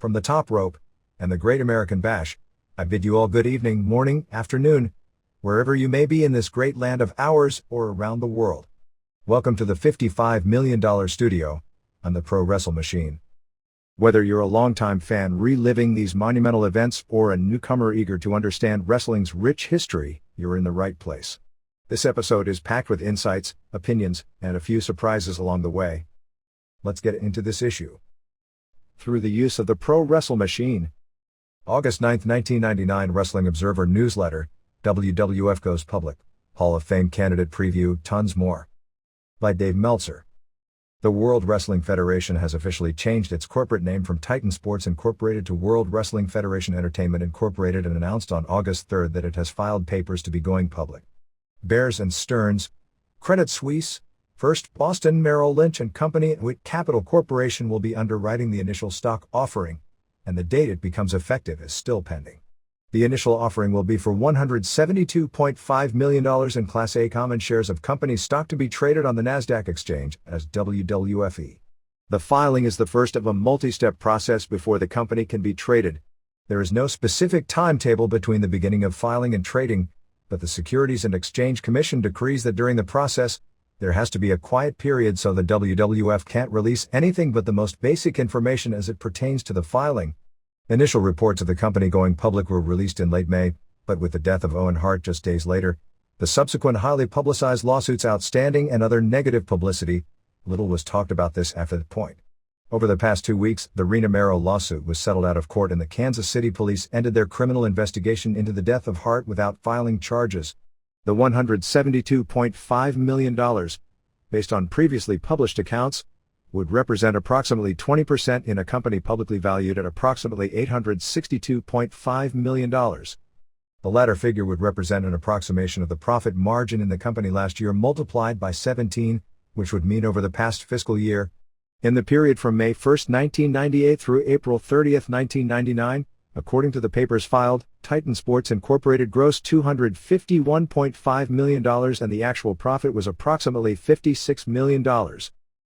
From the top rope and the Great American Bash, I bid you all good evening, morning, afternoon, wherever you may be in this great land of ours or around the world. Welcome to the $55 million studio on the Pro Wrestle Machine. Whether you're a longtime fan reliving these monumental events or a newcomer eager to understand wrestling's rich history, you're in the right place. This episode is packed with insights, opinions, and a few surprises along the way. Let's get into this issue. Through the use of the Pro Wrestle Machine. August 9, 1999 Wrestling Observer Newsletter, WWF Goes Public, Hall of Fame Candidate Preview, tons more. By Dave Meltzer. The World Wrestling Federation has officially changed its corporate name from Titan Sports Incorporated to World Wrestling Federation Entertainment Incorporated and announced on August 3 that it has filed papers to be going public. Bears and Stearns, Credit Suisse, First Boston Merrill Lynch and Company and Witt Capital Corporation will be underwriting the initial stock offering, and the date it becomes effective is still pending. The initial offering will be for $172.5 million in Class A common shares of company stock to be traded on the NASDAQ exchange as WWFE. The filing is the first of a multi-step process before the company can be traded. There is no specific timetable between the beginning of filing and trading, but the Securities and Exchange Commission decrees that during the process, there has to be a quiet period so the WWF can't release anything but the most basic information as it pertains to the filing. Initial reports of the company going public were released in late May, but with the death of Owen Hart just days later, the subsequent highly publicized lawsuits outstanding and other negative publicity, little was talked about this after that point. Over the past 2 weeks, the Rena Mero lawsuit was settled out of court and the Kansas City police ended their criminal investigation into the death of Hart without filing charges. The $172.5 million, based on previously published accounts, would represent approximately 20% in a company publicly valued at approximately $862.5 million. The latter figure would represent an approximation of the profit margin in the company last year multiplied by 17, which would mean over the past fiscal year, in the period from May 1, 1998 through April 30, 1999, according to the papers filed, Titan Sports Incorporated grossed $251.5 million and the actual profit was approximately $56 million.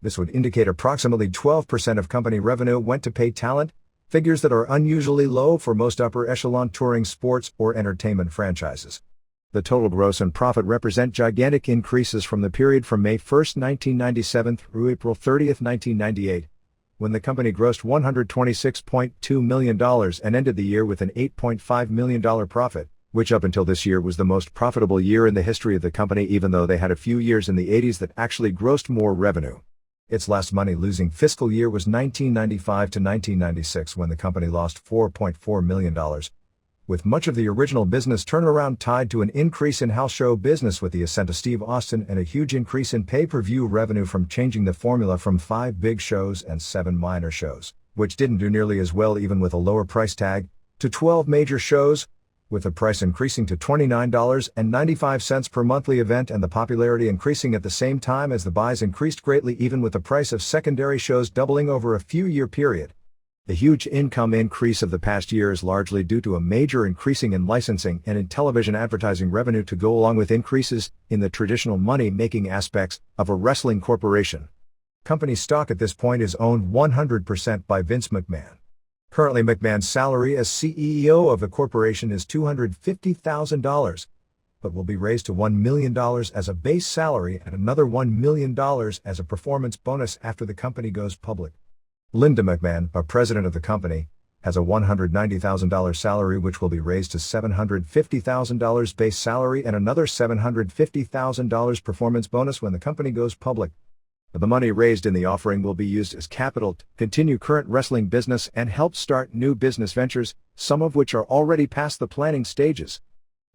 This would indicate approximately 12% of company revenue went to pay talent, figures that are unusually low for most upper echelon touring sports or entertainment franchises. The total gross and profit represent gigantic increases from the period from May 1, 1997 through April 30, 1998. When the company grossed $126.2 million and ended the year with an $8.5 million profit, which up until this year was the most profitable year in the history of the company even though they had a few years in the 80s that actually grossed more revenue. Its last money-losing fiscal year was 1995 to 1996 when the company lost $4.4 million, with much of the original business turnaround tied to an increase in house show business with the ascent of Steve Austin and a huge increase in pay-per-view revenue from changing the formula from 5 big shows and 7 minor shows, which didn't do nearly as well even with a lower price tag, to 12 major shows, with the price increasing to $29.95 per monthly event and the popularity increasing at the same time as the buys increased greatly even with the price of secondary shows doubling over a few-year period. The huge income increase of the past year is largely due to a major increasing in licensing and in television advertising revenue to go along with increases in the traditional money-making aspects of a wrestling corporation. Company stock at this point is owned 100% by Vince McMahon. Currently McMahon's salary as CEO of the corporation is $250,000, but will be raised to $1 million as a base salary and another $1 million as a performance bonus after the company goes public. Linda McMahon, a president of the company, has a $190,000 salary which will be raised to $750,000 base salary and another $750,000 performance bonus when the company goes public. The money raised in the offering will be used as capital to continue current wrestling business and help start new business ventures, some of which are already past the planning stages.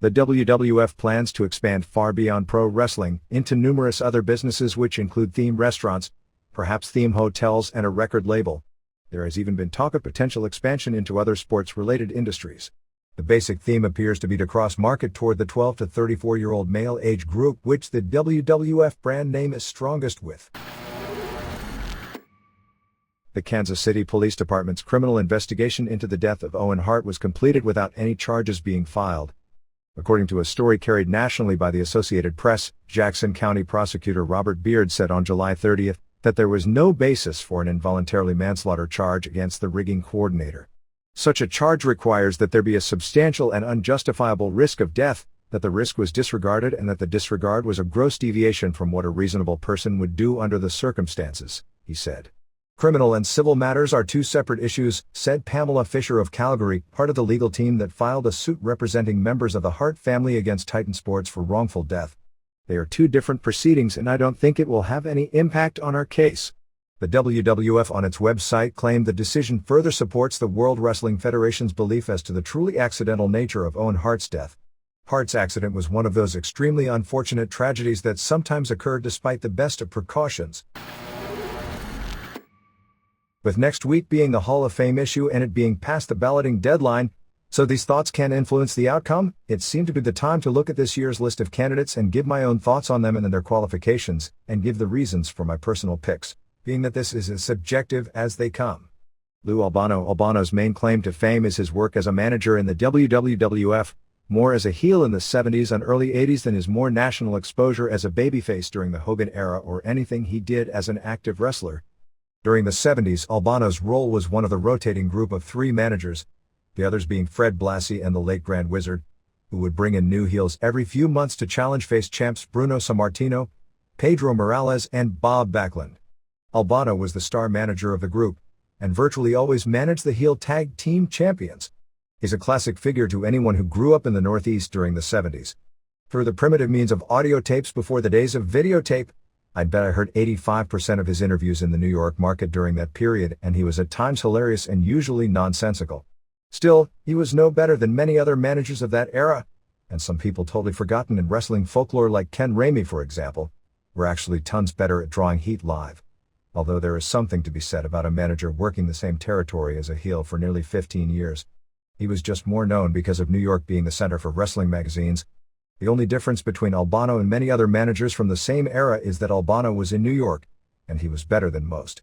The WWF plans to expand far beyond pro wrestling into numerous other businesses which include theme restaurants, perhaps theme hotels and a record label. There has even been talk of potential expansion into other sports-related industries. The basic theme appears to be to cross-market toward the 12 to 34-year-old male age group which the WWF brand name is strongest with. The Kansas City Police Department's criminal investigation into the death of Owen Hart was completed without any charges being filed. According to a story carried nationally by the Associated Press, Jackson County Prosecutor Robert Beard said on July 30, that there was no basis for an involuntarily manslaughter charge against the rigging coordinator. Such a charge requires that there be a substantial and unjustifiable risk of death, that the risk was disregarded and that the disregard was a gross deviation from what a reasonable person would do under the circumstances, he said. Criminal and civil matters are two separate issues, said Pamela Fisher of Calgary, part of the legal team that filed a suit representing members of the Hart family against Titan Sports for wrongful death. They are two different proceedings and I don't think it will have any impact on our case. The WWF on its website claimed the decision further supports the World Wrestling Federation's belief as to the truly accidental nature of Owen Hart's death. Hart's accident was one of those extremely unfortunate tragedies that sometimes occur despite the best of precautions. With next week being the Hall of Fame issue and it being past the balloting deadline, so these thoughts can influence the outcome, it seemed to be the time to look at this year's list of candidates and give my own thoughts on them and their qualifications, and give the reasons for my personal picks, being that this is as subjective as they come. Lou Albano. Albano's main claim to fame is his work as a manager in the WWF, more as a heel in the 70s and early 80s than his more national exposure as a babyface during the Hogan era or anything he did as an active wrestler. During the 70s, Albano's role was one of the rotating group of three managers, the others being Fred Blassie and the late Grand Wizard, who would bring in new heels every few months to challenge face champs Bruno Sammartino, Pedro Morales and Bob Backlund. Albano was the star manager of the group, and virtually always managed the heel tag team champions. He's a classic figure to anyone who grew up in the Northeast during the 70s. Through the primitive means of audio tapes before the days of videotape, I'd bet I heard 85% of his interviews in the New York market during that period, and he was at times hilarious and usually nonsensical. Still, he was no better than many other managers of that era, and some people totally forgotten in wrestling folklore like Ken Ramey for example, were actually tons better at drawing heat live. Although there is something to be said about a manager working the same territory as a heel for nearly 15 years. He was just more known because of New York being the center for wrestling magazines. The only difference between Albano and many other managers from the same era is that Albano was in New York, and he was better than most.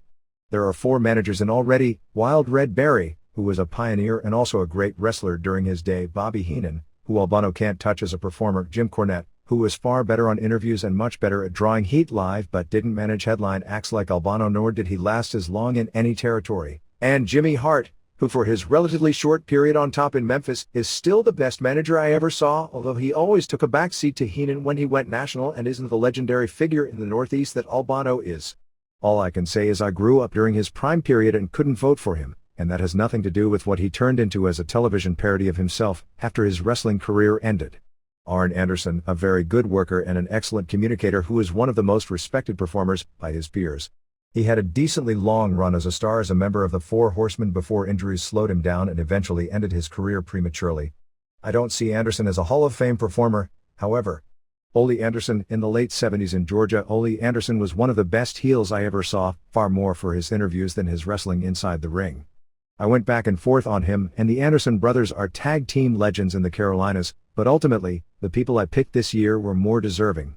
There are four managers in already: Wild Red Barry, who was a pioneer and also a great wrestler during his day; Bobby Heenan, who Albano can't touch as a performer; Jim Cornette, who was far better on interviews and much better at drawing heat live but didn't manage headline acts like Albano, nor did he last as long in any territory; and Jimmy Hart, who for his relatively short period on top in Memphis is still the best manager I ever saw, although he always took a backseat to Heenan when he went national and isn't the legendary figure in the Northeast that Albano is. All I can say is I grew up during his prime period and couldn't vote for him, and that has nothing to do with what he turned into as a television parody of himself after his wrestling career ended. Arn Anderson, a very good worker and an excellent communicator who is one of the most respected performers by his peers. He had a decently long run as a star as a member of the Four Horsemen before injuries slowed him down and eventually ended his career prematurely. I don't see Anderson as a Hall of Fame performer, however. Ole Anderson, in the late 70s in Georgia. Ole Anderson was one of the best heels I ever saw, far more for his interviews than his wrestling inside the ring. I went back and forth on him, and the Anderson brothers are tag team legends in the Carolinas, but ultimately, the people I picked this year were more deserving.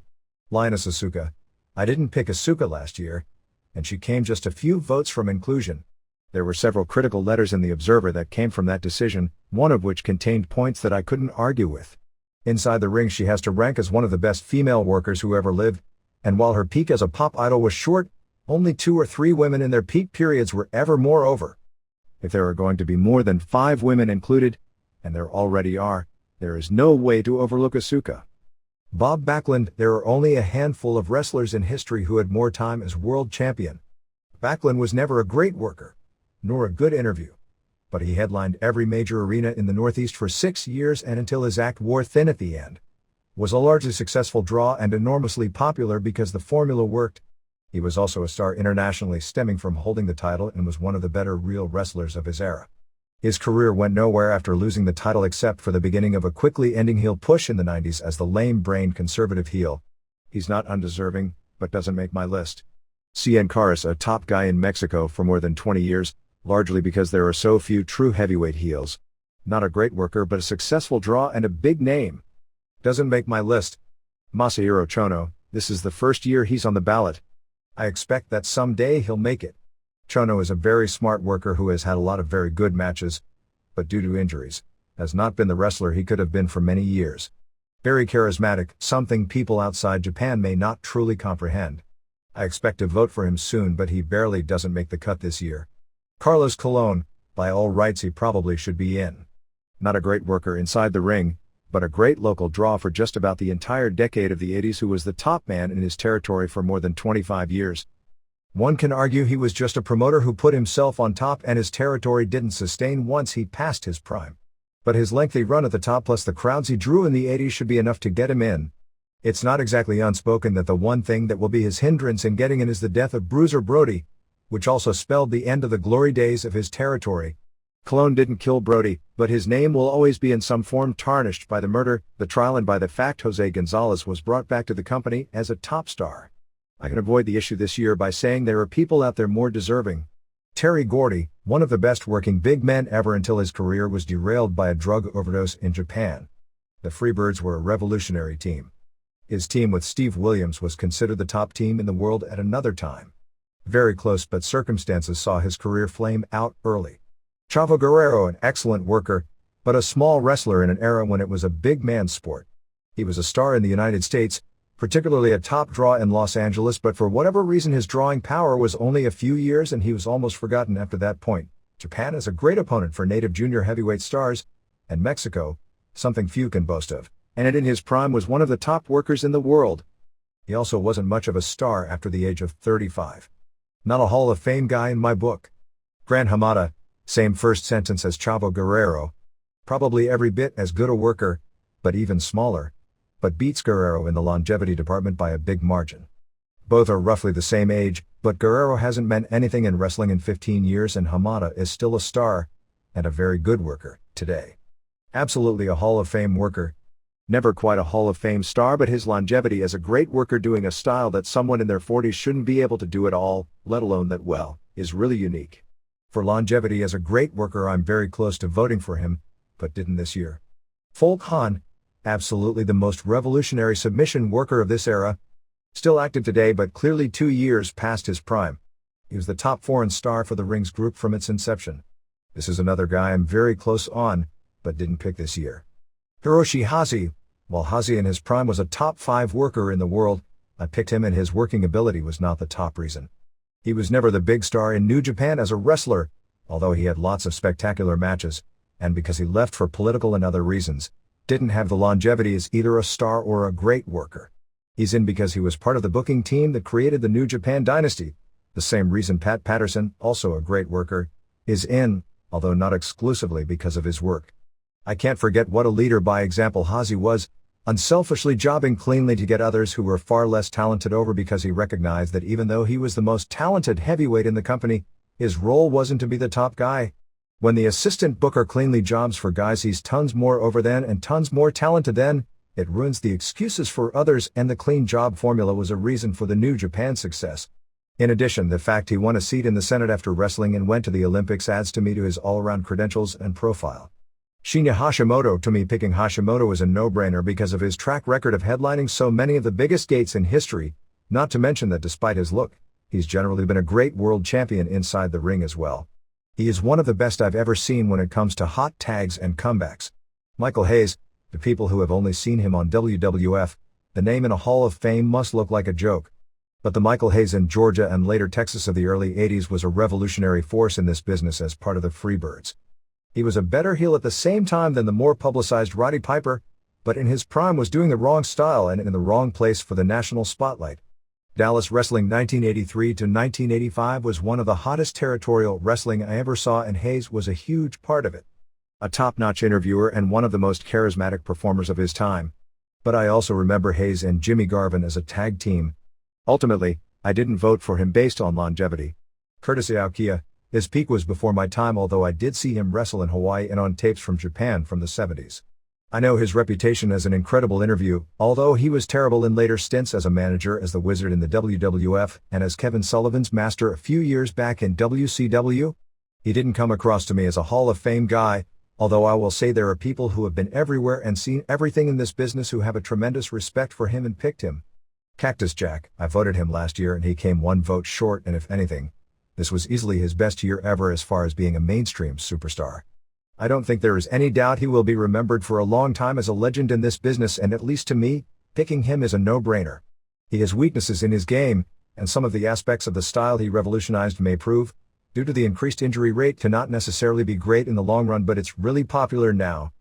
Linus Asuka. I didn't pick Asuka last year, and she came just a few votes from inclusion. There were several critical letters in the Observer that came from that decision, one of which contained points that I couldn't argue with. Inside the ring she has to rank as one of the best female workers who ever lived, and while her peak as a pop idol was short, only 2 or 3 women in their peak periods were ever more over. If there are going to be more than 5 women included, and there already are, there is no way to overlook Asuka. Bob Backlund. There are only a handful of wrestlers in history who had more time as world champion. Backlund was never a great worker, nor a good interview, but he headlined every major arena in the Northeast for 6 years and until his act wore thin at the end. Was a largely successful draw and enormously popular because the formula worked. He was also a star internationally stemming from holding the title and was one of the better real wrestlers of his era. His career went nowhere after losing the title except for the beginning of a quickly ending heel push in the 90s as the lame-brained conservative heel. He's not undeserving, but doesn't make my list. Cien Caras, a top guy in Mexico for more than 20 years, largely because there are so few true heavyweight heels. Not a great worker but a successful draw and a big name. Doesn't make my list. Masahiro Chono. This is the first year he's on the ballot. I expect that someday he'll make it. Chono is a very smart worker who has had a lot of very good matches, but due to injuries, has not been the wrestler he could have been for many years. Very charismatic, something people outside Japan may not truly comprehend. I expect to vote for him soon, but he barely doesn't make the cut this year. Carlos Colon, by all rights he probably should be in. Not a great worker inside the ring, but a great local draw for just about the entire decade of the 80s, who was the top man in his territory for more than 25 years. One can argue he was just a promoter who put himself on top and his territory didn't sustain once he passed his prime. But his lengthy run at the top plus the crowds he drew in the 80s should be enough to get him in. It's not exactly unspoken that the one thing that will be his hindrance in getting in is the death of Bruiser Brody, which also spelled the end of the glory days of his territory. Colon didn't kill Brody, but his name will always be in some form tarnished by the murder, the trial, and by the fact Jose Gonzalez was brought back to the company as a top star. I can avoid the issue this year by saying there are people out there more deserving. Terry Gordy, one of the best working big men ever until his career was derailed by a drug overdose in Japan. The Freebirds were a revolutionary team. His team with Steve Williams was considered the top team in the world at another time. Very close, but circumstances saw his career flame out early. Chavo Guerrero, an excellent worker, but a small wrestler in an era when it was a big man's sport. He was a star in the United States, particularly a top draw in Los Angeles, but for whatever reason his drawing power was only a few years and he was almost forgotten after that point. Japan is a great opponent for native junior heavyweight stars, and Mexico, something few can boast of, and it in his prime was one of the top workers in the world. He also wasn't much of a star after the age of 35. Not a Hall of Fame guy in my book. Gran Hamada, same first sentence as Chavo Guerrero. Probably every bit as good a worker, but even smaller, but beats Guerrero in the longevity department by a big margin. Both are roughly the same age, but Guerrero hasn't meant anything in wrestling in 15 years and Hamada is still a star, and a very good worker, today. Absolutely a Hall of Fame worker. Never quite a Hall of Fame star, but his longevity as a great worker doing a style that someone in their 40s shouldn't be able to do at all, let alone that well, is really unique. For longevity as a great worker I'm very close to voting for him, but didn't this year. Folk Han, absolutely the most revolutionary submission worker of this era. Still active today but clearly 2 years past his prime. He was the top foreign star for the Rings group from its inception. This is another guy I'm very close on, but didn't pick this year. Hiroshi Hashi, while Hashi in his prime was a top 5 worker in the world, I picked him and his working ability was not the top reason. He was never the big star in New Japan as a wrestler, although he had lots of spectacular matches, and because he left for political and other reasons, didn't have the longevity as either a star or a great worker. He's in because he was part of the booking team that created the New Japan dynasty, the same reason Pat Patterson, also a great worker, is in, although not exclusively because of his work. I can't forget what a leader by example Hashi was, unselfishly jobbing cleanly to get others who were far less talented over because he recognized that even though he was the most talented heavyweight in the company, his role wasn't to be the top guy. When the assistant booker cleanly jobs for guys he's tons more over than and tons more talented than, it ruins the excuses for others, and the clean job formula was a reason for the New Japan success. In addition, the fact he won a seat in the Senate after wrestling and went to the Olympics adds to me to his all-around credentials and profile. Shinya Hashimoto, to me picking Hashimoto is a no-brainer because of his track record of headlining so many of the biggest gates in history, not to mention that despite his look, he's generally been a great world champion inside the ring as well. He is one of the best I've ever seen when it comes to hot tags and comebacks. Michael Hayes, to people who have only seen him on WWF, the name in a Hall of Fame must look like a joke. But the Michael Hayes in Georgia and later Texas of the early 80s was a revolutionary force in this business as part of the Freebirds. He was a better heel at the same time than the more publicized Roddy Piper, but in his prime was doing the wrong style and in the wrong place for the national spotlight. Dallas Wrestling 1983 to 1985 was one of the hottest territorial wrestling I ever saw, and Hayes was a huge part of it. A top-notch interviewer and one of the most charismatic performers of his time. But I also remember Hayes and Jimmy Garvin as a tag team. Ultimately, I didn't vote for him based on longevity. Curtis Aokiya, his peak was before my time, although I did see him wrestle in Hawaii and on tapes from Japan from the 70s. I know his reputation as an incredible interview, although he was terrible in later stints as a manager as the Wizard in the WWF and as Kevin Sullivan's master a few years back in WCW. He didn't come across to me as a Hall of Fame guy, although I will say there are people who have been everywhere and seen everything in this business who have a tremendous respect for him and picked him. Cactus Jack, I voted him last year and he came 1 vote short, and if anything, this was easily his best year ever as far as being a mainstream superstar. I don't think there is any doubt he will be remembered for a long time as a legend in this business, and at least to me, picking him is a no-brainer. He has weaknesses in his game, and some of the aspects of the style he revolutionized may prove, due to the increased injury rate, to not necessarily be great in the long run, but it's really popular now.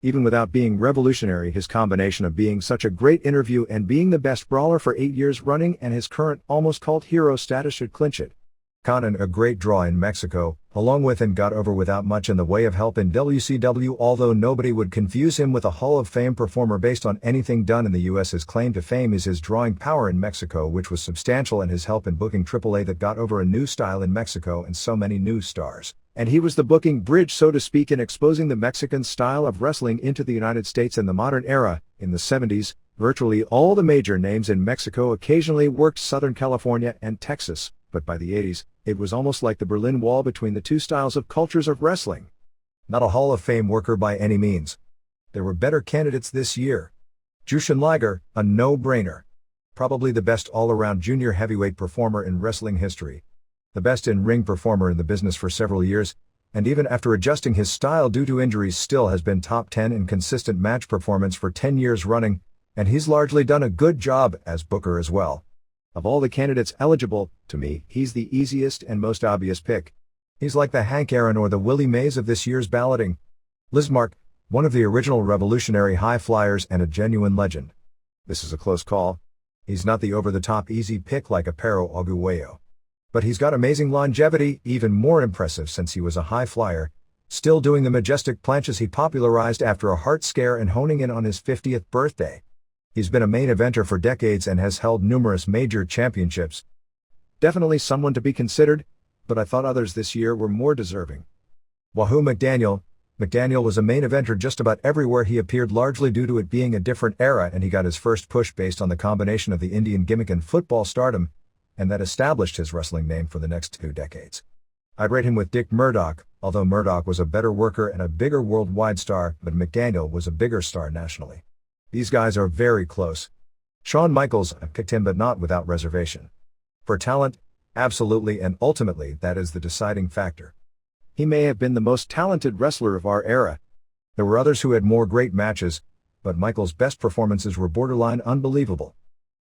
Even without being revolutionary, his combination of being such a great interview and being the best brawler for 8 years running and his current almost cult hero status should clinch it. Conan, a great draw in Mexico, along with and got over without much in the way of help in WCW, although nobody would confuse him with a Hall of Fame performer based on anything done in the US. His claim to fame is his drawing power in Mexico, which was substantial, and his help in booking AAA that got over a new style in Mexico and so many new stars. And he was the booking bridge, so to speak, in exposing the Mexican style of wrestling into the United States in the modern era. In the 70s, virtually all the major names in Mexico occasionally worked Southern California and Texas, but by the 80s, it was almost like the Berlin Wall between the two styles of cultures of wrestling. Not a Hall of Fame worker by any means. There were better candidates this year. Jushin Liger, a no-brainer. Probably the best all-around junior heavyweight performer in wrestling history. The best in-ring performer in the business for several years, and even after adjusting his style due to injuries still has been top 10 in consistent match performance for 10 years running, and he's largely done a good job as booker as well. Of all the candidates eligible, to me, he's the easiest and most obvious pick. He's like the Hank Aaron or the Willie Mays of this year's balloting. Lismark, one of the original revolutionary high flyers and a genuine legend. This is a close call. He's not the over-the-top easy pick like a Pero Aguayo. But he's got amazing longevity, even more impressive since he was a high flyer, still doing the majestic planches he popularized after a heart scare and honing in on his 50th birthday. He's been a main eventer for decades and has held numerous major championships. Definitely someone to be considered, but I thought others this year were more deserving. Wahoo McDaniel. McDaniel was a main eventer just about everywhere he appeared, largely due to it being a different era, and he got his first push based on the combination of the Indian gimmick and football stardom, and that established his wrestling name for the next 2 decades. I'd rate him with Dick Murdoch, although Murdoch was a better worker and a bigger worldwide star, but McDaniel was a bigger star nationally. These guys are very close. Shawn Michaels, I picked him but not without reservation. For talent, absolutely, and ultimately that is the deciding factor. He may have been the most talented wrestler of our era. There were others who had more great matches, but Michaels' best performances were borderline unbelievable.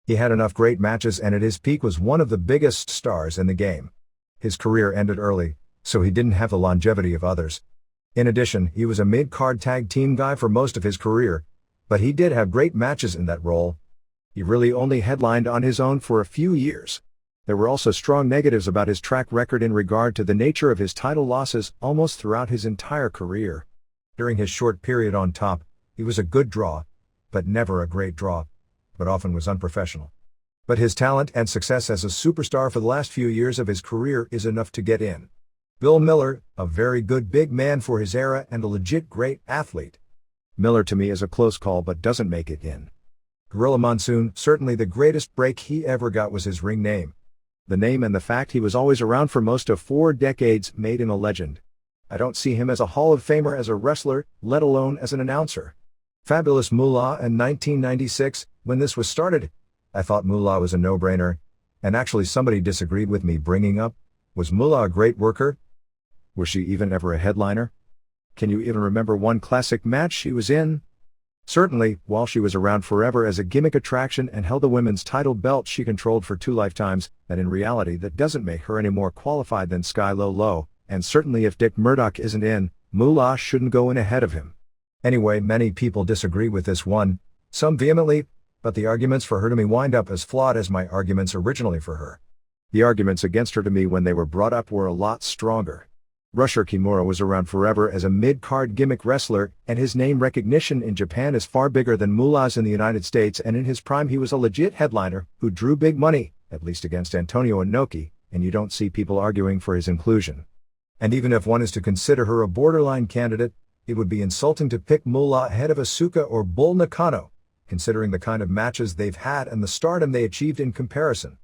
He had enough great matches and at his peak was one of the biggest stars in the game. His career ended early, so he didn't have the longevity of others. In addition, he was a mid-card tag team guy for most of his career, but he did have great matches in that role. He really only headlined on his own for a few years. There were also strong negatives about his track record in regard to the nature of his title losses almost throughout his entire career. During his short period on top, he was a good draw, but never a great draw, but often was unprofessional. But his talent and success as a superstar for the last few years of his career is enough to get in. Bill Miller, a very good big man for his era and a legit great athlete. Miller to me is a close call but doesn't make it in. Gorilla Monsoon, certainly the greatest break he ever got was his ring name. The name and the fact he was always around for most of 4 decades made him a legend. I don't see him as a Hall of Famer as a wrestler, let alone as an announcer. Fabulous Moolah in 1996, when this was started, I thought Moolah was a no-brainer, and actually somebody disagreed with me bringing up, was Moolah a great worker? Was she even ever a headliner? Can you even remember one classic match she was in? Certainly, while she was around forever as a gimmick attraction and held the women's title belt she controlled for 2 lifetimes, that in reality that doesn't make her any more qualified than Sky Low, and certainly if Dick Murdoch isn't in, Moolah shouldn't go in ahead of him. Anyway, many people disagree with this one, some vehemently, but the arguments for her to me wind up as flawed as my arguments originally for her. The arguments against her to me when they were brought up were a lot stronger. Rusher Kimura was around forever as a mid-card gimmick wrestler, and his name recognition in Japan is far bigger than Moolah's in the United States, and in his prime he was a legit headliner, who drew big money, at least against Antonio Inoki, and you don't see people arguing for his inclusion. And even if one is to consider her a borderline candidate, it would be insulting to pick Moolah ahead of Asuka or Bull Nakano, considering the kind of matches they've had and the stardom they achieved in comparison.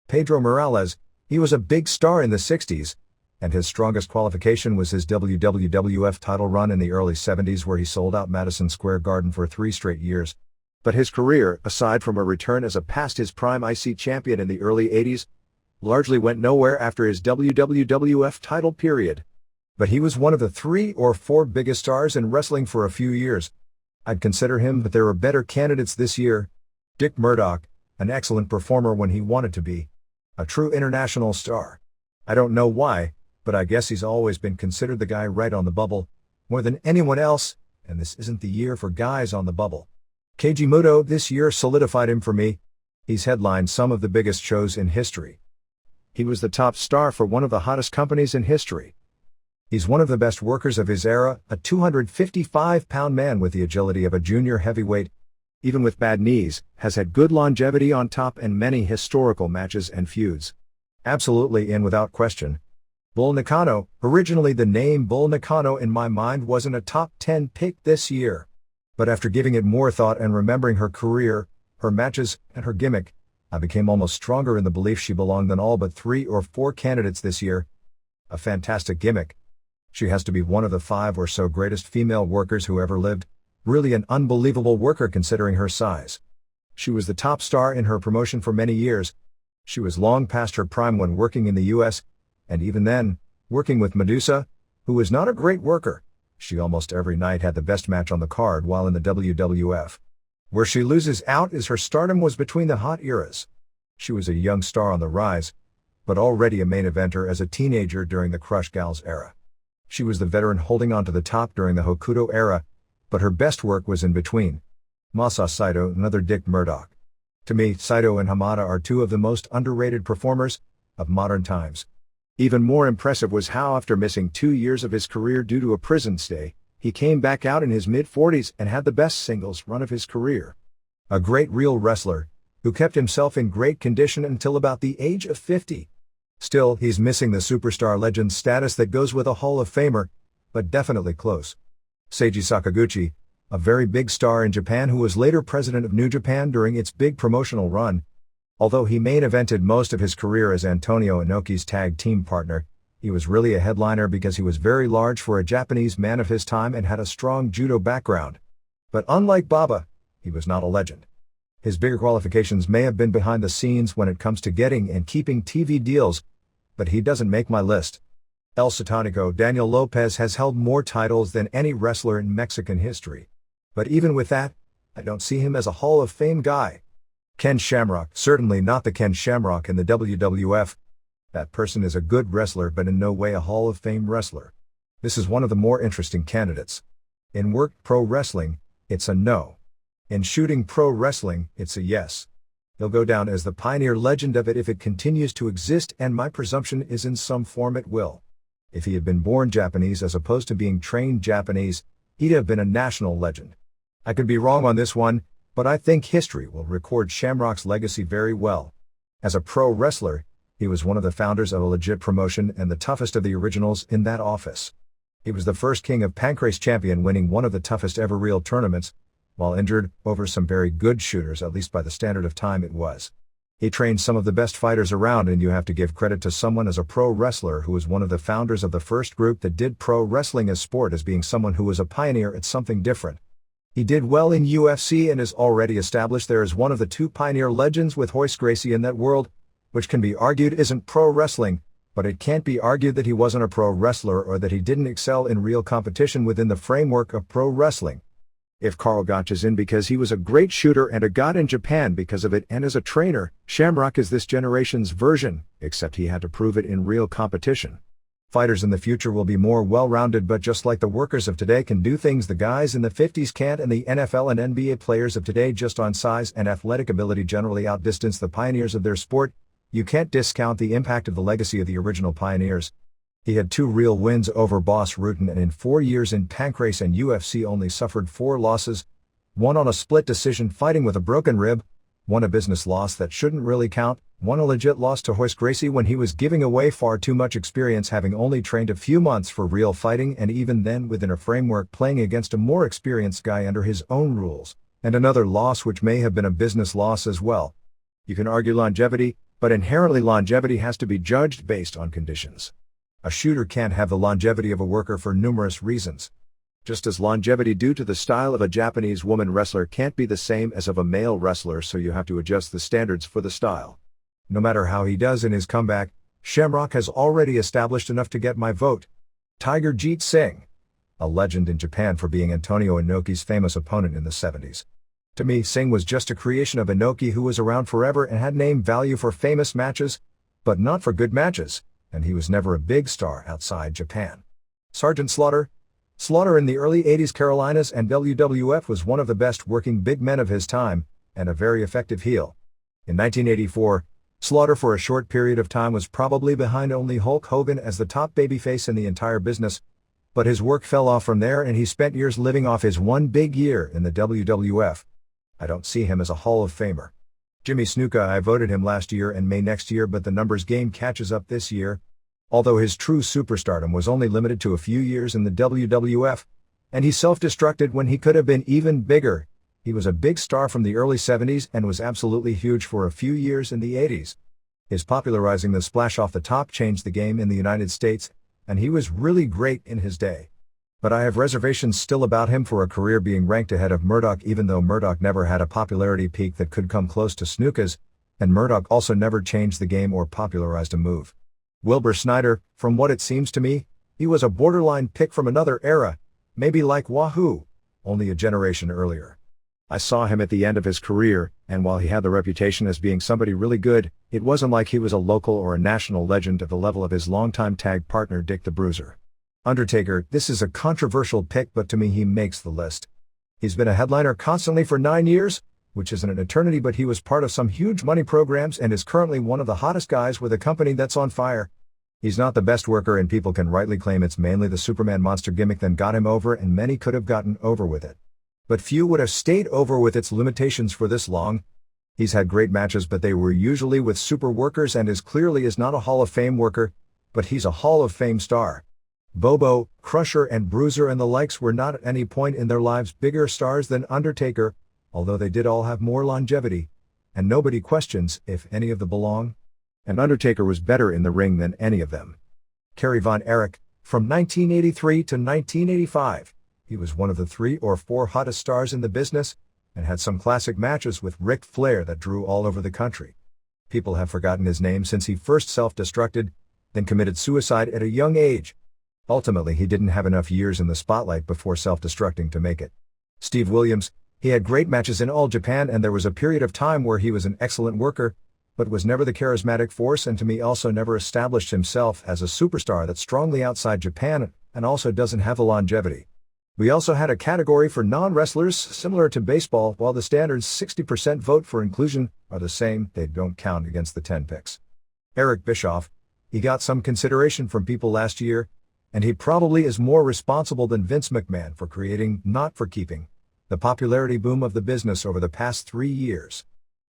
Pedro Morales, he was a big star in the 60s, and his strongest qualification was his WWF title run in the early 70s where he sold out Madison Square Garden for 3 straight years. But his career, aside from a return as a past his prime IC champion in the early 80s, largely went nowhere after his WWF title period. But he was one of the 3 or 4 biggest stars in wrestling for a few years. I'd consider him, but there are better candidates this year. Dick Murdoch, an excellent performer when he wanted to be. A true international star. I don't know why, but I guess he's always been considered the guy right on the bubble, more than anyone else, and this isn't the year for guys on the bubble. Keiji Muto this year solidified him for me. He's headlined some of the biggest shows in history. He was the top star for one of the hottest companies in history. He's one of the best workers of his era, a 255-pound man with the agility of a junior heavyweight. Even with bad knees, has had good longevity on top and many historical matches and feuds. Absolutely in without question. Bull Nakano. Originally the name Bull Nakano in my mind wasn't a top 10 pick this year. But after giving it more thought and remembering her career, her matches, and her gimmick, I became almost stronger in the belief she belonged than all but 3 or 4 candidates this year. A fantastic gimmick. She has to be one of the 5 or so greatest female workers who ever lived. Really an unbelievable worker considering her size. She was the top star in her promotion for many years. She was long past her prime when working in the US, and even then, working with Medusa, who was not a great worker. She almost every night had the best match on the card while in the WWF. Where she loses out is her stardom was between the hot eras. She was a young star on the rise, but already a main eventer as a teenager during the Crush Gals era. She was the veteran holding on to the top during the Hokuto era, but her best work was in between. Masa Saito, another Dick Murdoch. To me, Saito and Hamada are 2 of the most underrated performers of modern times. Even more impressive was how after missing 2 years of his career due to a prison stay, he came back out in his mid-40s and had the best singles run of his career. A great real wrestler, who kept himself in great condition until about the age of 50. Still, he's missing the superstar legend status that goes with a Hall of Famer, but definitely close. Seiji Sakaguchi, a very big star in Japan who was later president of New Japan during its big promotional run. Although he main evented most of his career as Antonio Inoki's tag team partner, he was really a headliner because he was very large for a Japanese man of his time and had a strong judo background. But unlike Baba, he was not a legend. His bigger qualifications may have been behind the scenes when it comes to getting and keeping TV deals, but he doesn't make my list. El Satánico Daniel Lopez has held more titles than any wrestler in Mexican history. But even with that, I don't see him as a Hall of Fame guy. Ken Shamrock, certainly not the Ken Shamrock in the WWF. That person is a good wrestler but in no way a Hall of Fame wrestler. This is one of the more interesting candidates. In work pro wrestling, it's a no. In shooting pro wrestling, it's a yes. He'll go down as the pioneer legend of it if it continues to exist, and my presumption is in some form it will. If he had been born Japanese as opposed to being trained Japanese, he'd have been a national legend. I could be wrong on this one, but I think history will record Shamrock's legacy very well. As a pro wrestler, he was one of the founders of a legit promotion and the toughest of the originals in that office. He was the first King of Pancrase champion, winning one of the toughest ever real tournaments, while injured, over some very good shooters, at least by the standard of time it was. He trained some of the best fighters around, and you have to give credit to someone as a pro wrestler who was one of the founders of the first group that did pro wrestling as sport, as being someone who was a pioneer at something different. He did well in UFC and is already established there as one of the 2 pioneer legends with Royce Gracie in that world, which can be argued isn't pro wrestling, but it can't be argued that he wasn't a pro wrestler or that he didn't excel in real competition within the framework of pro wrestling. If Karl Gotch is in because he was a great shooter and a god in Japan because of it, and as a trainer, Shamrock is this generation's version, except he had to prove it in real competition. Fighters in the future will be more well-rounded, but just like the workers of today can do things the guys in the 50s can't, and the NFL and NBA players of today just on size and athletic ability generally outdistance the pioneers of their sport, you can't discount the impact of the legacy of the original pioneers. He had 2 real wins over Boss Rutan, and in 4 years in Pancrase and UFC only suffered 4 losses, 1 on a split decision fighting with a broken rib, 1 a business loss that shouldn't really count, 1 a legit loss to Royce Gracie when he was giving away far too much experience, having only trained a few months for real fighting, and even then within a framework playing against a more experienced guy under his own rules, and another loss which may have been a business loss as well. You can argue longevity, but inherently longevity has to be judged based on conditions. A shooter can't have the longevity of a worker for numerous reasons. Just as longevity due to the style of a Japanese woman wrestler can't be the same as of a male wrestler, so you have to adjust the standards for the style. No matter how he does in his comeback, Shamrock has already established enough to get my vote. Tiger Jeet Singh. A legend in Japan for being Antonio Inoki's famous opponent in the 70s. To me, Singh was just a creation of Inoki who was around forever and had name value for famous matches, but not for good matches, and he was never a big star outside Japan. Sergeant Slaughter. Slaughter in the early 80s Carolinas and WWF was one of the best working big men of his time, and a very effective heel. In 1984, Slaughter for a short period of time was probably behind only Hulk Hogan as the top babyface in the entire business, but his work fell off from there and he spent years living off his one big year in the WWF. I don't see him as a Hall of Famer. Jimmy Snuka, I voted him last year and may next year, but the numbers game catches up this year. Although his true superstardom was only limited to a few years in the WWF, and he self-destructed when he could have been even bigger, he was a big star from the early 70s and was absolutely huge for a few years in the 80s. His popularizing the splash off the top changed the game in the United States, and he was really great in his day. But I have reservations still about him for a career being ranked ahead of Murdoch, even though Murdoch never had a popularity peak that could come close to Snuka's, and Murdoch also never changed the game or popularized a move. Wilbur Snyder, from what it seems to me, he was a borderline pick from another era, maybe like Wahoo, only a generation earlier. I saw him at the end of his career, and while he had the reputation as being somebody really good, it wasn't like he was a local or a national legend at the level of his longtime tag partner Dick the Bruiser. Undertaker, this is a controversial pick, but to me he makes the list. He's been a headliner constantly for 9 years, which isn't an eternity, but he was part of some huge money programs and is currently one of the hottest guys with a company that's on fire. He's not the best worker, and people can rightly claim it's mainly the Superman monster gimmick that got him over, and many could have gotten over with it. But few would have stayed over with its limitations for this long. He's had great matches, but they were usually with super workers, and clearly is not a Hall of Fame worker, but he's a Hall of Fame star. Bobo, Crusher and Bruiser and the likes were not at any point in their lives bigger stars than Undertaker, although they did all have more longevity, and nobody questions if any of them belong. And Undertaker was better in the ring than any of them. Kerry Von Erich, from 1983 to 1985, he was one of the 3 or 4 hottest stars in the business, and had some classic matches with Ric Flair that drew all over the country. People have forgotten his name since he first self-destructed, then committed suicide at a young age. Ultimately, he didn't have enough years in the spotlight before self-destructing to make it. Steve Williams, he had great matches in All Japan, and there was a period of time where he was an excellent worker, but was never the charismatic force, and to me also never established himself as a superstar that's strongly outside Japan and also doesn't have the longevity. We also had a category for non-wrestlers similar to baseball. While the standards 60% vote for inclusion are the same, they don't count against the 10 picks. Eric Bischoff, he got some consideration from people last year, and he probably is more responsible than Vince McMahon for creating, not for keeping, the popularity boom of the business over the past 3 years.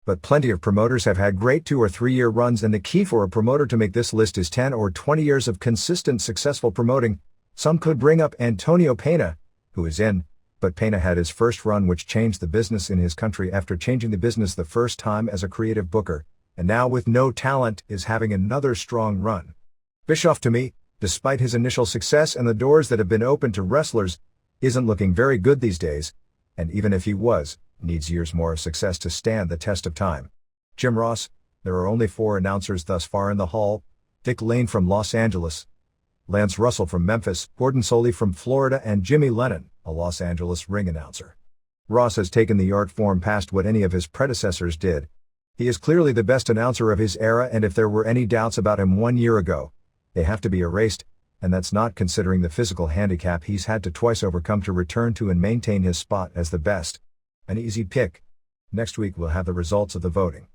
But plenty of promoters have had great 2 or 3 year runs, and the key for a promoter to make this list is 10 or 20 years of consistent successful promoting. Some could bring up Antonio Pena, who is in, but Pena had his first run which changed the business in his country after changing the business the first time as a creative booker, and now with no talent is having another strong run. Bischoff, to me, despite his initial success and the doors that have been opened to wrestlers, isn't looking very good these days, and even if he was, needs years more of success to stand the test of time. Jim Ross, there are only 4 announcers thus far in the Hall: Dick Lane from Los Angeles, Lance Russell from Memphis, Gordon Soley from Florida, and Jimmy Lennon, a Los Angeles ring announcer. Ross has taken the art form past what any of his predecessors did. He is clearly the best announcer of his era, and if there were any doubts about him 1 year ago, they have to be erased, and that's not considering the physical handicap he's had to twice overcome to return to and maintain his spot as the best. An easy pick. Next week we'll have the results of the voting.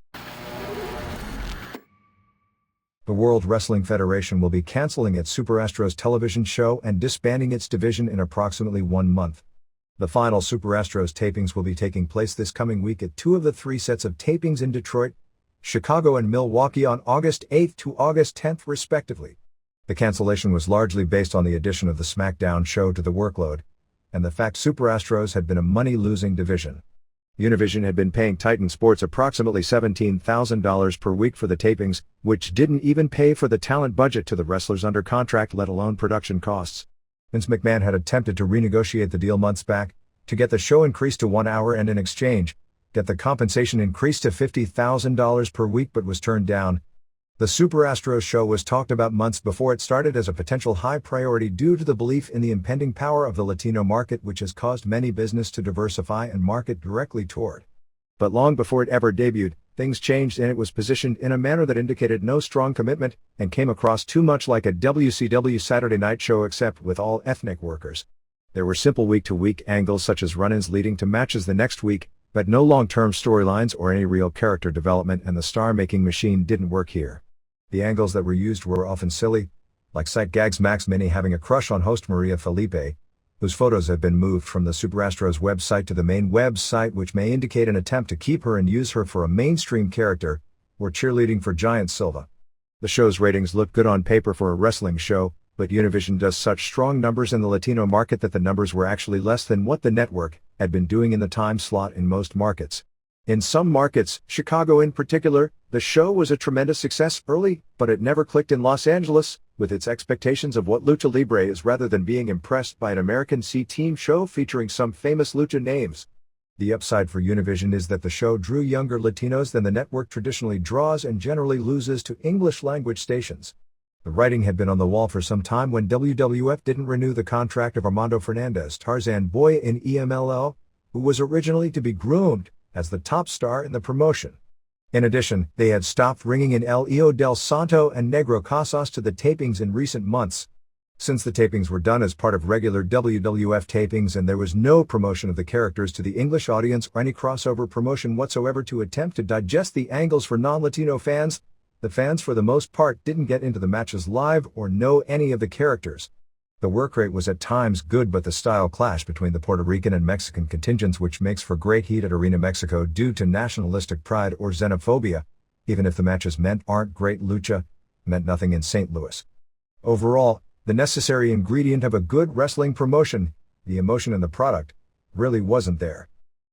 The World Wrestling Federation will be canceling its Super Astros television show and disbanding its division in approximately 1 month. The final Super Astros tapings will be taking place this coming week at 2 of the 3 sets of tapings in Detroit, Chicago and Milwaukee on August 8th to August 10th respectively. The cancellation was largely based on the addition of the SmackDown show to the workload, and the fact Super Astros had been a money-losing division. Univision had been paying Titan Sports approximately $17,000 per week for the tapings, which didn't even pay for the talent budget to the wrestlers under contract, let alone production costs. Vince McMahon had attempted to renegotiate the deal months back, to get the show increased to 1 hour and in exchange, get the compensation increased to $50,000 per week, but was turned down. The Super Astros show was talked about months before it started as a potential high priority due to the belief in the impending power of the Latino market, which has caused many business to diversify and market directly toward But long before it ever debuted, things changed and it was positioned in a manner that indicated no strong commitment, and came across too much like a WCW Saturday night show except with all ethnic workers. There were simple week-to-week angles such as run-ins leading to matches the next week, but no long-term storylines or any real character development, and the star-making machine didn't work here. The angles that were used were often silly, like sight gags, Max Mini having a crush on host Maria Felipe, whose photos have been moved from the Super Astros website to the main website, which may indicate an attempt to keep her and use her for a mainstream character, or cheerleading for Giant Silva. The show's ratings look good on paper for a wrestling show, but Univision does such strong numbers in the Latino market that the numbers were actually less than what the network had been doing in the time slot in most markets. In some markets, Chicago in particular, the show was a tremendous success early, but it never clicked in Los Angeles, with its expectations of what Lucha Libre is rather than being impressed by an American C-team show featuring some famous lucha names. The upside for Univision is that the show drew younger Latinos than the network traditionally draws and generally loses to English-language stations. The writing had been on the wall for some time when WWF didn't renew the contract of Armando Fernandez, Tarzan Boy in EMLL, who was originally to be groomed as the top star in the promotion. In addition, they had stopped bringing in El Hijo del Santo and Negro Casas to the tapings in recent months. Since the tapings were done as part of regular WWF tapings and there was no promotion of the characters to the English audience or any crossover promotion whatsoever to attempt to digest the angles for non-Latino fans, the fans for the most part didn't get into the matches live or know any of the characters. The work rate was at times good, but the style clashed between the Puerto Rican and Mexican contingents, which makes for great heat at Arena Mexico due to nationalistic pride or xenophobia, even if the matches aren't great. Lucha meant nothing in St. Louis. Overall, the necessary ingredient of a good wrestling promotion, the emotion in the product, really wasn't there.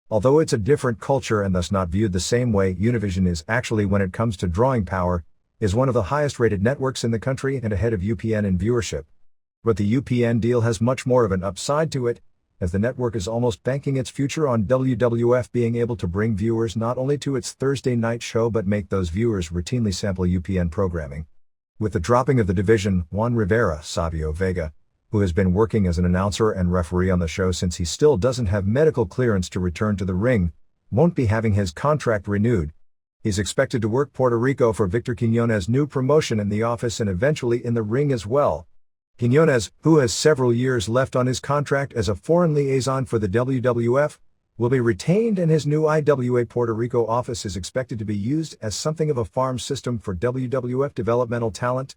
Although it's a different culture and thus not viewed the same way Univision is actually when it comes to drawing power, is one of the highest rated networks in the country and ahead of UPN in viewership. But the UPN deal has much more of an upside to it, as the network is almost banking its future on WWF being able to bring viewers not only to its Thursday night show but make those viewers routinely sample UPN programming. With the dropping of the division, Juan Rivera, Savio Vega, who has been working as an announcer and referee on the show since he still doesn't have medical clearance to return to the ring, won't be having his contract renewed. He's expected to work Puerto Rico for Victor Quiñones' new promotion in the office and eventually in the ring as well. Quiñones, who has several years left on his contract as a foreign liaison for the WWF, will be retained, and his new IWA Puerto Rico office is expected to be used as something of a farm system for WWF developmental talent,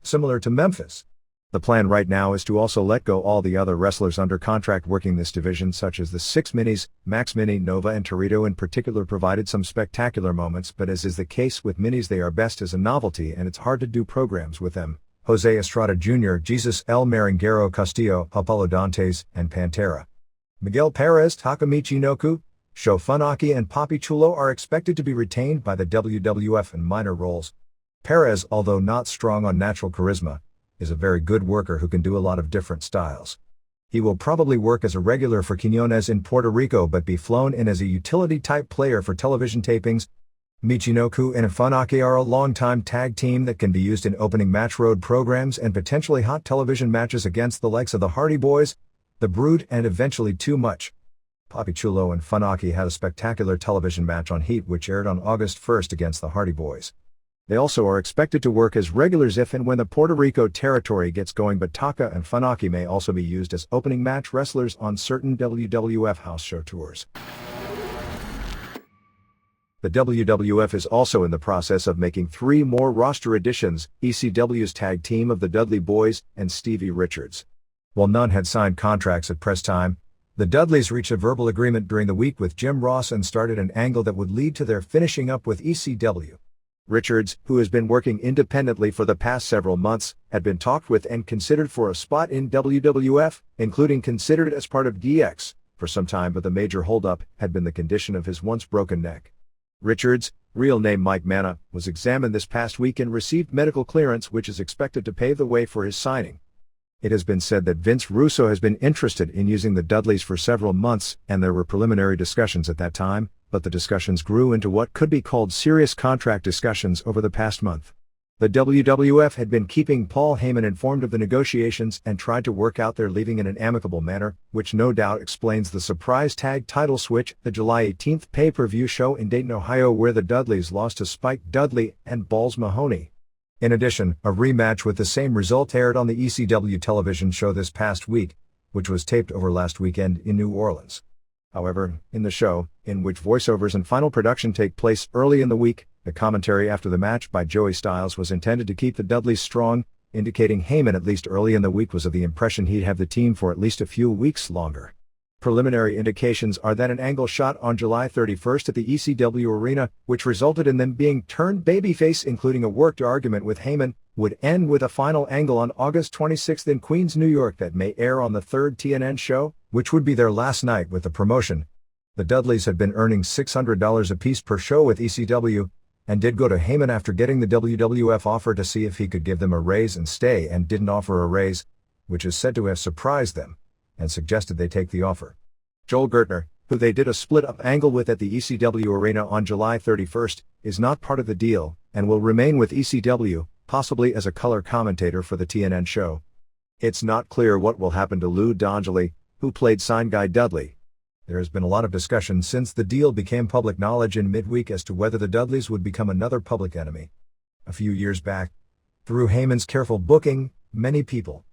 similar to Memphis. The plan right now is to also let go all the other wrestlers under contract working this division, such as the Six Minis. Max Mini, Nova and Torito in particular provided some spectacular moments, but as is the case with Minis, they are best as a novelty and it's hard to do programs with them. Jose Estrada Jr., Jesus El Maringuero Castillo, Apollo Dantes, and Pantera. Miguel Perez, Takamichi Noku, Sho Funaki and Papi Chulo are expected to be retained by the WWF in minor roles. Perez, although not strong on natural charisma, is a very good worker who can do a lot of different styles. He will probably work as a regular for Quiñones in Puerto Rico but be flown in as a utility-type player for television tapings. Michinoku and Funaki are a long-time tag team that can be used in opening match road programs and potentially hot television matches against the likes of the Hardy Boys, The Brood, and eventually Too Much. Papi Chulo and Funaki had a spectacular television match on Heat which aired on August 1st against the Hardy Boys. They also are expected to work as regulars if and when the Puerto Rico territory gets going, but Taka and Funaki may also be used as opening match wrestlers on certain WWF house show tours. The WWF is also in the process of making 3 more roster additions: ECW's tag team of the Dudley Boys and Stevie Richards. While none had signed contracts at press time, the Dudleys reached a verbal agreement during the week with Jim Ross and started an angle that would lead to their finishing up with ECW. Richards, who has been working independently for the past several months, had been talked with and considered for a spot in WWF, including considered as part of DX, for some time, but the major holdup had been the condition of his once broken neck. Richards, real name Mike Manna, was examined this past week and received medical clearance which is expected to pave the way for his signing. It has been said that Vince Russo has been interested in using the Dudleys for several months, and there were preliminary discussions at that time, but the discussions grew into what could be called serious contract discussions over the past month. The WWF had been keeping Paul Heyman informed of the negotiations and tried to work out their leaving in an amicable manner, which no doubt explains the surprise tag title switch, the July 18th pay-per-view show in Dayton, Ohio, where the Dudleys lost to Spike Dudley and Balls Mahoney. In addition, a rematch with the same result aired on the ECW television show this past week, which was taped over last weekend in New Orleans. However, in the show, in which voiceovers and final production take place early in the week, the commentary after the match by Joey Styles was intended to keep the Dudleys strong, indicating Heyman at least early in the week was of the impression he'd have the team for at least a few weeks longer. Preliminary indications are that an angle shot on July 31st at the ECW arena, which resulted in them being turned babyface, including a worked argument with Heyman, would end with a final angle on August 26th in Queens, New York that may air on the third TNN show, which would be their last night with the promotion. The Dudleys had been earning $600 apiece per show with ECW, and did go to Heyman after getting the WWF offer to see if he could give them a raise and stay, and didn't offer a raise, which is said to have surprised them, and suggested they take the offer. Joel Gertner, who they did a split-up angle with at the ECW arena on July 31st, is not part of the deal, and will remain with ECW, possibly as a color commentator for the TNN show. It's not clear what will happen to Lou D'Angeli, who played Sign Guy Dudley. There has been a lot of discussion since the deal became public knowledge in midweek as to whether the Dudleys would become another public enemy. A few years back, through Heyman's careful booking, many people,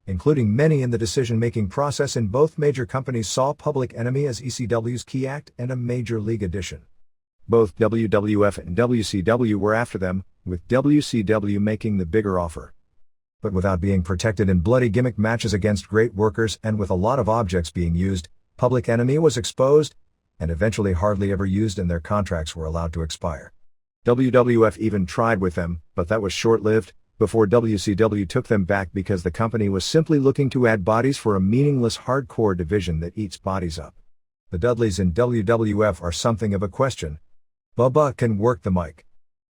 including many in the decision-making process in both major companies, saw Public Enemy as ECW's key act and a major league addition. Both WWF and WCW were after them, with WCW making the bigger offer. But without being protected in bloody gimmick matches against great workers and with a lot of objects being used, Public Enemy was exposed, and eventually hardly ever used, and their contracts were allowed to expire. WWF even tried with them, but that was short-lived, before WCW took them back because the company was simply looking to add bodies for a meaningless hardcore division that eats bodies up. The Dudleys in WWF are something of a question. Bubba can work the mic.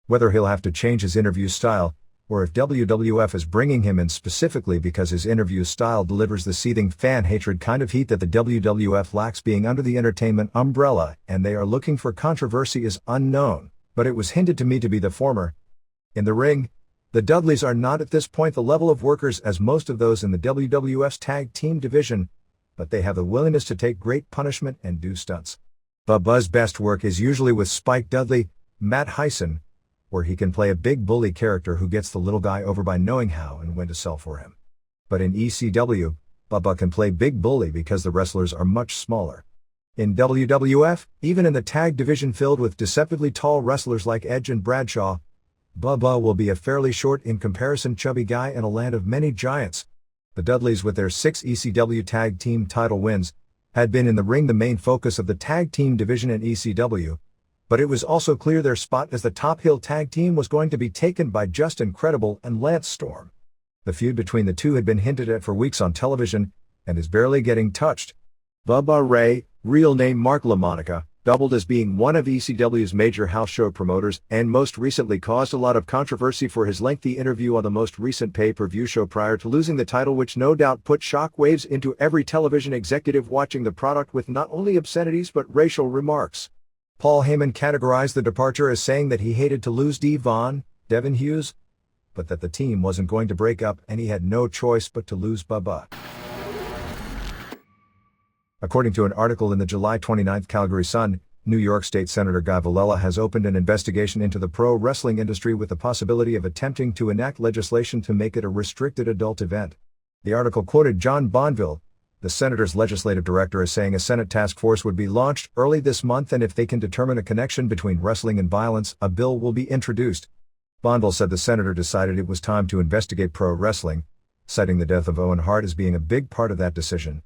Whether he'll have to change his interview style, or if WWF is bringing him in specifically because his interview style delivers the seething fan hatred kind of heat that the WWF lacks being under the entertainment umbrella, and they are looking for controversy, is unknown, but it was hinted to me to be the former. In the ring, the Dudleys are not at this point the level of workers as most of those in the WWF's tag team division, but they have the willingness to take great punishment and do stunts. Bubba's best work is usually with Spike Dudley, Matt Hyson, where he can play a big bully character who gets the little guy over by knowing how and when to sell for him. But in ECW, Bubba can play big bully because the wrestlers are much smaller. In WWF, even in the tag division filled with deceptively tall wrestlers like Edge and Bradshaw, Bubba will be a fairly short in comparison chubby guy in a land of many giants. The Dudleys, with their 6 ECW tag team title wins, had been in the ring the main focus of the tag team division in ECW, but it was also clear their spot as the top heel tag team was going to be taken by Just Incredible and Lance Storm. The feud between the two had been hinted at for weeks on television, and is barely getting touched. Bubba Ray, real name Mark LaMonica, doubled as being one of ECW's major house show promoters, and most recently caused a lot of controversy for his lengthy interview on the most recent pay-per-view show prior to losing the title, which no doubt put shockwaves into every television executive watching the product with not only obscenities but racial remarks. Paul Heyman categorized the departure as saying that he hated to lose Devon Hughes, but that the team wasn't going to break up and he had no choice but to lose Bubba. According to an article in the July 29 Calgary Sun, New York State Senator Guy Villela has opened an investigation into the pro wrestling industry with the possibility of attempting to enact legislation to make it a restricted adult event. The article quoted John Bonville, the senator's legislative director, as saying a Senate task force would be launched early this month, and if they can determine a connection between wrestling and violence, a bill will be introduced. Bonville said the senator decided it was time to investigate pro wrestling, citing the death of Owen Hart as being a big part of that decision.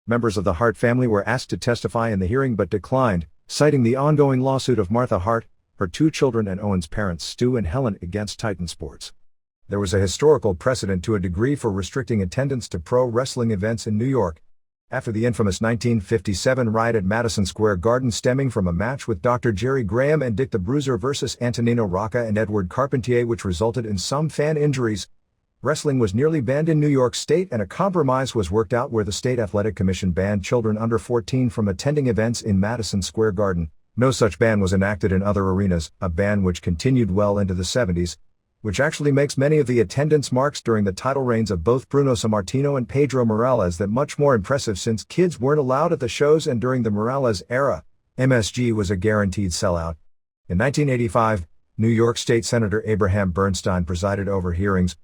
Members of the Hart family were asked to testify in the hearing but declined, citing the ongoing lawsuit of Martha Hart, her 2 children, and Owen's parents Stu and Helen against Titan Sports. There was a historical precedent to a degree for restricting attendance to pro wrestling events in New York, after the infamous 1957 riot at Madison Square Garden stemming from a match with Dr. Jerry Graham and Dick the Bruiser versus Antonino Rocca and Edward Carpentier, which resulted in some fan injuries. Wrestling was nearly banned in New York State, and a compromise was worked out where the State Athletic Commission banned children under 14 from attending events in Madison Square Garden. No such ban was enacted in other arenas, a ban which continued well into the 70s. which actually makes many of the attendance marks during the title reigns of both Bruno Sammartino and Pedro Morales that much more impressive since kids weren't allowed at the shows, and during the Morales era, MSG was a guaranteed sellout. In 1985, New York State Senator Abraham Bernstein presided over hearings,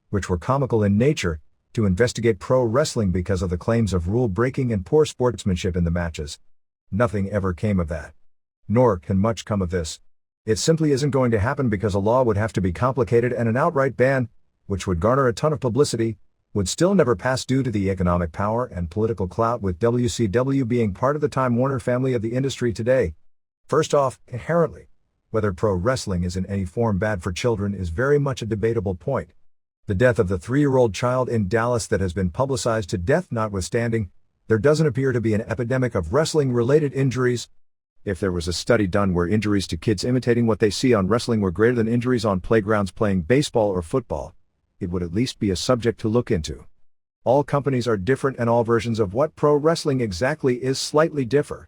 which were comical in nature, to investigate pro wrestling because of the claims of rule breaking and poor sportsmanship in the matches. Nothing ever came of that. Nor can much come of this. It simply isn't going to happen because a law would have to be complicated, and an outright ban, which would garner a ton of publicity, would still never pass due to the economic power and political clout, with WCW being part of the Time Warner family of the industry today. First off, inherently, whether pro wrestling is in any form bad for children is very much a debatable point. The death of the 3-year-old child in Dallas that has been publicized to death notwithstanding, there doesn't appear to be an epidemic of wrestling-related injuries. If there was a study done where injuries to kids imitating what they see on wrestling were greater than injuries on playgrounds playing baseball or football, it would at least be a subject to look into. All companies are different, and all versions of what pro wrestling exactly is slightly differ.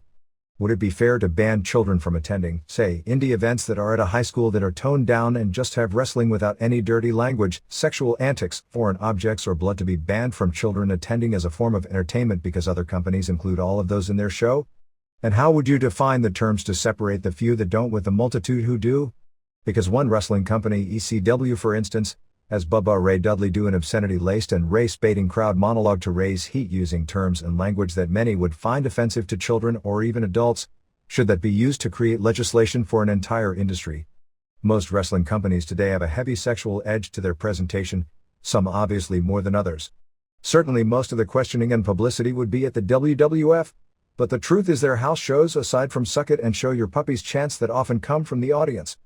Would it be fair to ban children from attending, say, indie events that are at a high school that are toned down and just have wrestling without any dirty language, sexual antics, foreign objects, or blood to be banned from children attending as a form of entertainment because other companies include all of those in their show? And how would you define the terms to separate the few that don't with the multitude who do? Because one wrestling company, ECW for instance, has Bubba Ray Dudley do an obscenity-laced and race-baiting crowd monologue to raise heat using terms and language that many would find offensive to children or even adults. Should that be used to create legislation for an entire industry? Most wrestling companies today have a heavy sexual edge to their presentation, some obviously more than others. Certainly most of the questioning and publicity would be at the WWF, but the truth is their house shows, aside from Suck It and Show Your Puppies chants that often come from the audience.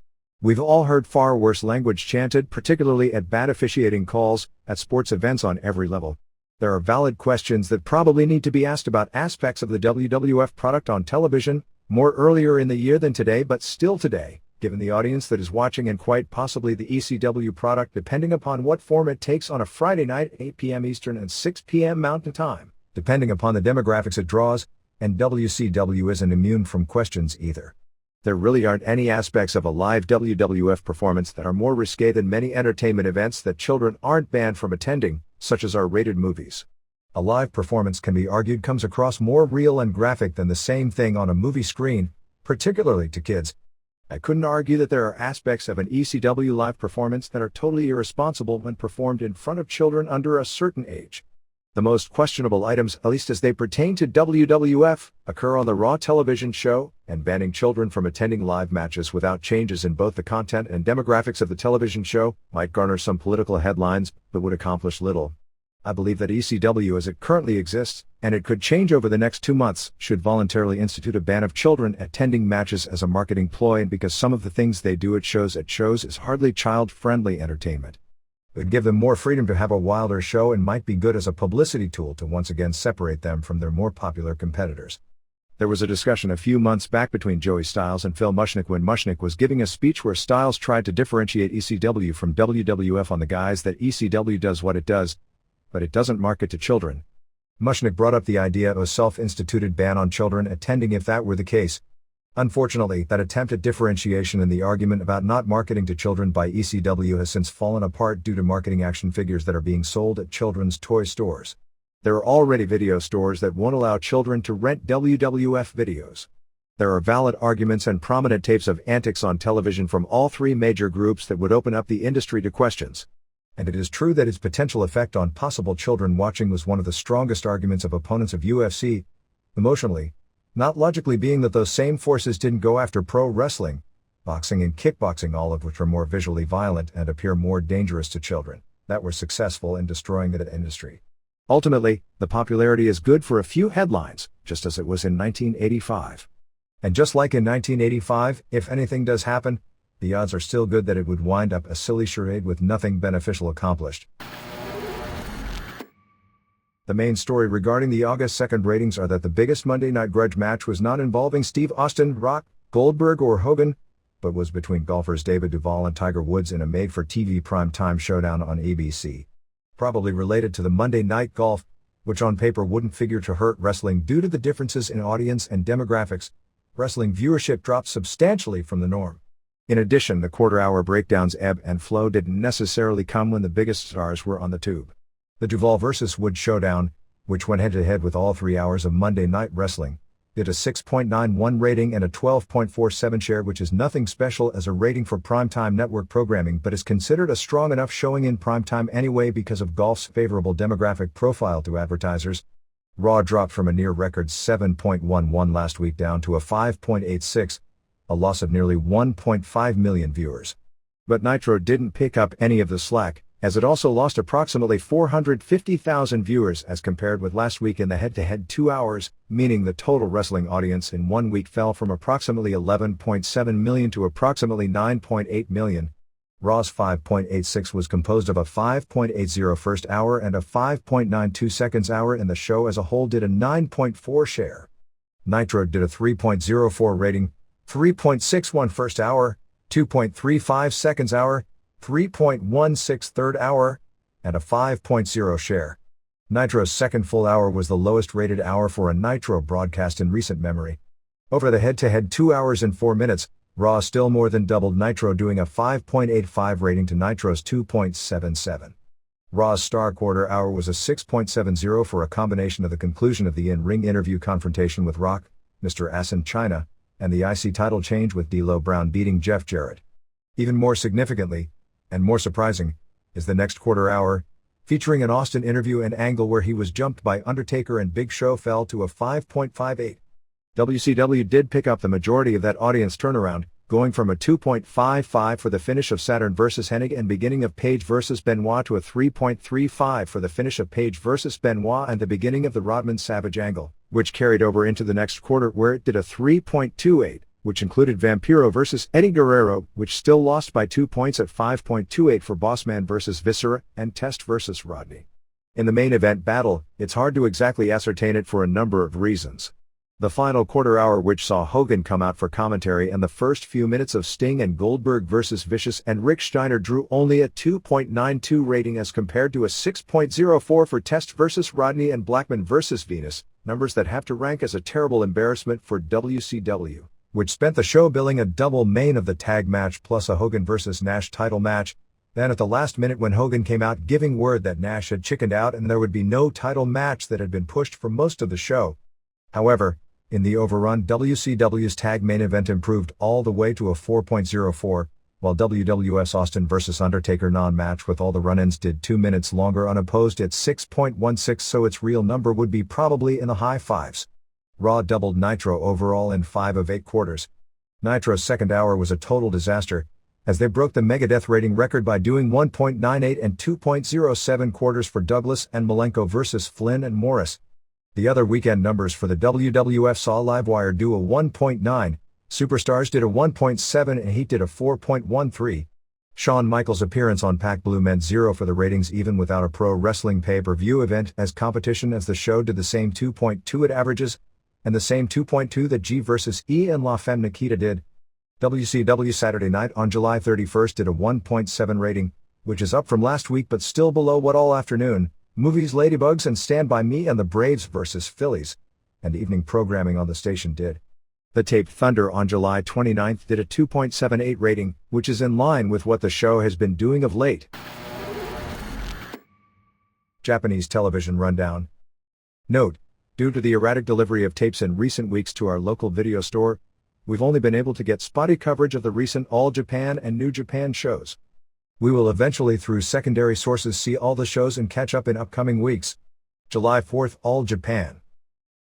We've all heard far worse language chanted, particularly at bad officiating calls, at sports events on every level. There are valid questions that probably need to be asked about aspects of the WWF product on television, more earlier in the year than today, but still today, given the audience that is watching, and quite possibly the ECW product depending upon what form it takes on a Friday night at 8 p.m. Eastern and 6 p.m. Mountain Time, depending upon the demographics it draws. And WCW isn't immune from questions either. There really aren't any aspects of a live WWF performance that are more risque than many entertainment events that children aren't banned from attending, such as R-rated movies. A live performance can be argued comes across more real and graphic than the same thing on a movie screen, particularly to kids. I couldn't argue that there are aspects of an ECW live performance that are totally irresponsible when performed in front of children under a certain age. The most questionable items, at least as they pertain to WWF, occur on the Raw television show, and banning children from attending live matches without changes in both the content and demographics of the television show might garner some political headlines, but would accomplish little. I believe that ECW as it currently exists, and it could change over the next 2 months, should voluntarily institute a ban of children attending matches as a marketing ploy, and because some of the things they do at shows is hardly child-friendly entertainment. It would give them more freedom to have a wilder show and might be good as a publicity tool to once again separate them from their more popular competitors. There was a discussion a few months back between Joey Styles and Phil Mushnick when Mushnick was giving a speech where Styles tried to differentiate ECW from WWF on the guise that ECW does what it does, but it doesn't market to children. Mushnick brought up the idea of a self-instituted ban on children attending if that were the case. Unfortunately, that attempt at differentiation and the argument about not marketing to children by ECW has since fallen apart due to marketing action figures that are being sold at children's toy stores. There are already video stores that won't allow children to rent WWF videos. There are valid arguments and prominent tapes of antics on television from all 3 major groups that would open up the industry to questions. And it is true that its potential effect on possible children watching was one of the strongest arguments of opponents of UFC, emotionally, not logically, being that those same forces didn't go after pro wrestling, boxing and kickboxing, all of which are more visually violent and appear more dangerous to children, that were successful in destroying that industry. Ultimately, the popularity is good for a few headlines, just as it was in 1985. And just like in 1985, if anything does happen, the odds are still good that it would wind up a silly charade with nothing beneficial accomplished. The main story regarding the August 2nd ratings are that the biggest Monday Night Grudge match was not involving Steve Austin, Rock, Goldberg or Hogan, but was between golfers David Duval and Tiger Woods in a made-for-TV primetime showdown on ABC. Probably related to the Monday Night Golf, which on paper wouldn't figure to hurt wrestling due to the differences in audience and demographics, wrestling viewership dropped substantially from the norm. In addition, the quarter-hour breakdowns ebb and flow didn't necessarily come when the biggest stars were on the tube. The Duvall vs. Wood showdown, which went head-to-head with all 3 hours of Monday Night Wrestling, did a 6.91 rating and a 12.47 share, which is nothing special as a rating for primetime network programming but is considered a strong enough showing in primetime anyway because of golf's favorable demographic profile to advertisers. Raw dropped from a near-record 7.11 last week down to a 5.86, a loss of nearly 1.5 million viewers. But Nitro didn't pick up any of the slack, as it also lost approximately 450,000 viewers as compared with last week in the head-to-head 2 hours, meaning the total wrestling audience in 1 week fell from approximately 11.7 million to approximately 9.8 million. Raw's 5.86 was composed of a 5.80 first hour and a 5.92 seconds hour, and the show as a whole did a 9.4 share. Nitro did a 3.04 rating, 3.61 first hour, 2.35 seconds hour, 3.16 third hour, and a 5.0 share. Nitro's second full hour was the lowest rated hour for a Nitro broadcast in recent memory. Over the head-to-head 2 hours and 4 minutes, Raw still more than doubled Nitro, doing a 5.85 rating to Nitro's 2.77. Raw's star quarter hour was a 6.70 for a combination of the conclusion of the in-ring interview confrontation with Rock, Mr. Ass in China, and the IC title change with D'Lo Brown beating Jeff Jarrett. Even more significantly, and more surprising, is the next quarter hour, featuring an Austin interview and angle where he was jumped by Undertaker and Big Show, fell to a 5.58. WCW did pick up the majority of that audience turnaround, going from a 2.55 for the finish of Saturn vs. Hennig and beginning of Page vs. Benoit to a 3.35 for the finish of Page vs. Benoit and the beginning of the Rodman Savage angle, which carried over into the next quarter where it did a 3.28. Which included Vampiro vs. Eddie Guerrero, which still lost by 2 points at 5.28 for Bossman vs. Viscera, and Test vs. Rodney. In the main event battle, it's hard to exactly ascertain it for a number of reasons. The final quarter hour, which saw Hogan come out for commentary, and the first few minutes of Sting and Goldberg vs. Vicious and Rick Steiner, drew only a 2.92 rating as compared to a 6.04 for Test vs. Rodney and Blackman vs. Venus, numbers that have to rank as a terrible embarrassment for WCW, which spent the show billing a double main of the tag match plus a Hogan vs. Nash title match. Then at the last minute, when Hogan came out giving word that Nash had chickened out and there would be no title match that had been pushed for most of the show. However, in the overrun, WCW's tag main event improved all the way to a 4.04, while WWF's Austin vs. Undertaker non-match with all the run-ins did 2 minutes longer unopposed at 6.16, so its real number would be probably in the high fives. Raw doubled Nitro overall in 5 of 8 quarters. Nitro's second hour was a total disaster, as they broke the Megadeth rating record by doing 1.98 and 2.07 quarters for Douglas and Malenko vs. Flynn and Morris. The other weekend numbers for the WWF saw Livewire do a 1.9, Superstars did a 1.7 and Heat did a 4.13. Shawn Michaels' appearance on Pac Blue meant 0 for the ratings even without a pro wrestling pay-per-view event as competition, as the show did the same 2.2 it averages, and the same 2.2 that G vs. E and La Femme Nikita did. WCW Saturday Night on July 31st did a 1.7 rating, which is up from last week but still below what All Afternoon, Movies, Ladybugs and Stand By Me and the Braves vs. Phillies, and evening programming on the station did. The taped Thunder on July 29th did a 2.78 rating, which is in line with what the show has been doing of late. Japanese television rundown. Note: due to the erratic delivery of tapes in recent weeks to our local video store, we've only been able to get spotty coverage of the recent All Japan and New Japan shows. We will eventually, through secondary sources, see all the shows and catch up in upcoming weeks. July 4th, All Japan.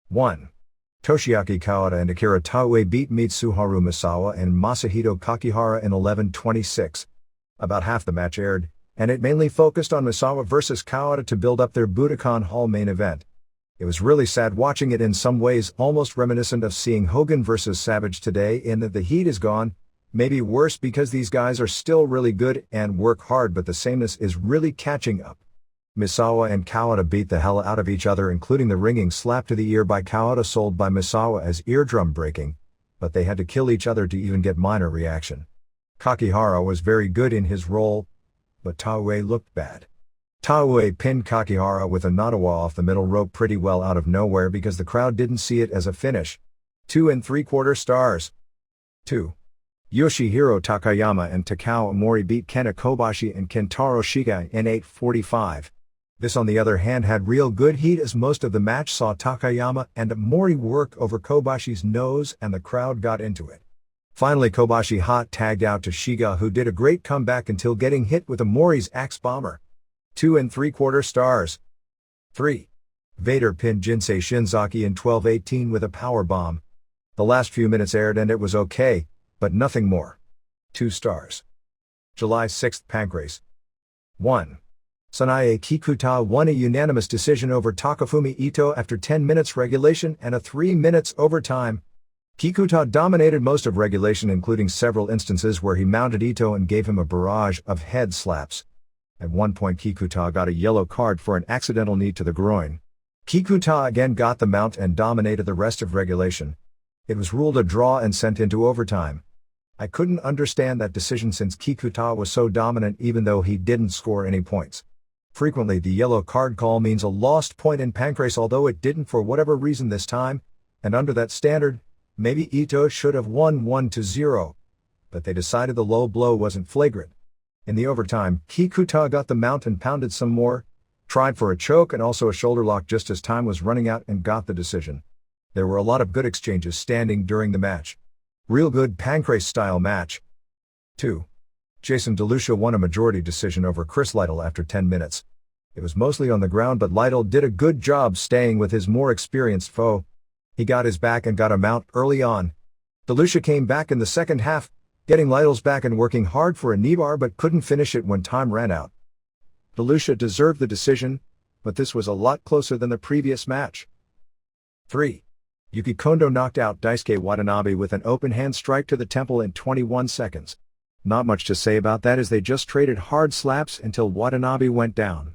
1. Toshiaki Kawada and Akira Taue beat Mitsuharu Misawa and Masahito Kakihara in 11:26. About half the match aired, and it mainly focused on Misawa vs. Kawada to build up their Budokan Hall main event. It was really sad watching it, in some ways almost reminiscent of seeing Hogan vs. Savage today, in that the heat is gone. Maybe worse because these guys are still really good and work hard, but the sameness is really catching up. Misawa and Kawada beat the hell out of each other, including the ringing slap to the ear by Kawada sold by Misawa as eardrum breaking, but they had to kill each other to even get minor reaction. Kakihara was very good in his role, but Taue looked bad. Taue pinned Kakihara with a Nadawa off the middle rope pretty well out of nowhere because the crowd didn't see it as a finish. 2 3/4 stars. 2. Yoshihiro Takayama and Takao Omori beat Kenta Kobashi and Kentaro Shiga in 8:45. This on the other hand had real good heat as most of the match saw Takayama and Omori work over Kobashi's nose and the crowd got into it. Finally Kobashi hot tagged out to Shiga, who did a great comeback until getting hit with Omori's axe bomber. 2 3/4 stars. 3. Vader pinned Jinsei Shinzaki in 12:18 with a power bomb. The last few minutes aired and it was okay, but nothing more. 2 stars. July 6th Pancrase. 1. Sanae Kikuta won a unanimous decision over Takafumi Ito after 10 minutes regulation and a 3 minutes overtime. Kikuta dominated most of regulation, including several instances where he mounted Ito and gave him a barrage of head slaps. At one point Kikuta got a yellow card for an accidental knee to the groin. Kikuta again got the mount and dominated the rest of regulation. It was ruled a draw and sent into overtime. I couldn't understand that decision since Kikuta was so dominant even though he didn't score any points. Frequently the yellow card call means a lost point in Pancrase, although it didn't for whatever reason this time, and under that standard, maybe Ito should have won 1-0. But they decided the low blow wasn't flagrant. In the overtime, Kikuta got the mount and pounded some more, tried for a choke and also a shoulder lock just as time was running out and got the decision. There were a lot of good exchanges standing during the match. Real good Pancrase style match. 2. Jason DeLucia won a majority decision over Chris Lytle after 10 minutes. It was mostly on the ground, but Lytle did a good job staying with his more experienced foe. He got his back and got a mount early on. DeLucia came back in the second half, getting Lytle's back and working hard for a knee bar but couldn't finish it when time ran out. DeLucia deserved the decision, but this was a lot closer than the previous match. 3. Yuki Kondo knocked out Daisuke Watanabe with an open hand strike to the temple in 21 seconds. Not much to say about that as they just traded hard slaps until Watanabe went down.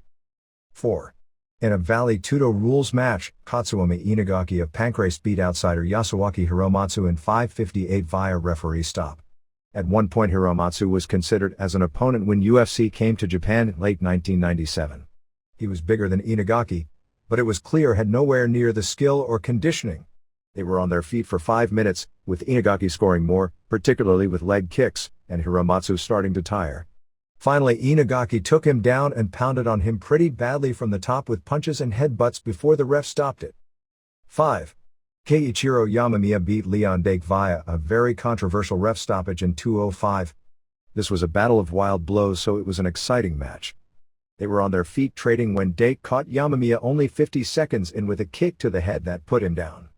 4. In a Valley Tudo rules match, Katsuomi Inagaki of Pancrase beat outsider Yasuaki Hiromatsu in 5:58 via referee stop. At one point Hiromatsu was considered as an opponent when UFC came to Japan in late 1997. He was bigger than Inagaki, but it was clear had nowhere near the skill or conditioning. They were on their feet for 5 minutes, with Inagaki scoring more, particularly with leg kicks, and Hiromatsu starting to tire. Finally Inagaki took him down and pounded on him pretty badly from the top with punches and headbutts before the ref stopped it. 5. Keiichiro Yamamiya beat Leon Dake via a very controversial ref stoppage in 2:05. This was a battle of wild blows, so it was an exciting match. They were on their feet trading when Dake caught Yamamiya only 50 seconds in with a kick to the head that put him down.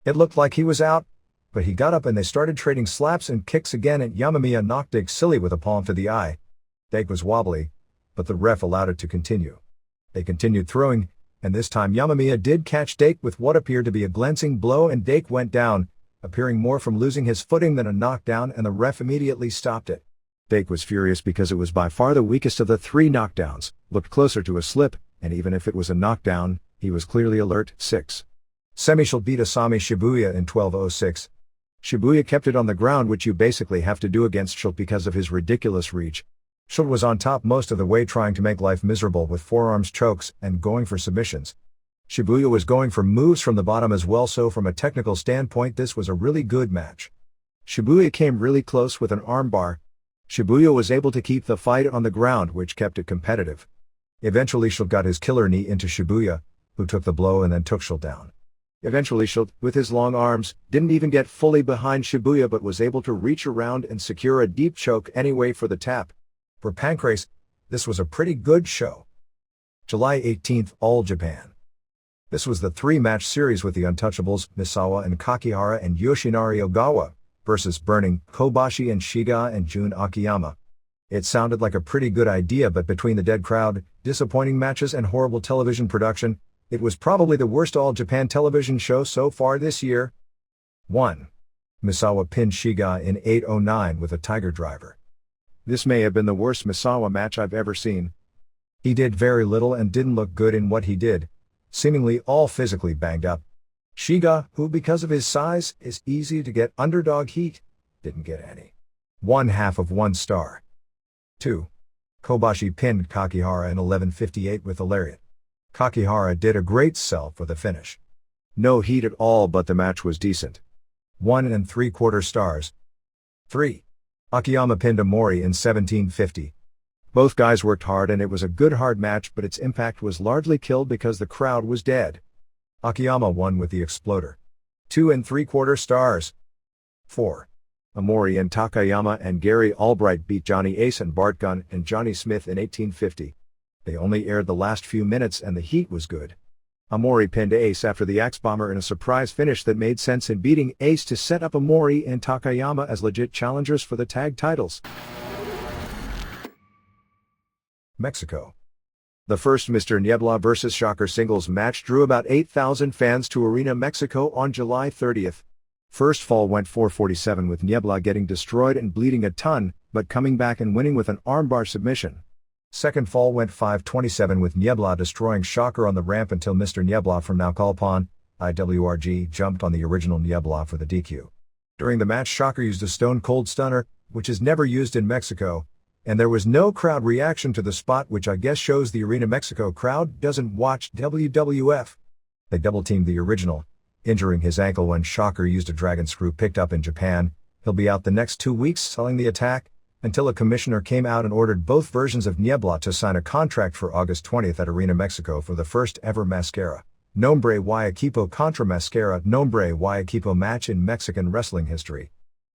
It looked like he was out, but he got up and they started trading slaps and kicks again, and Yamamiya knocked Dake silly with a palm to the eye. Dake was wobbly, but the ref allowed it to continue. They continued throwing, and this time Yamamiya did catch Dake with what appeared to be a glancing blow, and Dake went down, appearing more from losing his footing than a knockdown, and the ref immediately stopped it. Dake was furious because it was by far the weakest of the 3 knockdowns, looked closer to a slip, and even if it was a knockdown, he was clearly alert. 6. Semishield beat Asami Shibuya in 12:06. Shibuya kept it on the ground, which you basically have to do against Shield because of his ridiculous reach. Shield was on top most of the way, trying to make life miserable with forearms chokes and going for submissions. Shibuya was going for moves from the bottom as well, so from a technical standpoint this was a really good match. Shibuya came really close with an armbar. Shibuya was able to keep the fight on the ground, which kept it competitive. Eventually Shield got his killer knee into Shibuya, who took the blow and then took Shield down. Eventually Shield, with his long arms, didn't even get fully behind Shibuya but was able to reach around and secure a deep choke anyway for the tap. For Pancrase, this was a pretty good show. July 18th, All Japan. This was the 3-match series with the Untouchables, Misawa and Kakihara and Yoshinari Ogawa, versus Burning, Kobashi and Shiga and Jun Akiyama. It sounded like a pretty good idea, but between the dead crowd, disappointing matches and horrible television production, it was probably the worst All Japan television show so far this year. 1. Misawa pinned Shiga in 8:09 with a Tiger Driver. This may have been the worst Misawa match I've ever seen. He did very little and didn't look good in what he did, seemingly all physically banged up. Shiga, who because of his size is easy to get underdog heat, didn't get any. 1/2 of 1 star. 2. Kobashi pinned Kakihara in 11:58 with a lariat. Kakihara did a great sell for the finish. No heat at all, but the match was decent. 1 3/4 stars. 3. Akiyama pinned Omori in 1750. Both guys worked hard and it was a good hard match, but its impact was largely killed because the crowd was dead. Akiyama won with the exploder. 2 3/4 stars. 4. Omori and Takayama and Gary Albright beat Johnny Ace and Bart Gunn and Johnny Smith in 1850. They only aired the last few minutes and the heat was good. Omori pinned Ace after the Axe Bomber in a surprise finish that made sense in beating Ace to set up Omori and Takayama as legit challengers for the tag titles. Mexico. The first Mr. Niebla vs. Shocker singles match drew about 8,000 fans to Arena Mexico on July 30th. First fall went 4:47 with Niebla getting destroyed and bleeding a ton, but coming back and winning with an armbar submission. Second fall went 5:27 with Niebla destroying Shocker on the ramp until Mr. Niebla from Naucalpan, IWRG, jumped on the original Niebla for the DQ. During the match, Shocker used a Stone Cold Stunner, which is never used in Mexico, and there was no crowd reaction to the spot, which I guess shows the Arena Mexico crowd doesn't watch WWF. They double-teamed the original, injuring his ankle when Shocker used a dragon screw picked up in Japan. He'll be out the next 2 weeks selling the attack, until a commissioner came out and ordered both versions of Niebla to sign a contract for August 20th at Arena Mexico for the first ever Mascara, Nombre y Equipo contra Mascara, Nombre y Equipo match in Mexican wrestling history.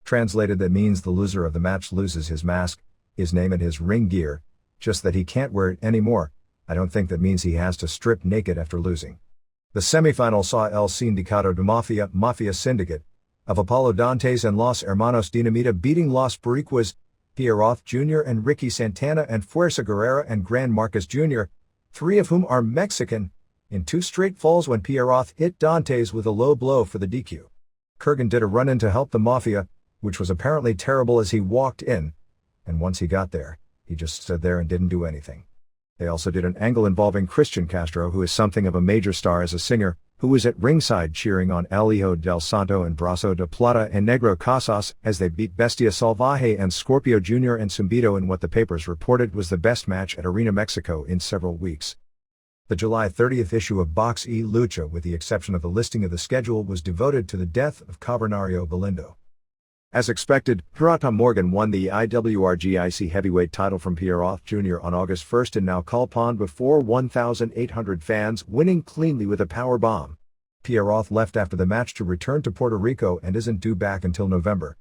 Translated, that means the loser of the match loses his mask, his name and his ring gear, just that he can't wear it anymore. I don't think that means he has to strip naked after losing. The semifinal saw El Sindicato de Mafia Syndicate, of Apollo Dantes and Los Hermanos Dinamita beating Los Boricuas, Pierroth Jr. and Ricky Santana and Fuerza Guerrera and Gran Marcus Jr., 3 of whom are Mexican, in 2 straight falls when Pierroth hit Dantes with a low blow for the DQ. Kurgan did a run-in to help the Mafia, which was apparently terrible as he walked in, and once he got there, he just stood there and didn't do anything. They also did an angle involving Christian Castro, who is something of a major star as a singer, who was at ringside cheering on El Hijo del Santo and Brazo de Plata and Negro Casas as they beat Bestia Salvaje and Scorpio Jr. and Zumbido in what the papers reported was the best match at Arena Mexico in several weeks. The July 30th issue of Box y Lucha, with the exception of the listing of the schedule, was devoted to the death of Cavernario Galindo. As expected, Hirata Morgan won the IWRG IC heavyweight title from Pierroth Jr. on August 1st in Naucalpan before 1,800 fans, winning cleanly with a power bomb. Pierroth left after the match to return to Puerto Rico and isn't due back until November.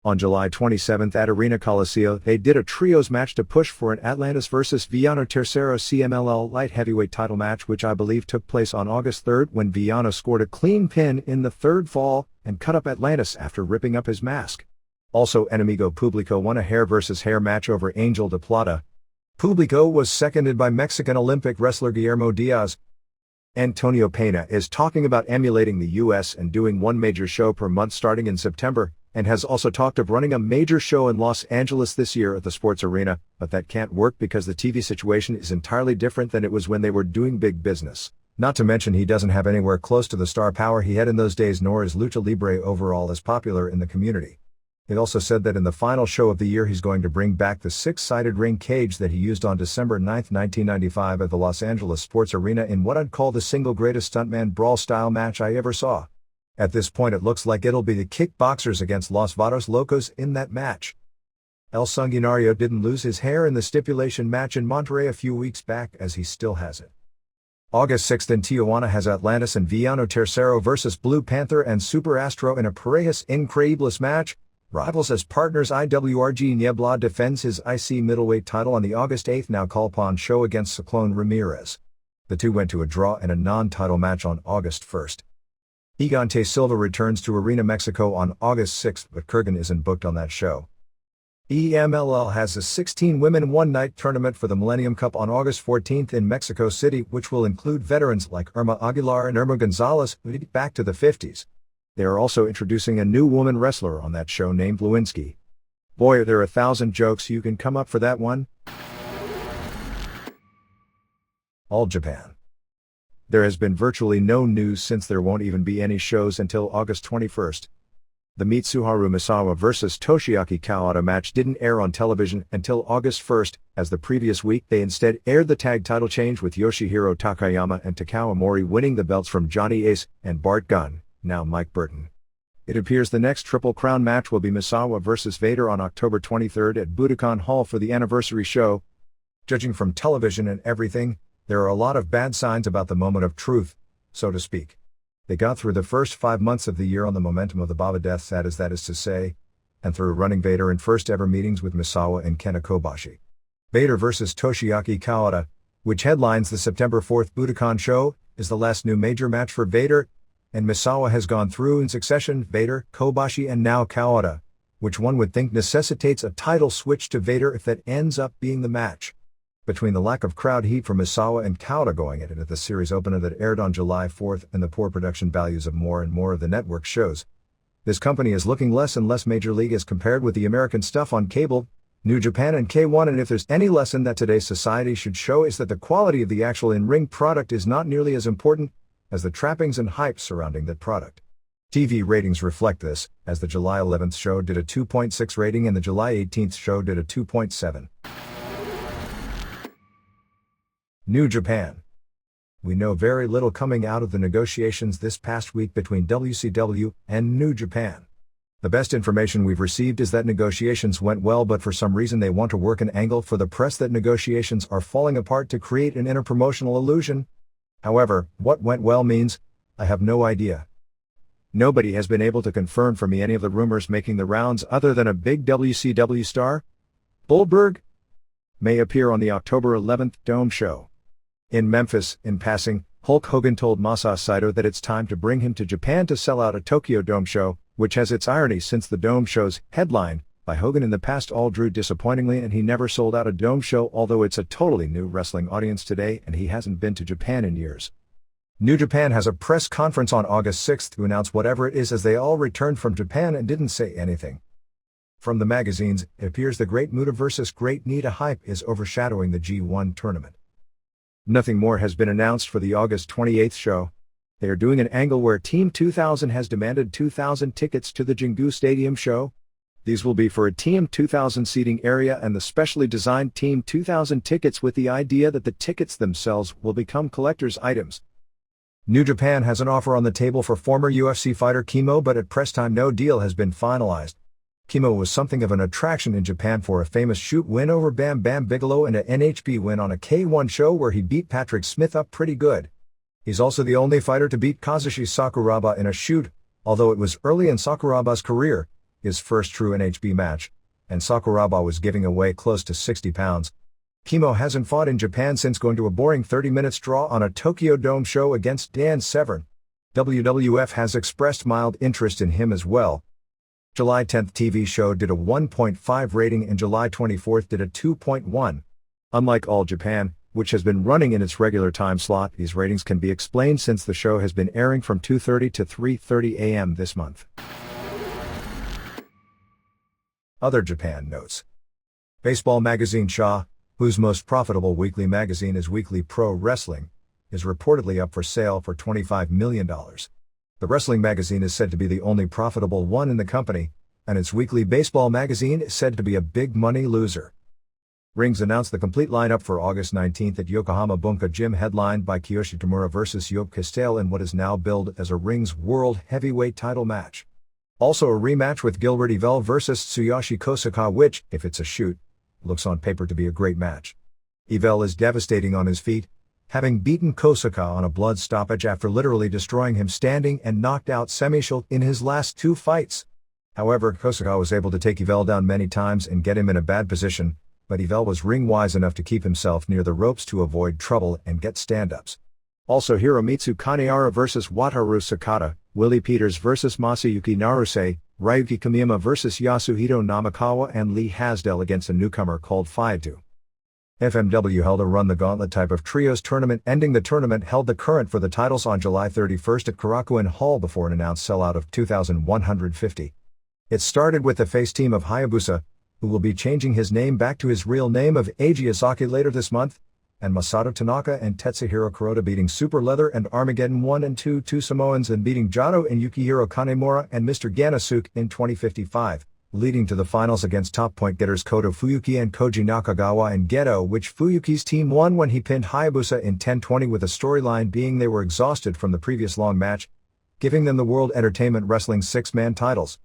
On July 27th at Arena Coliseo, they did a trios match to push for an Atlantis vs. Villano Tercero CMLL light heavyweight title match, which I believe took place on August 3rd when Villano scored a clean pin in the third fall and cut up Atlantis after ripping up his mask. Also, Enemigo Público won a hair versus hair match over Angel de Plata. Público was seconded by Mexican Olympic wrestler Guillermo Diaz. Antonio Pena is talking about emulating the US and doing one major show per month starting in September, and has also talked of running a major show in Los Angeles this year at the Sports Arena, but that can't work because the TV situation is entirely different than it was when they were doing big business. Not to mention he doesn't have anywhere close to the star power he had in those days, nor is Lucha Libre overall as popular in the community. He also said that in the final show of the year he's going to bring back the 6-sided ring cage that he used on December 9, 1995 at the Los Angeles Sports Arena in what I'd call the single greatest stuntman brawl style match I ever saw. At this point it looks like it'll be the Kickboxers against Los Vatos Locos in that match. El Sanguinario didn't lose his hair in the stipulation match in Monterrey a few weeks back, as he still has it. August 6th in Tijuana has Atlantis and Villano Tercero versus Blue Panther and Super Astro in a Parejas Increíbles match. Rivals as partners, IWRG Niebla defends his IC middleweight title on the August 8th Naucalpan show against Cyclone Ramirez. The two went to a draw in a non-title match on August 1st. Gigante Silva returns to Arena Mexico on August 6th, but Kurgan isn't booked on that show. EMLL has a 16 women one-night tournament for the Millennium Cup on August 14th in Mexico City, which will include veterans like Irma Aguilar and Irma Gonzalez, who date back to the 50s. They are also introducing a new woman wrestler on that show named Lewinsky. Boy, are there 1,000 jokes you can come up for that one. All Japan. There has been virtually no news since there won't even be any shows until August 21st. The Mitsuharu Misawa vs. Toshiaki Kawada match didn't air on television until August 1st, as the previous week they instead aired the tag title change with Yoshihiro Takayama and Takao Mori winning the belts from Johnny Ace and Bart Gunn, now Mike Burton. It appears the next Triple Crown match will be Misawa vs. Vader on October 23rd at Budokan Hall for the anniversary show. Judging from television and everything, there are a lot of bad signs about the moment of truth, so to speak. They got through the first 5 months of the year on the momentum of the Baba death, that is to say, and through running Vader in first ever meetings with Misawa and Kenta Kobashi. Vader vs. Toshiaki Kawada, which headlines the September 4th Budokan show, is the last new major match for Vader, and Misawa has gone through in succession Vader, Kobashi and now Kawada, which one would think necessitates a title switch to Vader if that ends up being the match. Between the lack of crowd heat from Misawa and Kawada going at it at the series opener that aired on July 4th and the poor production values of more and more of the network shows, this company is looking less and less major league as compared with the American stuff on cable, New Japan and K1, and if there's any lesson that today's society should show is that the quality of the actual in-ring product is not nearly as important as the trappings and hype surrounding that product. TV ratings reflect this, as the July 11th show did a 2.6 rating and the July 18th show did a 2.7. New Japan. We know very little coming out of the negotiations this past week between WCW and New Japan. The best information we've received is that negotiations went well, but for some reason they want to work an angle for the press that negotiations are falling apart to create an interpromotional illusion. However, what went well means, I have no idea. Nobody has been able to confirm for me any of the rumors making the rounds other than a big WCW star, Goldberg, may appear on the October 11th Dome show. In Memphis, in passing, Hulk Hogan told Masa Saito that it's time to bring him to Japan to sell out a Tokyo Dome show, which has its irony since the Dome shows, headlined by Hogan in the past, all drew disappointingly and he never sold out a Dome show, although it's a totally new wrestling audience today and he hasn't been to Japan in years. New Japan has a press conference on August 6th to announce whatever it is, as they all returned from Japan and didn't say anything. From the magazines, it appears the Great Muta vs. Great Nita hype is overshadowing the G1 tournament. Nothing more has been announced for the August 28th show. They are doing an angle where Team 2000 has demanded 2,000 tickets to the Jingu Stadium show. These will be for a Team 2000 seating area and the specially designed Team 2000 tickets, with the idea that the tickets themselves will become collector's items. New Japan has an offer on the table for former UFC fighter Kimo, but at press time no deal has been finalized. Kimo was something of an attraction in Japan for a famous shoot win over Bam Bam Bigelow and a NHB win on a K1 show where he beat Patrick Smith up pretty good. He's also the only fighter to beat Kazushi Sakuraba in a shoot, although it was early in Sakuraba's career, his first true NHB match, and Sakuraba was giving away close to 60 pounds. Kimo hasn't fought in Japan since going to a boring 30-minute draw on a Tokyo Dome show against Dan Severn. WWF has expressed mild interest in him as well. July 10th TV show did a 1.5 rating and July 24th did a 2.1. Unlike All Japan, which has been running in its regular time slot, these ratings can be explained since the show has been airing from 2:30 to 3:30 a.m. this month. Other Japan notes. Baseball magazine Shaw, whose most profitable weekly magazine is Weekly Pro Wrestling, is reportedly up for sale for $25 million. The wrestling magazine is said to be the only profitable one in the company, and its weekly baseball magazine is said to be a big money loser. Rings announced the complete lineup for August 19th at Yokohama Bunka Gym, headlined by Kiyoshi Tamura vs. Yob Castell in what is now billed as a Rings World Heavyweight title match. Also a rematch with Gilbert Yvel vs. Tsuyoshi Kosaka, which, if it's a shoot, looks on paper to be a great match. Yvel is devastating on his feet, having beaten Kosaka on a blood stoppage after literally destroying him standing and knocked out Semishil in his last two fights. However, Kosaka was able to take Yvel down many times and get him in a bad position, but Yvel was ring-wise enough to keep himself near the ropes to avoid trouble and get stand-ups. Also Hiromitsu Kanehara vs. Wataru Sakata, Willie Peters vs. Masayuki Naruse, Ryuki Kamiyama vs. Yasuhito Namikawa, and Lee Hasdell against a newcomer called Faidu. FMW held a run-the-gauntlet type of trios tournament. Ending the tournament held the current for the titles on July 31st at Korakuen Hall before an announced sellout of 2,150. It started with the face team of Hayabusa, who will be changing his name back to his real name of Eiji Asaki later this month, and Masato Tanaka and Tetsuhiro Kuroda beating Super Leather and Armageddon 1 and 2 Samoans, and beating Jado and Yukihiro Kanemura and Mr. Ganasuke in 2055, leading to the finals against top point getters Koto Fuyuki and Koji Nakagawa and Gedo, which Fuyuki's team won when he pinned Hayabusa in 10:20, with a storyline being they were exhausted from the previous long match, giving them the World Entertainment Wrestling six-man titles.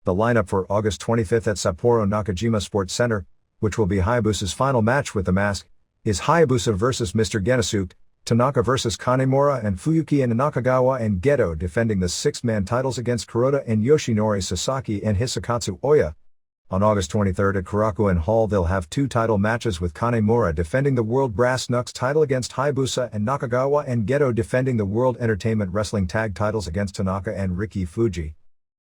The lineup for August 25th at Sapporo Nakajima Sports Center, which will be Hayabusa's final match with the mask, is Hayabusa vs. Mr. Genosuke, Tanaka vs. Kanemura and Fuyuki, and Nakagawa and Gedo defending the six-man titles against Kuroda and Yoshinori Sasaki and Hisakatsu Oya. On August 23rd at Korakuen Hall they'll have two title matches with Kanemura defending the World Brass Knucks title against Hayabusa and Nakagawa and Gedo defending the World Entertainment Wrestling tag titles against Tanaka and Riki Fuji.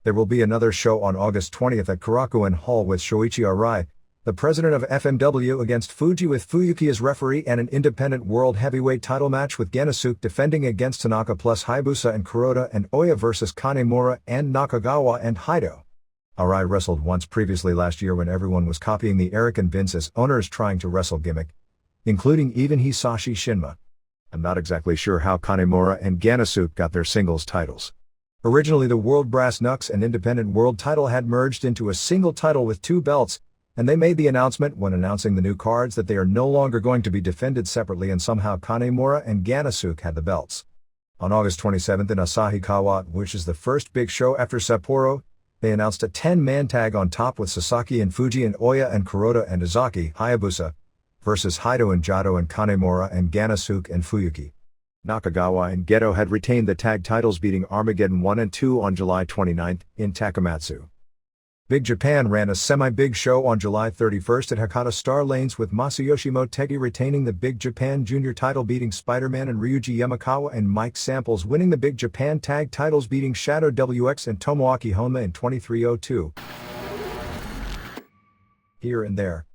There will be another show on August 20th at Korakuen Hall with Shoichi Arai, the president of FMW, against Fuji with Fuyuki as referee, and an independent world heavyweight title match with Genosuke defending against Tanaka plus Hayabusa and Kuroda, and Oya versus Kanemura and Nakagawa and Haido. Arai wrestled once previously last year when everyone was copying the Eric and Vince's owners trying to wrestle gimmick, including even Hisashi Shinma. I'm not exactly sure how Kanemura and Genosuke got their singles titles. Originally the World Brass Knucks and Independent World title had merged into a single title with two belts, and they made the announcement when announcing the new cards that they are no longer going to be defended separately, and somehow Kanemura and Genosuke had the belts. On August 27th in Asahikawa, which is the first big show after Sapporo, they announced a 10-man tag on top with Sasaki and Fuji and Oya and Kuroda and Izaki Hayabusa versus Haido and Jado and Kanemura and Genosuke and Fuyuki. Nakagawa and Gedo had retained the tag titles, beating Armageddon 1 and 2 on July 29 in Takamatsu. Big Japan ran a semi-big show on July 31st at Hakata Star Lanes with Masayoshi Motegi retaining the Big Japan Junior title, beating Spider-Man and Ryuji Yamakawa, and Mike Samples winning the Big Japan tag titles, beating Shadow WX and Tomoaki Honma in 23:02. Here and there.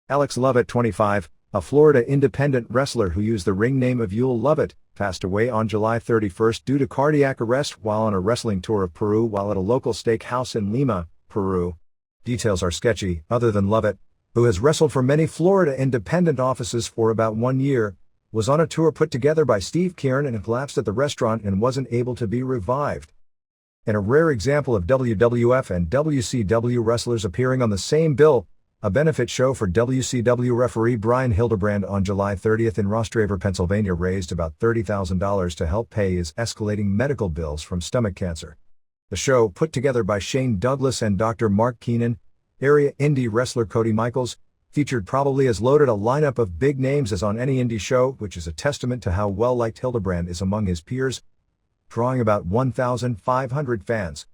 Alex Lovett, 25, a Florida independent wrestler who used the ring name of Yule Lovett, passed away on July 31st due to cardiac arrest while on a wrestling tour of Peru while at a local steakhouse in Lima, Peru. Details are sketchy, other than Lovett, who has wrestled for many Florida independent offices for about 1 year, was on a tour put together by Steve Kieran and collapsed at the restaurant and wasn't able to be revived. In a rare example of WWF and WCW wrestlers appearing on the same bill, a benefit show for WCW referee Brian Hildebrand on July 30th in Rostraver, Pennsylvania raised about $30,000 to help pay his escalating medical bills from stomach cancer. The show, put together by Shane Douglas and Dr. Mark Keenan, area indie wrestler Cody Michaels, featured probably as loaded a lineup of big names as on any indie show, which is a testament to how well-liked Hildebrand is among his peers, drawing about 1,500 fans.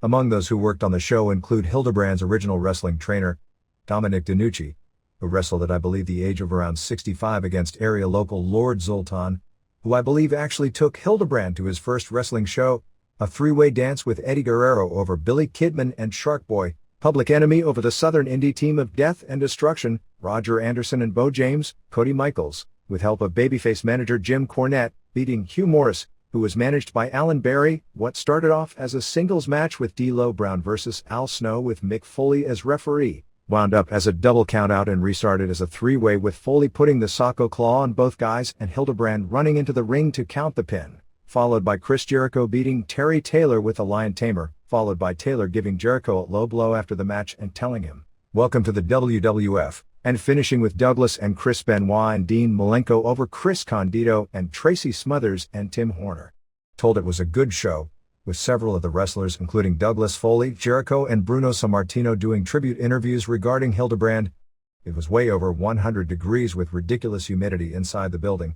Among those who worked on the show include Hildebrand's original wrestling trainer, Dominic DiNucci, who wrestled at I believe the age of around 65 against area local Lord Zoltan, who I believe actually took Hildebrand to his first wrestling show, a three-way dance with Eddie Guerrero over Billy Kidman and Shark Boy, Public Enemy over the Southern Indie team of Death and Destruction, Roger Anderson and Bo James, Cody Michaels, with help of babyface manager Jim Cornette, beating Hugh Morris, who was managed by Alan Barry. What started off as a singles match with D'Lo Brown versus Al Snow with Mick Foley as referee, wound up as a double countout and restarted as a three-way with Foley putting the Sacco Claw on both guys and Hildebrand running into the ring to count the pin, followed by Chris Jericho beating Terry Taylor with a Lion Tamer, followed by Taylor giving Jericho a low blow after the match and telling him, "Welcome to the WWF," and finishing with Douglas and Chris Benoit and Dean Malenko over Chris Condito and Tracy Smothers and Tim Horner. Told it was a good show, with several of the wrestlers including Douglas Foley, Jericho and Bruno Sammartino doing tribute interviews regarding Hildebrand. It was way over 100 degrees with ridiculous humidity inside the building,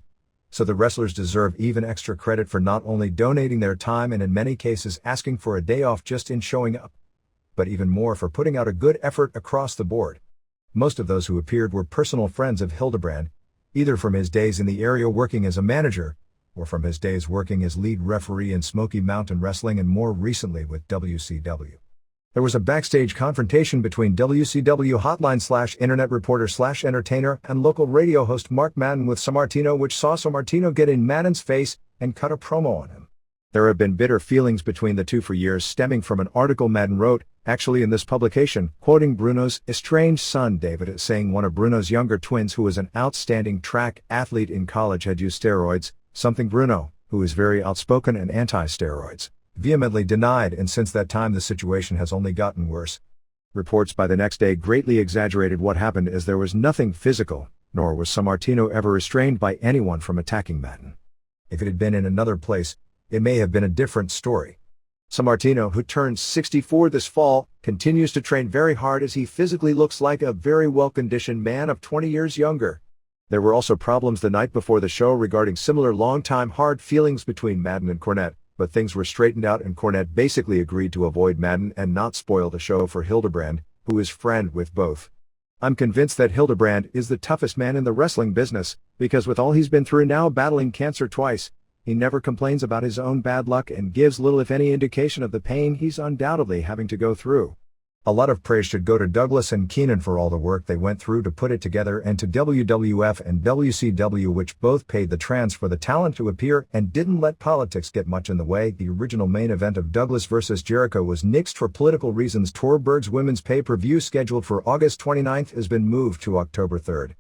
so the wrestlers deserve even extra credit for not only donating their time and in many cases asking for a day off just in showing up, but even more for putting out a good effort across the board. Most of those who appeared were personal friends of Hildebrand, either from his days in the area working as a manager, or from his days working as lead referee in Smoky Mountain Wrestling and more recently with WCW. There was a backstage confrontation between WCW hotline/internet reporter/entertainer and local radio host Mark Madden with Sammartino, which saw Sammartino get in Madden's face and cut a promo on him. There have been bitter feelings between the two for years, stemming from an article Madden wrote, actually in this publication, quoting Bruno's estranged son David as saying one of Bruno's younger twins who was an outstanding track athlete in college had used steroids, something Bruno, who is very outspoken and anti-steroids, vehemently denied, and since that time the situation has only gotten worse. Reports by the next day greatly exaggerated what happened, as there was nothing physical, nor was Sammartino ever restrained by anyone from attacking Madden. If it had been in another place, it may have been a different story. Sammartino, who turns 64 this fall, continues to train very hard as he physically looks like a very well-conditioned man of 20 years younger. There were also problems the night before the show regarding similar long-time hard feelings between Madden and Cornette, but things were straightened out and Cornette basically agreed to avoid Madden and not spoil the show for Hildebrand, who is friend with both. I'm convinced that Hildebrand is the toughest man in the wrestling business, because with all he's been through now battling cancer twice, he never complains about his own bad luck and gives little if any indication of the pain he's undoubtedly having to go through. A lot of praise should go to Douglas and Keenan for all the work they went through to put it together, and to WWF and WCW, which both paid the trans for the talent to appear and didn't let politics get much in the way. The original main event of Douglas vs. Jericho was nixed for political reasons. Torberg's women's pay-per-view scheduled for August 29th has been moved to October 3rd.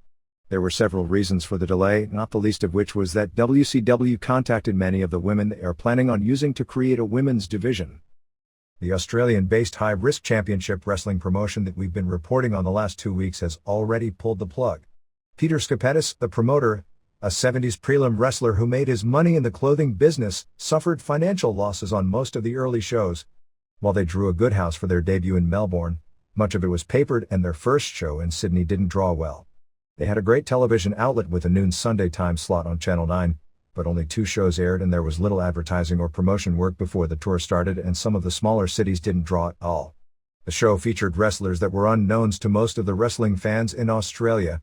There were several reasons for the delay, not the least of which was that WCW contacted many of the women they are planning on using to create a women's division. The Australian-based high-risk championship wrestling promotion that we've been reporting on the last 2 weeks has already pulled the plug. Peter Skapetis, the promoter, a 70s prelim wrestler who made his money in the clothing business, suffered financial losses on most of the early shows. While they drew a good house for their debut in Melbourne, much of it was papered and their first show in Sydney didn't draw well. They had a great television outlet with a noon Sunday time slot on Channel 9, but only 2 shows aired and there was little advertising or promotion work before the tour started, and some of the smaller cities didn't draw at all. The show featured wrestlers that were unknowns to most of the wrestling fans in Australia.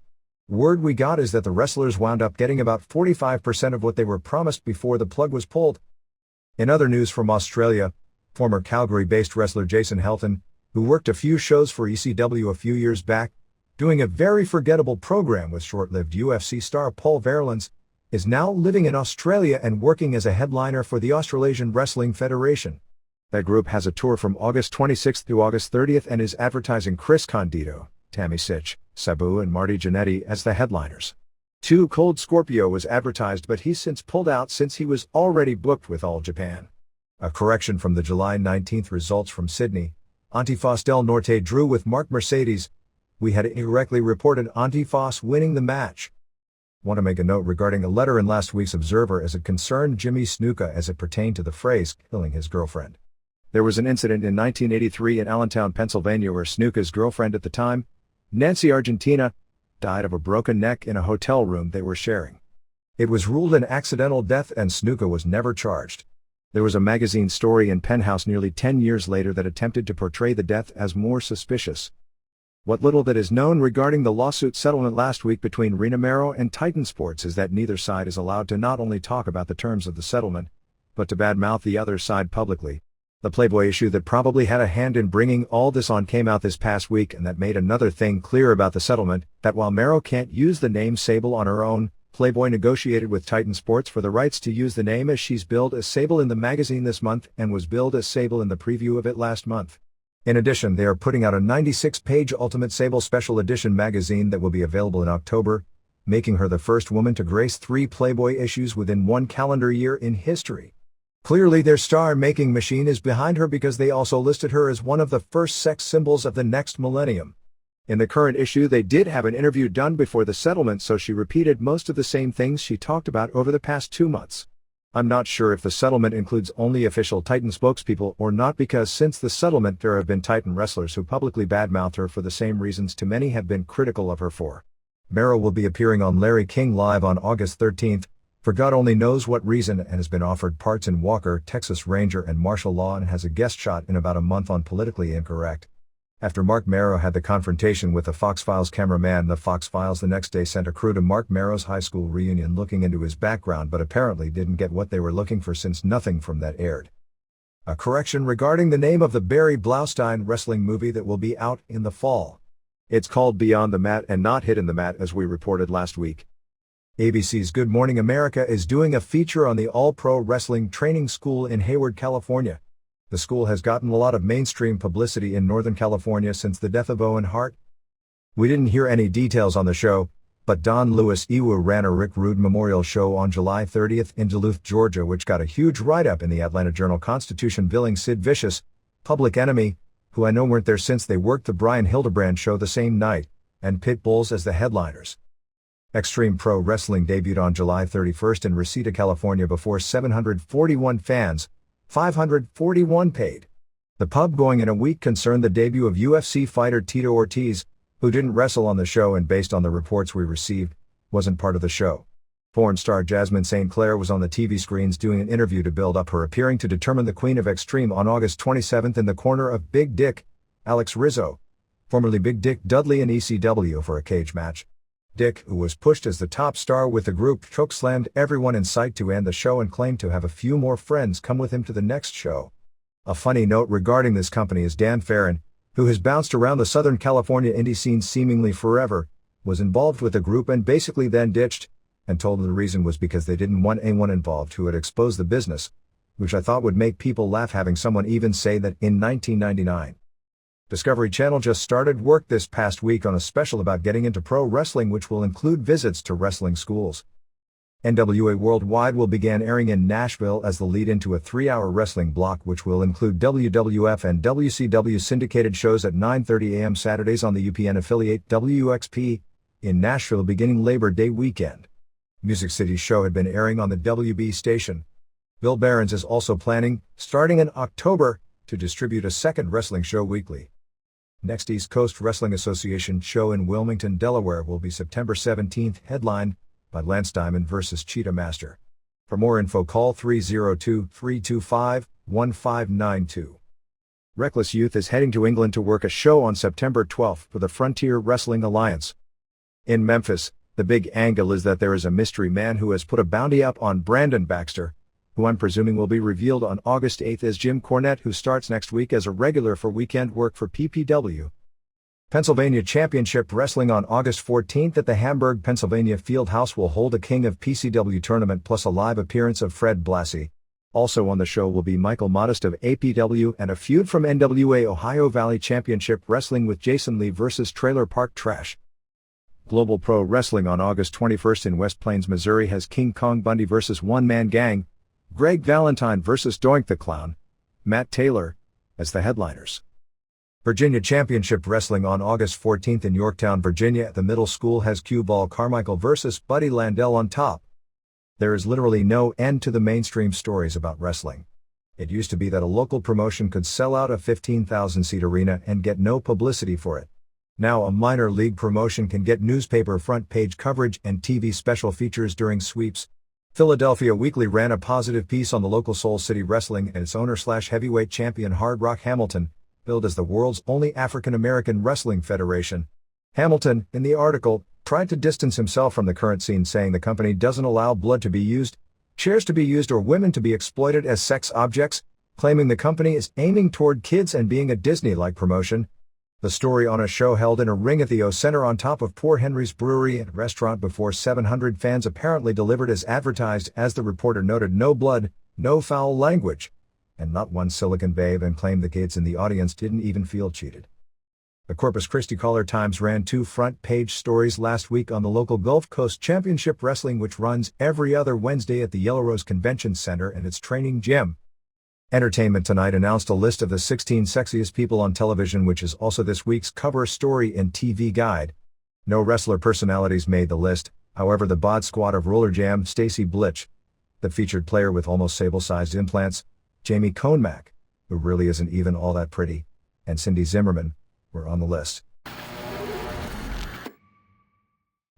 Word we got is that the wrestlers wound up getting about 45% of what they were promised before the plug was pulled. In other news from Australia, former Calgary-based wrestler Jason Helton, who worked a few shows for ECW a few years back, doing a very forgettable program with short-lived UFC star Paul Verlins, is now living in Australia and working as a headliner for the Australasian Wrestling Federation. That group has a tour from August 26th through August 30th and is advertising Chris Condito, Tammy Sitch, Sabu and Marty Jannetty as the headliners. Too Cold Scorpio was advertised, but he's since pulled out since he was already booked with All Japan. A correction from the July 19th results from Sydney. Antifas del Norte drew with Mark Mercedes. We had incorrectly reported Antifas winning the match. Want to make a note regarding a letter in last week's Observer as it concerned Jimmy Snuka as it pertained to the phrase, killing his girlfriend. There was an incident in 1983 in Allentown, Pennsylvania where Snuka's girlfriend at the time, Nancy Argentina, died of a broken neck in a hotel room they were sharing. It was ruled an accidental death and Snuka was never charged. There was a magazine story in Penthouse nearly 10 years later that attempted to portray the death as more suspicious. What little that is known regarding the lawsuit settlement last week between Rena Mero and Titan Sports is that neither side is allowed to not only talk about the terms of the settlement, but to badmouth the other side publicly. The Playboy issue that probably had a hand in bringing all this on came out this past week, and that made another thing clear about the settlement, that while Mero can't use the name Sable on her own, Playboy negotiated with Titan Sports for the rights to use the name, as she's billed as Sable in the magazine this month and was billed as Sable in the preview of it last month. In addition, they are putting out a 96-page Ultimate Sable Special Edition magazine that will be available in October, making her the first woman to grace 3 Playboy issues within 1 calendar year in history. Clearly their star-making machine is behind her, because they also listed her as one of the first sex symbols of the next millennium. In the current issue they did have an interview done before the settlement, so she repeated most of the same things she talked about over the past 2 months. I'm not sure if the settlement includes only official Titan spokespeople or not, because since the settlement there have been Titan wrestlers who publicly badmouthed her for the same reasons too many have been critical of her for. Mero will be appearing on Larry King Live on August 13th, for God only knows what reason, and has been offered parts in Walker, Texas Ranger and martial law, and has a guest shot in about a month on Politically Incorrect. After Mark Mero had the confrontation with the Fox Files cameraman, the Fox Files the next day sent a crew to Mark Mero's high school reunion looking into his background, but apparently didn't get what they were looking for since nothing from that aired. A correction regarding the name of the Barry Blaustein wrestling movie that will be out in the fall. It's called Beyond the Mat and not Hitting the Mat, as we reported last week. ABC's Good Morning America is doing a feature on the All-Pro Wrestling Training School in Hayward, California. The school has gotten a lot of mainstream publicity in Northern California since the death of Owen Hart. We didn't hear any details on the show, but Don Lewis Iwu ran a Rick Rude Memorial Show on July 30th in Duluth, Georgia, which got a huge write-up in the Atlanta Journal-Constitution, billing Sid Vicious, Public Enemy, who I know weren't there since they worked the Brian Hildebrand show the same night, and Pit Bulls as the headliners. Extreme Pro Wrestling debuted on July 31st in Reseda, California before 741 fans, 541 paid. The pub going in a week concerned the debut of UFC fighter Tito Ortiz, who didn't wrestle on the show and based on the reports we received, wasn't part of the show. Porn star Jasmine St. Clair was on the TV screens doing an interview to build up her appearing to determine the Queen of Extreme on August 27th in the corner of Big Dick, Alex Rizzo, formerly Big Dick Dudley in ECW for a cage match. Dick, who was pushed as the top star with the group, chokeslammed everyone in sight to end the show and claimed to have a few more friends come with him to the next show. A funny note regarding this company is Dan Farron, who has bounced around the Southern California indie scene seemingly forever, was involved with the group and basically then ditched, and told the reason was because they didn't want anyone involved who had exposed the business, which I thought would make people laugh having someone even say that in 1999. Discovery Channel just started work this past week on a special about getting into pro wrestling, which will include visits to wrestling schools. NWA Worldwide will begin airing in Nashville as the lead into a 3-hour wrestling block which will include WWF and WCW syndicated shows at 9:30 a.m. Saturdays on the UPN affiliate WXP in Nashville beginning Labor Day weekend. Music City's show had been airing on the WB station. Bill Behrens is also planning, starting in October, to distribute a second wrestling show weekly. Next East Coast Wrestling Association show in Wilmington, Delaware will be September 17th, headlined by Lance Diamond vs. Cheetah Master. For more info call 302-325-1592. Reckless Youth is heading to England to work a show on September 12th for the Frontier Wrestling Alliance. In Memphis, the big angle is that there is a mystery man who has put a bounty up on Brandon Baxter, who I'm presuming will be revealed on August 8th as Jim Cornette, who starts next week as a regular for weekend work for PPW. Pennsylvania Championship Wrestling on August 14th at the Hamburg, Pennsylvania Fieldhouse will hold a King of PCW tournament plus a live appearance of Fred Blassie. Also on the show will be Michael Modest of APW and a feud from NWA Ohio Valley Championship Wrestling with Jason Lee vs. Trailer Park Trash. Global Pro Wrestling on August 21st in West Plains, Missouri has King Kong Bundy vs. One Man Gang, Greg Valentine vs. Doink the Clown, Matt Taylor, as the headliners. Virginia Championship Wrestling on August 14th in Yorktown, Virginia at the middle school has Cue Ball Carmichael vs. Buddy Landell on top. There is literally no end to the mainstream stories about wrestling. It used to be that a local promotion could sell out a 15,000-seat arena and get no publicity for it. Now a minor league promotion can get newspaper front page coverage and TV special features during sweeps. Philadelphia Weekly ran a positive piece on the local Soul City Wrestling and its owner/heavyweight champion Hard Rock Hamilton, billed as the world's only African-American wrestling federation. Hamilton, in the article, tried to distance himself from the current scene, saying the company doesn't allow blood to be used, chairs to be used, or women to be exploited as sex objects, claiming the company is aiming toward kids and being a Disney-like promotion. The story on a show held in a ring at the O Center on top of Poor Henry's Brewery and Restaurant before 700 fans apparently delivered as advertised, as the reporter noted, no blood, no foul language, and not one silicon babe, and claimed the kids in the audience didn't even feel cheated. The Corpus Christi Caller-Times ran 2 front-page stories last week on the local Gulf Coast Championship Wrestling, which runs every other Wednesday at the Yellow Rose Convention Center and its training gym. Entertainment Tonight announced a list of the 16 sexiest people on television, which is also this week's cover story in TV Guide. No wrestler personalities made the list, however the bod squad of Roller Jam, Stacy Blitch, the featured player with almost sable-sized implants, Jamie Conemack, who really isn't even all that pretty, and Cindy Zimmerman, were on the list.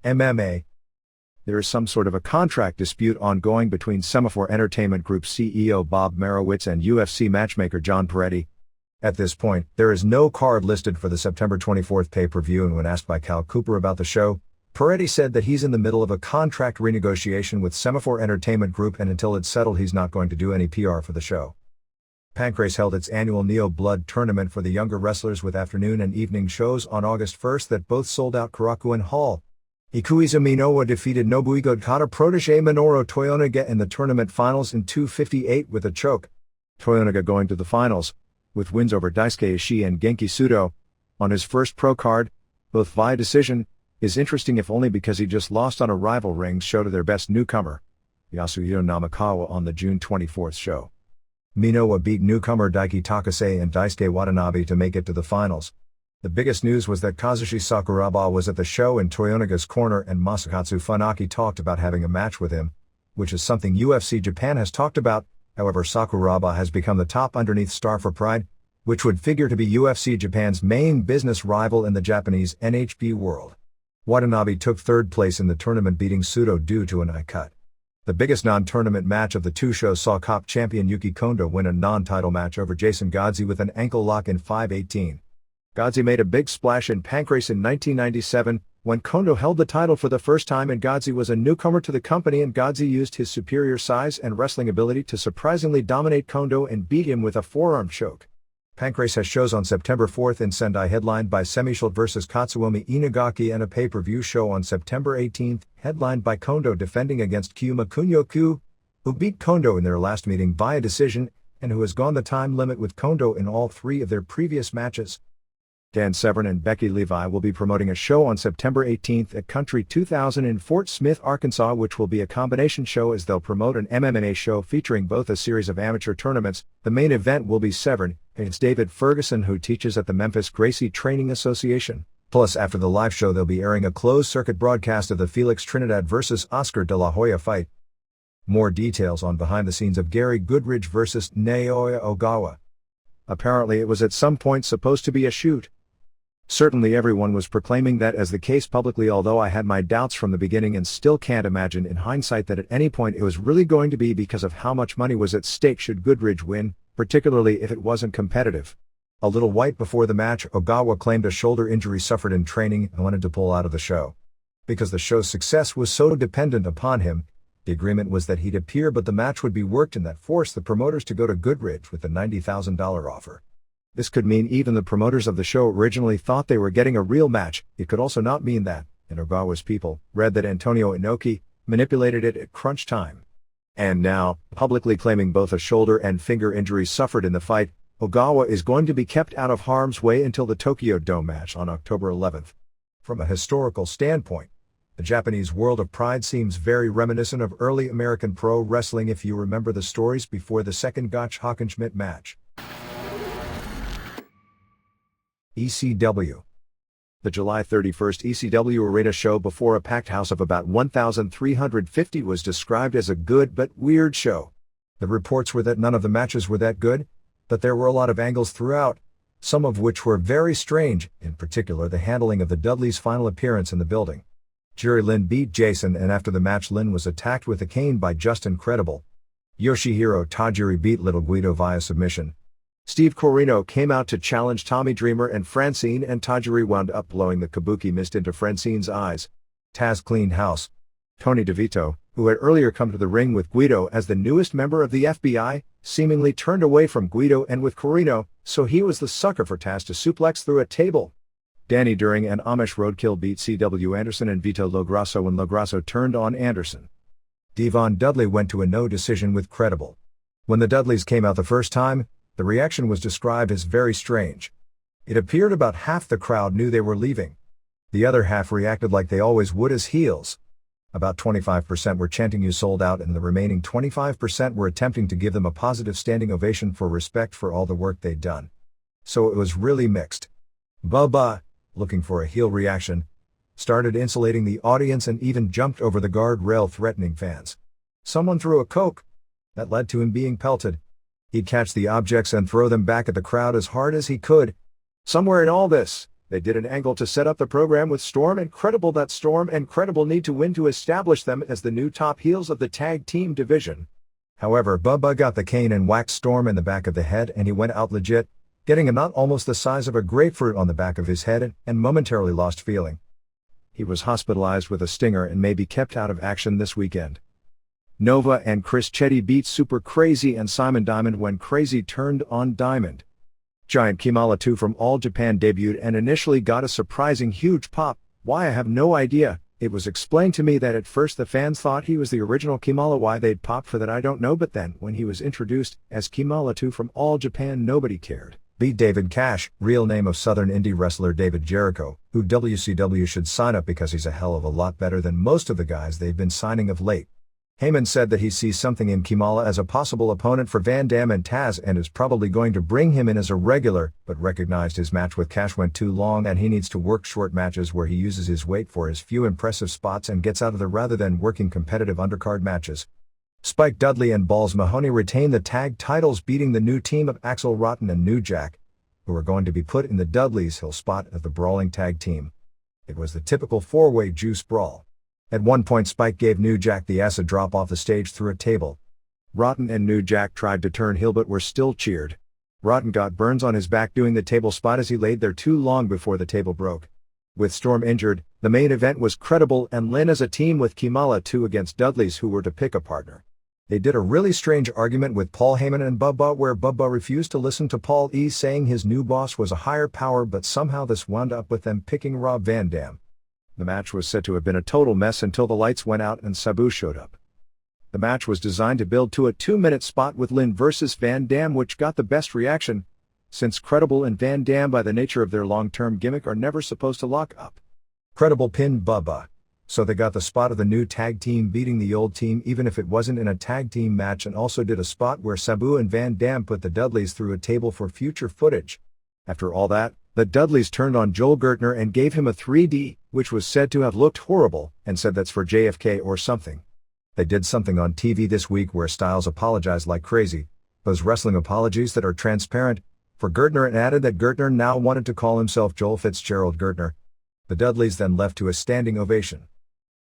MMA. There is some sort of a contract dispute ongoing between Semaphore Entertainment Group CEO Bob Marowitz and UFC matchmaker John Peretti. At this point, there is no card listed for the September 24th pay-per-view, and when asked by Cal Cooper about the show, Peretti said that he's in the middle of a contract renegotiation with Semaphore Entertainment Group, and until it's settled he's not going to do any PR for the show. Pancrase held its annual Neo Blood tournament for the younger wrestlers with afternoon and evening shows on August 1st that both sold out Korakuen Hall. Ikuiza Minowa defeated Nobuigo Okada protege Minoru Toyonaga in the tournament finals in 2:58 with a choke. Toyonaga going to the finals, with wins over Daisuke Ishii and Genki Sudo, on his first pro card, both via decision, is interesting if only because he just lost on a rival rings show to their best newcomer, Yasuhiro Namikawa, on the June 24th show. Minowa beat newcomer Daiki Takase and Daisuke Watanabe to make it to the finals. The biggest news was that Kazushi Sakuraba was at the show in Toyonaga's corner and Masakatsu Funaki talked about having a match with him, which is something UFC Japan has talked about. However, Sakuraba has become the top underneath star for Pride, which would figure to be UFC Japan's main business rival in the Japanese NHB world. Watanabe took third place in the tournament, beating Sudo due to an eye cut. The biggest non-tournament match of the two shows saw COP champion Yuki Kondo win a non-title match over Jason Godse with an ankle lock in 5:18. Godse made a big splash in Pancrase in 1997, when Kondo held the title for the first time and Godse was a newcomer to the company, and Godse used his superior size and wrestling ability to surprisingly dominate Kondo and beat him with a forearm choke. Pancrase has shows on September 4th in Sendai headlined by Semishield vs Katsuomi Inagaki and a pay-per-view show on September 18th headlined by Kondo defending against Kyuma Kunyoku, who beat Kondo in their last meeting via decision and who has gone the time limit with Kondo in all three of their previous matches. Dan Severn and Becky Levi will be promoting a show on September 18th at Country 2000 in Fort Smith, Arkansas, which will be a combination show as they'll promote an MMA show featuring both a series of amateur tournaments. The main event will be Severn against David Ferguson, who teaches at the Memphis Gracie Training Association. Plus, after the live show, they'll be airing a closed-circuit broadcast of the Felix Trinidad vs. Oscar de la Hoya fight. More details on behind the scenes of Gary Goodridge vs. Naoya Ogawa. Apparently it was at some point supposed to be a shoot. Certainly everyone was proclaiming that as the case publicly, although I had my doubts from the beginning and still can't imagine in hindsight that at any point it was really going to be, because of how much money was at stake should Goodridge win, particularly if it wasn't competitive. A little white before the match, Ogawa claimed a shoulder injury suffered in training and wanted to pull out of the show. Because the show's success was so dependent upon him, the agreement was that he'd appear but the match would be worked, and that forced the promoters to go to Goodridge with the $90,000 offer. This could mean even the promoters of the show originally thought they were getting a real match. It could also not mean that, and Ogawa's people read that Antonio Inoki manipulated it at crunch time. And now, publicly claiming both a shoulder and finger injuries suffered in the fight, Ogawa is going to be kept out of harm's way until the Tokyo Dome match on October 11th. From a historical standpoint, the Japanese world of Pride seems very reminiscent of early American pro wrestling if you remember the stories before the second Gotch Hockenschmidt match. ECW. The July 31st ECW Arena show before a packed house of about 1,350 was described as a good but weird show. The reports were that none of the matches were that good, but there were a lot of angles throughout, some of which were very strange, in particular the handling of the Dudleys' final appearance in the building. Jerry Lynn beat Jason, and after the match Lynn was attacked with a cane by Justin Credible. Yoshihiro Tajiri beat Little Guido via submission. Steve Corino came out to challenge Tommy Dreamer and Francine, and Tajiri wound up blowing the kabuki mist into Francine's eyes. Taz cleaned house. Tony DeVito, who had earlier come to the ring with Guido as the newest member of the FBI, seemingly turned away from Guido and with Corino, so he was the sucker for Taz to suplex through a table. Danny During and Amish Roadkill beat C.W. Anderson and Vito Lograsso when Lograsso turned on Anderson. Devon Dudley went to a no decision with Credible. When the Dudleys came out the first time, the reaction was described as very strange. It appeared about half the crowd knew they were leaving. The other half reacted like they always would as heels. About 25% were chanting "You sold out," and the remaining 25% were attempting to give them a positive standing ovation for respect for all the work they'd done. So it was really mixed. Bubba, looking for a heel reaction, started insulating the audience and even jumped over the guardrail threatening fans. Someone threw a Coke. That led to him being pelted. He'd catch the objects and throw them back at the crowd as hard as he could. Somewhere in all this, they did an angle to set up the program with Storm and Credible that Storm and Credible need to win to establish them as the new top heels of the tag team division. However, Bubba got the cane and whacked Storm in the back of the head, and he went out legit, getting a knot almost the size of a grapefruit on the back of his head and momentarily lost feeling. He was hospitalized with a stinger and may be kept out of action this weekend. Nova and Chris Chetty beat Super Crazy and Simon Diamond when Crazy turned on Diamond. Giant Kimala 2 from All Japan debuted and initially got a surprising huge pop. Why, I have no idea. It was explained to me that at first the fans thought he was the original Kimala. Why they'd popped for that I don't know, but then when he was introduced as Kimala 2 from All Japan, nobody cared. Beat David Cash, real name of Southern indie wrestler David Jericho, who WCW should sign up because he's a hell of a lot better than most of the guys they've been signing of late. Heyman said that he sees something in Kamala as a possible opponent for Van Dam and Taz and is probably going to bring him in as a regular, but recognized his match with Cash went too long and he needs to work short matches where he uses his weight for his few impressive spots and gets out of there rather than working competitive undercard matches. Spike Dudley and Balls Mahoney retain the tag titles, beating the new team of Axel Rotten and New Jack, who are going to be put in the Dudley's Hill spot of the brawling tag team. It was the typical four-way juice brawl. At one point Spike gave New Jack the acid drop off the stage through a table. Rotten and New Jack tried to turn heel but were still cheered. Rotten got burns on his back doing the table spot as he laid there too long before the table broke. With Storm injured, the main event was credible and Lynn as a team with Kamala 2 against Dudley's, who were to pick a partner. They did a really strange argument with Paul Heyman and Bubba where Bubba refused to listen to Paul E, saying his new boss was a higher power, but somehow this wound up with them picking Rob Van Dam. The match was said to have been a total mess until the lights went out and Sabu showed up. The match was designed to build to a 2-minute spot with Lynn versus Van Dam, which got the best reaction, since Credible and Van Dam, by the nature of their long-term gimmick, are never supposed to lock up. Credible pinned Bubba, so they got the spot of the new tag team beating the old team even if it wasn't in a tag team match, and also did a spot where Sabu and Van Dam put the Dudleys through a table for future footage. After all that, the Dudleys turned on Joel Gertner and gave him a 3D, which was said to have looked horrible, and said that's for JFK or something. They did something on TV this week where Styles apologized like crazy, those wrestling apologies that are transparent, for Gertner, and added that Gertner now wanted to call himself Joel Fitzgerald Gertner. The Dudleys then left to a standing ovation.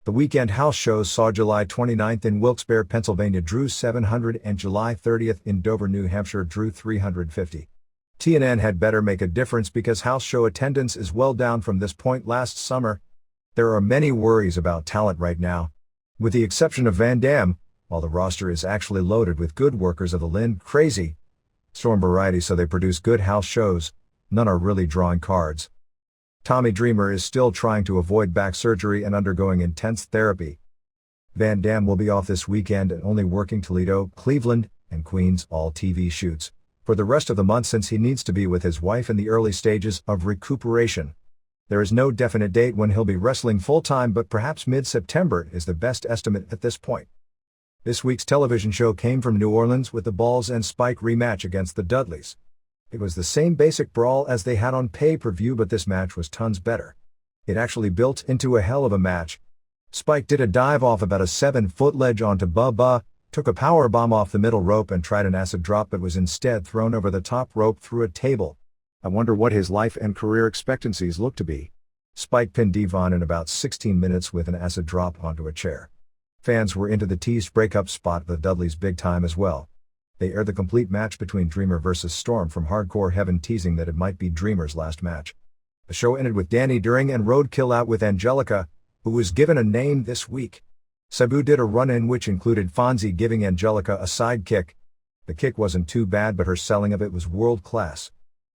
The weekend house shows saw July 29th in Wilkes-Barre, Pennsylvania drew 700 and July 30th in Dover, New Hampshire drew 350. TNN had better make a difference because house show attendance is well down from this point last summer. There are many worries about talent right now. With the exception of Van Dam, while the roster is actually loaded with good workers of the Lynn, Crazy, Storm variety, so they produce good house shows, none are really drawing cards. Tommy Dreamer is still trying to avoid back surgery and undergoing intense therapy. Van Dam will be off this weekend and only working Toledo, Cleveland, and Queens all TV shoots for the rest of the month since he needs to be with his wife in the early stages of recuperation. There is no definite date when he'll be wrestling full-time, but perhaps mid-September is the best estimate at this point. This week's television show came from New Orleans with the Balls and Spike rematch against the Dudleys. It was the same basic brawl as they had on pay-per-view, but this match was tons better. It actually built into a hell of a match. Spike did a dive off about a 7-foot ledge onto Bubba, took a power bomb off the middle rope and tried an acid drop, but was instead thrown over the top rope through a table. I wonder what his life and career expectancies look to be. Spike pinned Devon in about 16 minutes with an acid drop onto a chair. Fans were into the teased breakup spot of the Dudleys big time as well. They aired the complete match between Dreamer versus Storm from Hardcore Heaven, teasing that it might be Dreamer's last match. The show ended with Danny During and Roadkill out with Angelica, who was given a name this week. Sabu did a run-in which included Fonzie giving Angelica a side kick. The kick wasn't too bad, but her selling of it was world-class.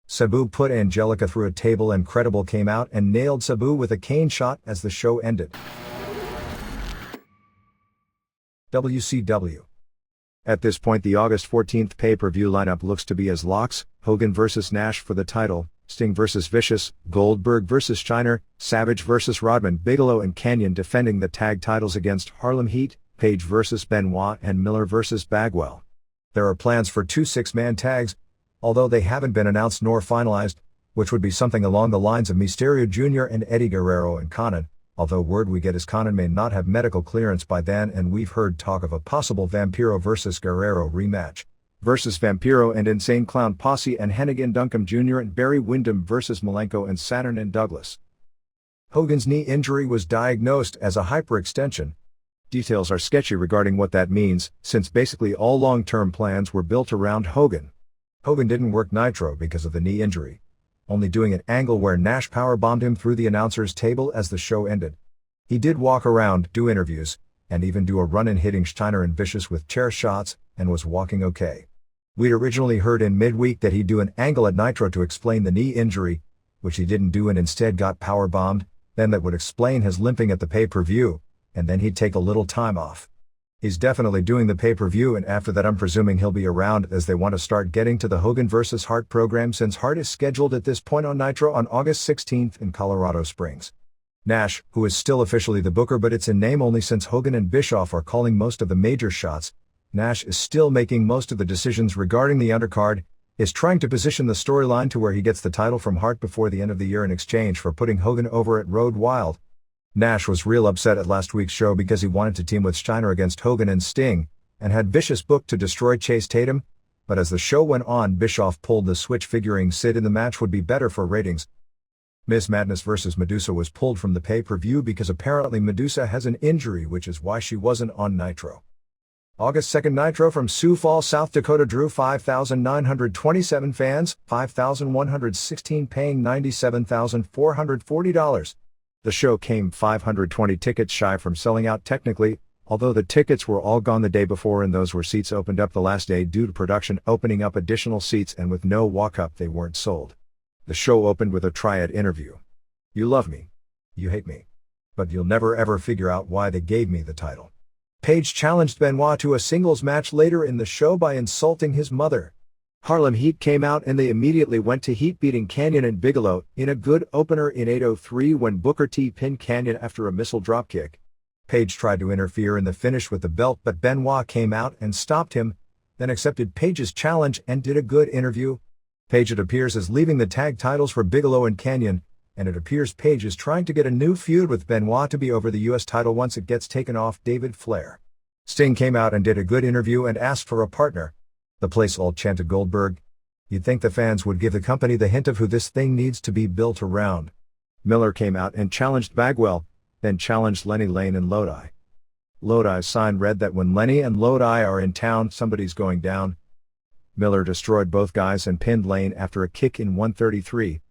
Sabu put Angelica through a table and Credible came out and nailed Sabu with a cane shot as the show ended. WCW. At this point, the August 14th pay-per-view lineup looks to be as locks: Hogan vs. Nash for the title, Sting vs. Vicious, Goldberg vs. Steiner, Savage vs. Rodman, Bigelow and Canyon defending the tag titles against Harlem Heat, Page vs. Benoit and Miller vs. Bagwell. There are plans for 2 6-man tags, although they haven't been announced nor finalized, which would be something along the lines of Mysterio Jr. and Eddie Guerrero and Conan, although word we get is Conan may not have medical clearance by then, and we've heard talk of a possible Vampiro vs. Guerrero rematch. Versus Vampiro and Insane Clown Posse and Hennigan Duncombe Jr. and Barry Windham versus Malenko and Saturn and Douglas. Hogan's knee injury was diagnosed as a hyperextension. Details are sketchy regarding what that means, since basically all long-term plans were built around Hogan. Hogan didn't work Nitro because of the knee injury, only doing an angle where Nash powerbombed him through the announcer's table as the show ended. He did walk around, do interviews, and even do a run-in hitting Steiner and Vicious with chair shots, and was walking okay. We'd originally heard in midweek that he'd do an angle at Nitro to explain the knee injury, which he didn't do and instead got powerbombed, then that would explain his limping at the pay-per-view, and then he'd take a little time off. He's definitely doing the pay-per-view, and after that I'm presuming he'll be around, as they want to start getting to the Hogan vs. Hart program, since Hart is scheduled at this point on Nitro on August 16th in Colorado Springs. Nash, who is still officially the booker but it's in name only since Hogan and Bischoff are calling most of the major shots, Nash is still making most of the decisions regarding the undercard, is trying to position the storyline to where he gets the title from Hart before the end of the year in exchange for putting Hogan over at Road Wild. Nash was real upset at last week's show because he wanted to team with Steiner against Hogan and Sting, and had Vicious booked to destroy Chase Tatum, but as the show went on Bischoff pulled the switch figuring Sid in the match would be better for ratings. Miss Madness vs. Medusa was pulled from the pay-per-view because apparently Medusa has an injury, which is why she wasn't on Nitro. August 2nd Nitro from Sioux Falls, South Dakota drew 5,927 fans, 5,116 paying $97,440. The show came 520 tickets shy from selling out technically, although the tickets were all gone the day before and those were seats opened up the last day due to production opening up additional seats, and with no walk-up they weren't sold. The show opened with a triad interview. You love me. You hate me. But you'll never ever figure out why they gave me the title. Page challenged Benoit to a singles match later in the show by insulting his mother. Harlem Heat came out and they immediately went to Heat, beating Kanyon and Bigelow in a good opener in 8:03 when Booker T pinned Kanyon after a missile dropkick. Page tried to interfere in the finish with the belt but Benoit came out and stopped him, then accepted Page's challenge and did a good interview. Page, it appears, is leaving the tag titles for Bigelow and Kanyon, and it appears Page is trying to get a new feud with Benoit to be over the US title once it gets taken off David Flair. Sting came out and did a good interview and asked for a partner. The place all chanted Goldberg. You'd think the fans would give the company the hint of who this thing needs to be built around. Miller came out and challenged Bagwell, then challenged Lenny Lane and Lodi. Lodi's sign read that when Lenny and Lodi are in town, somebody's going down. Miller destroyed both guys and pinned Lane after a kick in 133.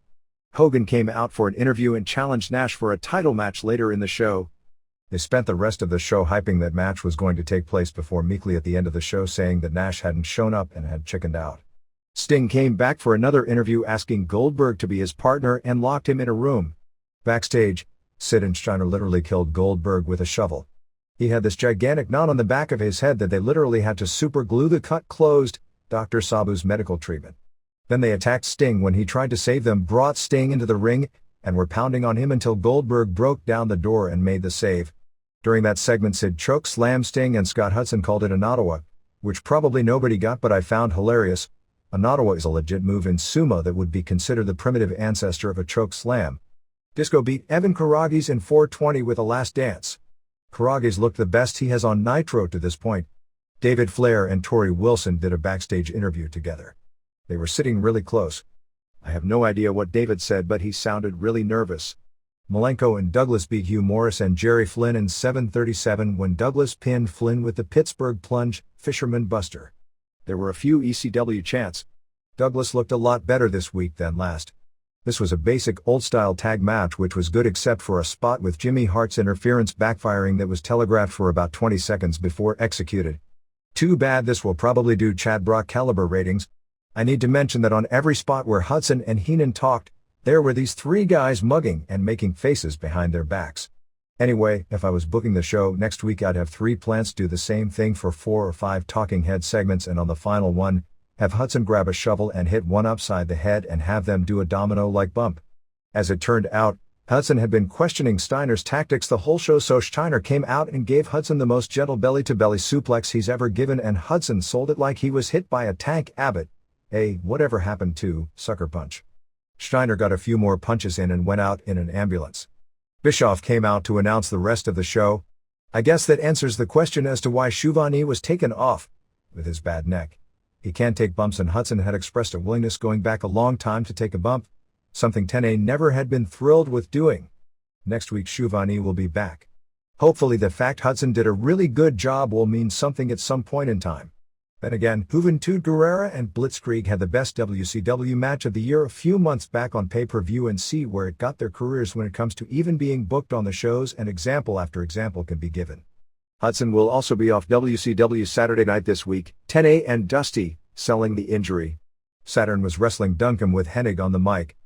Hogan came out for an interview and challenged Nash for a title match later in the show. They spent the rest of the show hyping that match was going to take place before meekly at the end of the show saying that Nash hadn't shown up and had chickened out. Sting came back for another interview asking Goldberg to be his partner and locked him in a room. Backstage, Sid and Steiner literally killed Goldberg with a shovel. He had this gigantic knot on the back of his head that they literally had to super glue the cut closed, Dr. Sabu's medical treatment. Then they attacked Sting when he tried to save them, brought Sting into the ring, and were pounding on him until Goldberg broke down the door and made the save. During that segment Sid choke slammed Sting and Scott Hudson called it an Ottawa, which probably nobody got but I found hilarious. An Ottawa is a legit move in sumo that would be considered the primitive ancestor of a choke slam. Disco beat Evan Karagi's in 420 with a last dance. Karagi's looked the best he has on Nitro to this point. David Flair and Tori Wilson did a backstage interview together. They were sitting really close. I have no idea what David said but he sounded really nervous. Malenko and Douglas beat Hugh Morris and Jerry Flynn in 7:37 when Douglas pinned Flynn with the Pittsburgh Plunge, Fisherman Buster. There were a few ECW chants. Douglas looked a lot better this week than last. This was a basic old-style tag match which was good except for a spot with Jimmy Hart's interference backfiring that was telegraphed for about 20 seconds before executed. Too bad this will probably do Chad Brock caliber ratings. I need to mention that on every spot where Hudson and Heenan talked, there were these three guys mugging and making faces behind their backs. Anyway, if I was booking the show next week I'd have three plants do the same thing for 4 or 5 talking head segments, and on the final one, have Hudson grab a shovel and hit one upside the head and have them do a domino-like bump. As it turned out, Hudson had been questioning Steiner's tactics the whole show, so Steiner came out and gave Hudson the most gentle belly-to-belly suplex he's ever given, and Hudson sold it like he was hit by a tank. Abbott, whatever happened to Sucker Punch? Steiner got a few more punches in and went out in an ambulance. Bischoff came out to announce the rest of the show. I guess that answers the question as to why Shivani was taken off. With his bad neck, he can't take bumps, and Hudson had expressed a willingness going back a long time to take a bump, something Tenay never had been thrilled with doing. Next week Shivani will be back. Hopefully the fact Hudson did a really good job will mean something at some point in time. Then again, Juventud Guerrera and Blitzkrieg had the best WCW match of the year a few months back on pay-per-view, and see where it got their careers when it comes to even being booked on the shows, and example after example can be given. Hudson will also be off WCW Saturday night this week, Tenay and Dusty, selling the injury. Saturn was wrestling Duncombe with Hennig on the mic.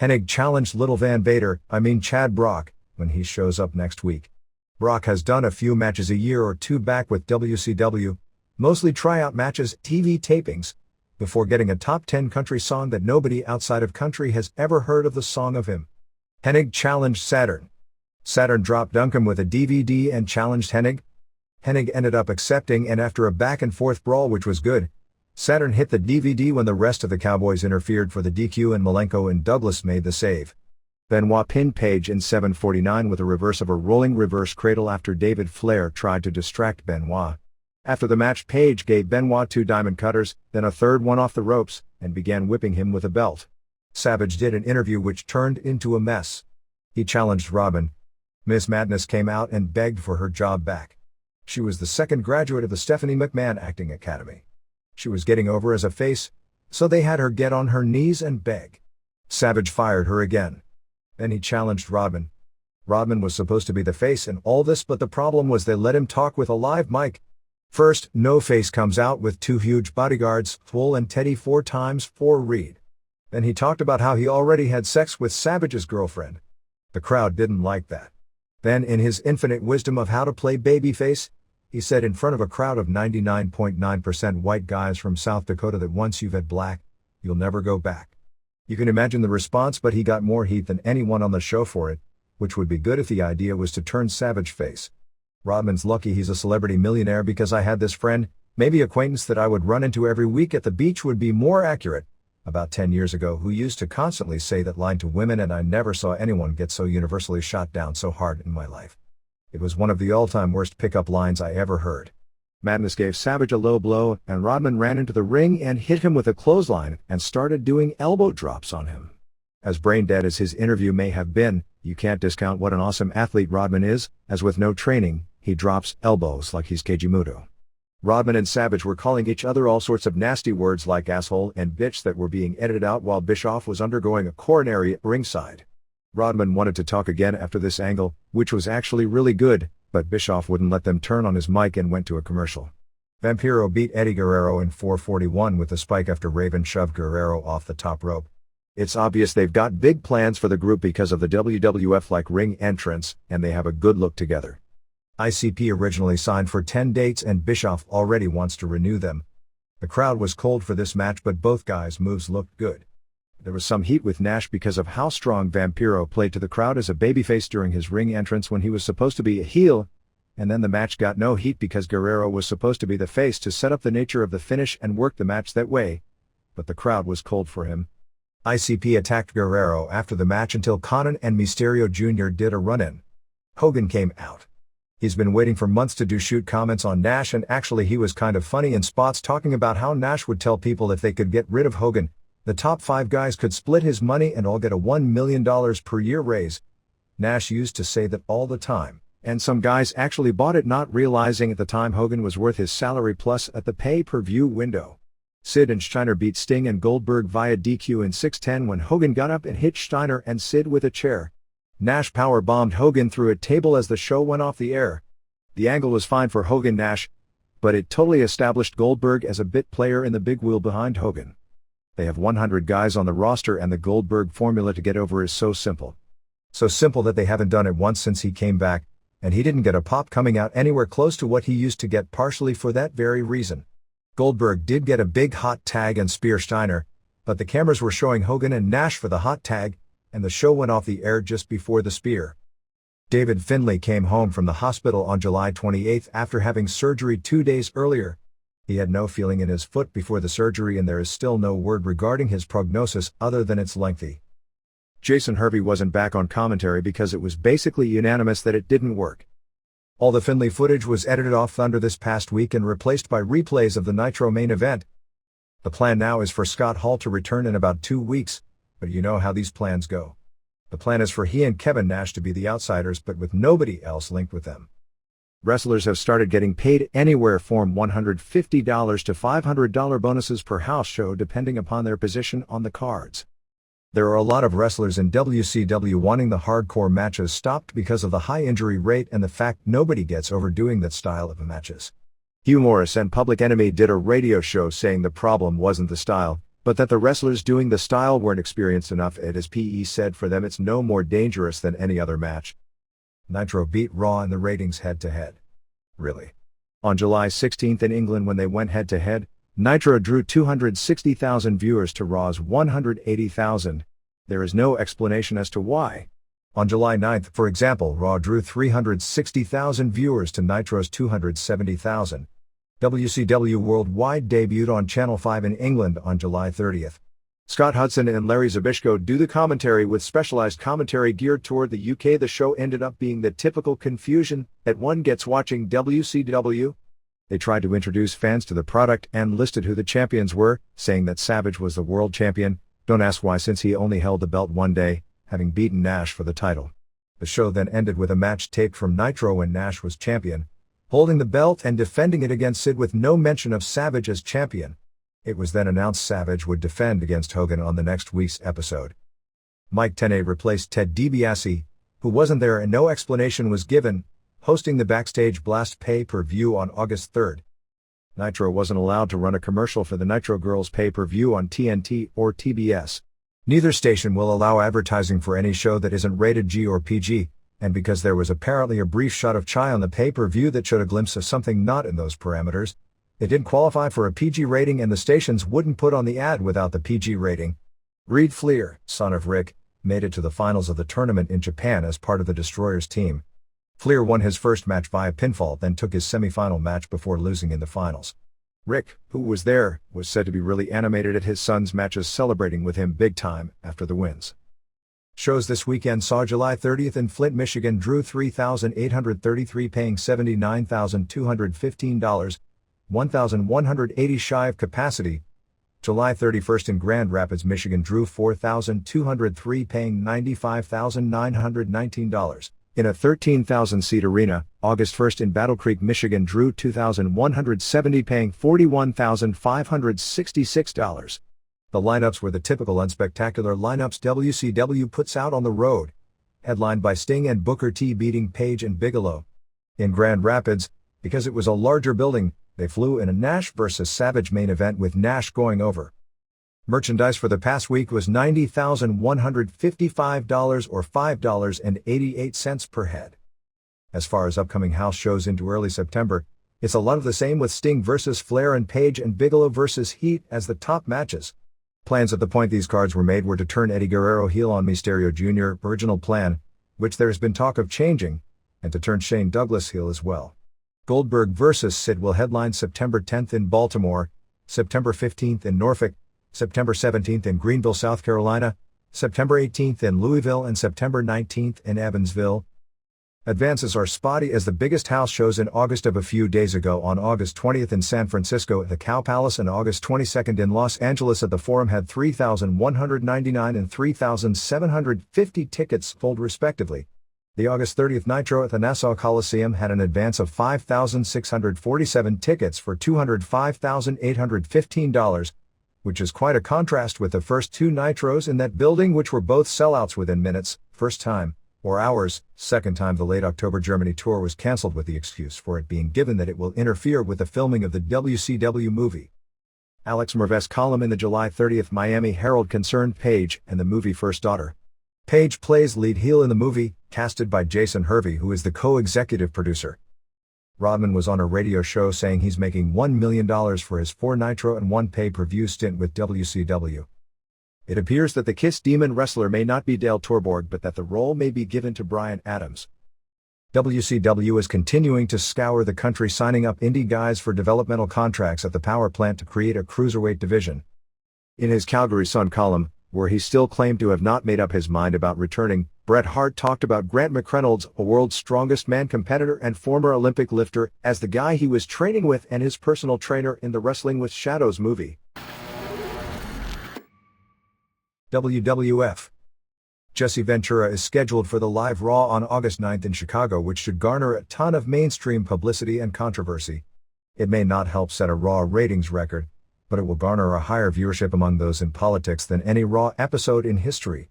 Hennig challenged Little Van Vader, Chad Brock, when he shows up next week. Brock has done a few matches a year or two back with WCW, mostly tryout matches, TV tapings, before getting a top 10 country song that nobody outside of country has ever heard of the song of him. Hennig challenged Saturn. Saturn dropped Duncan with a DVD and challenged Hennig. Hennig ended up accepting, and after a back-and-forth brawl which was good, Saturn hit the DVD when the rest of the Cowboys interfered for the DQ and Malenko and Douglas made the save. Benoit pinned Page in 7:49 with a reverse of a rolling reverse cradle after David Flair tried to distract Benoit. After the match, Page gave Benoit 2 diamond cutters, then a third one off the ropes, and began whipping him with a belt. Savage did an interview which turned into a mess. He challenged Robin. Miss Madness came out and begged for her job back. She was the second graduate of the Stephanie McMahon Acting Academy. She was getting over as a face, so they had her get on her knees and beg. Savage fired her again. Then he challenged Rodman. Rodman was supposed to be the face in all this, but the problem was they let him talk with a live mic. First, No Face comes out with 2 huge bodyguards, Full and Teddy 4 times 4 Reed. Then he talked about how he already had sex with Savage's girlfriend. The crowd didn't like that. Then, in his infinite wisdom of how to play babyface, he said in front of a crowd of 99.9% white guys from South Dakota that once you've had black, you'll never go back. You can imagine the response, but he got more heat than anyone on the show for it, which would be good if the idea was to turn Savage face. Rodman's lucky he's a celebrity millionaire, because I had this friend, maybe acquaintance, that I would run into every week at the beach would be more accurate, about 10 years ago, who used to constantly say that line to women, and I never saw anyone get so universally shot down so hard in my life. It was one of the all-time worst pickup lines I ever heard. Madness gave Savage a low blow, and Rodman ran into the ring and hit him with a clothesline and started doing elbow drops on him. As brain-dead as his interview may have been, you can't discount what an awesome athlete Rodman is, as with no training, he drops elbows like he's Keiji Muto. Rodman and Savage were calling each other all sorts of nasty words like asshole and bitch that were being edited out while Bischoff was undergoing a coronary ringside. Rodman wanted to talk again after this angle, which was actually really good, but Bischoff wouldn't let them turn on his mic and went to a commercial. Vampiro beat Eddie Guerrero in 4:41 with a spike after Raven shoved Guerrero off the top rope. It's obvious they've got big plans for the group because of the WWF-like ring entrance, and they have a good look together. ICP originally signed for 10 dates and Bischoff already wants to renew them. The crowd was cold for this match, but both guys' moves looked good. There was some heat with Nash because of how strong Vampiro played to the crowd as a babyface during his ring entrance when he was supposed to be a heel, and then the match got no heat because Guerrero was supposed to be the face to set up the nature of the finish and work the match that way, but the crowd was cold for him. ICP attacked Guerrero after the match until Conan and Mysterio Jr. did a run-in. Hogan came out. He's been waiting for months to do shoot comments on Nash, and actually he was kind of funny in spots talking about how Nash would tell people if they could get rid of Hogan, the top 5 guys could split his money and all get a $1 million per year raise. Nash used to say that all the time, and some guys actually bought it, not realizing at the time Hogan was worth his salary plus at the pay-per-view window. Sid and Steiner beat Sting and Goldberg via DQ in 6:10 when Hogan got up and hit Steiner and Sid with a chair. Nash power-bombed Hogan through a table as the show went off the air. The angle was fine for Hogan-Nash, but it totally established Goldberg as a bit player in the big wheel behind Hogan. They have 100 guys on the roster, and the Goldberg formula to get over is so simple. So simple that they haven't done it once since he came back, and he didn't get a pop coming out anywhere close to what he used to get, partially for that very reason. Goldberg did get a big hot tag and spear Steiner, but the cameras were showing Hogan and Nash for the hot tag, and the show went off the air just before the spear. David Finlay came home from the hospital on July 28 after having surgery 2 days earlier. He had no feeling in his foot before the surgery, and there is still no word regarding his prognosis other than it's lengthy. Jason Hervey wasn't back on commentary because it was basically unanimous that it didn't work. All the Finlay footage was edited off Thunder this past week and replaced by replays of the Nitro main event. The plan now is for Scott Hall to return in about 2 weeks, but you know how these plans go. The plan is for he and Kevin Nash to be the outsiders, but with nobody else linked with them. Wrestlers have started getting paid anywhere from $150 to $500 bonuses per house show depending upon their position on the cards. There are a lot of wrestlers in WCW wanting the hardcore matches stopped because of the high injury rate and the fact nobody gets over doing that style of matches. Hugh Morris and Public Enemy did a radio show saying the problem wasn't the style, but that the wrestlers doing the style weren't experienced enough. And as PE said, for them it's no more dangerous than any other match. Nitro beat Raw in the ratings head-to-head. Really? On July 16 in England, when they went head-to-head, Nitro drew 260,000 viewers to Raw's 180,000. There is no explanation as to why. On July 9th, for example, Raw drew 360,000 viewers to Nitro's 270,000. WCW Worldwide debuted on Channel 5 in England on July 30th. Scott Hudson and Larry Zbyszko do the commentary with specialized commentary geared toward the UK. The show ended up being the typical confusion that one gets watching WCW. They tried to introduce fans to the product and listed who the champions were, saying that Savage was the world champion. Don't ask why, since he only held the belt one day, having beaten Nash for the title. The show then ended with a match taped from Nitro when Nash was champion, holding the belt and defending it against Sid with no mention of Savage as champion. It was then announced Savage would defend against Hogan on the next week's episode. Mike Tenay replaced Ted DiBiase, who wasn't there and no explanation was given, hosting the Backstage Blast pay-per-view on August 3rd. Nitro wasn't allowed to run a commercial for the Nitro Girls pay-per-view on TNT or TBS. Neither station will allow advertising for any show that isn't rated G or PG, and because there was apparently a brief shot of Chai on the pay-per-view that showed a glimpse of something not in those parameters, it didn't qualify for a PG rating and the stations wouldn't put on the ad without the PG rating. Reed Fleer, son of Rick, made it to the finals of the tournament in Japan as part of the Destroyers team. Fleer won his first match via pinfall, then took his semi-final match before losing in the finals. Rick, who was there, was said to be really animated at his son's matches, celebrating with him big time after the wins. Shows this weekend saw July 30th in Flint, Michigan drew 3,833, paying $79,215, 1,180 shy of capacity. July 31st in Grand Rapids, Michigan drew 4,203, paying $95,919. In a 13,000-seat arena. August 1st in Battle Creek, Michigan drew 2,170, paying $41,566. The lineups were the typical unspectacular lineups WCW puts out on the road, headlined by Sting and Booker T beating Page and Bigelow. In Grand Rapids, because it was a larger building, they flew in a Nash vs. Savage main event with Nash going over. Merchandise for the past week was $90,155 or $5.88 per head. As far as upcoming house shows into early September, it's a lot of the same, with Sting vs. Flair and Page and Bigelow vs. Heat as the top matches. Plans at the point these cards were made were to turn Eddie Guerrero heel on Mysterio Jr., original plan, which there has been talk of changing, and to turn Shane Douglas heel as well. Goldberg vs. Sid will headline September 10th in Baltimore, September 15th in Norfolk, September 17th in Greenville, South Carolina, September 18th in Louisville, and September 19th in Evansville. Advances are spotty as the biggest house shows in August of a few days ago on August 20th in San Francisco at the Cow Palace and August 22nd in Los Angeles at the Forum had 3,199 and 3,750 tickets sold respectively. The August 30th Nitro at the Nassau Coliseum had an advance of 5,647 tickets for $205,815, which is quite a contrast with the first two Nitros in that building, which were both sellouts within minutes, first time, or hours, second time. The late October Germany tour was cancelled with the excuse for it being given that it will interfere with the filming of the WCW movie. Alex Merves's column in the July 30th Miami Herald concerned Paige and the movie First Daughter. Paige plays lead heel in the movie, casted by Jason Hervey, who is the co-executive producer. Rodman was on a radio show saying he's making $1 million for his 4 Nitro and 1 pay-per-view stint with WCW. It appears that the Kiss Demon wrestler may not be Dale Torborg, but that the role may be given to Brian Adams. WCW is continuing to scour the country, signing up indie guys for developmental contracts at the power plant to create a cruiserweight division. In his Calgary Sun column, where he still claimed to have not made up his mind about returning, Bret Hart talked about Grant McReynolds, a world's strongest man competitor and former Olympic lifter, as the guy he was training with and his personal trainer in the Wrestling with Shadows movie. WWF. Jesse Ventura is scheduled for the live Raw on August 9th in Chicago, which should garner a ton of mainstream publicity and controversy. It may not help set a Raw ratings record, but it will garner a higher viewership among those in politics than any Raw episode in history.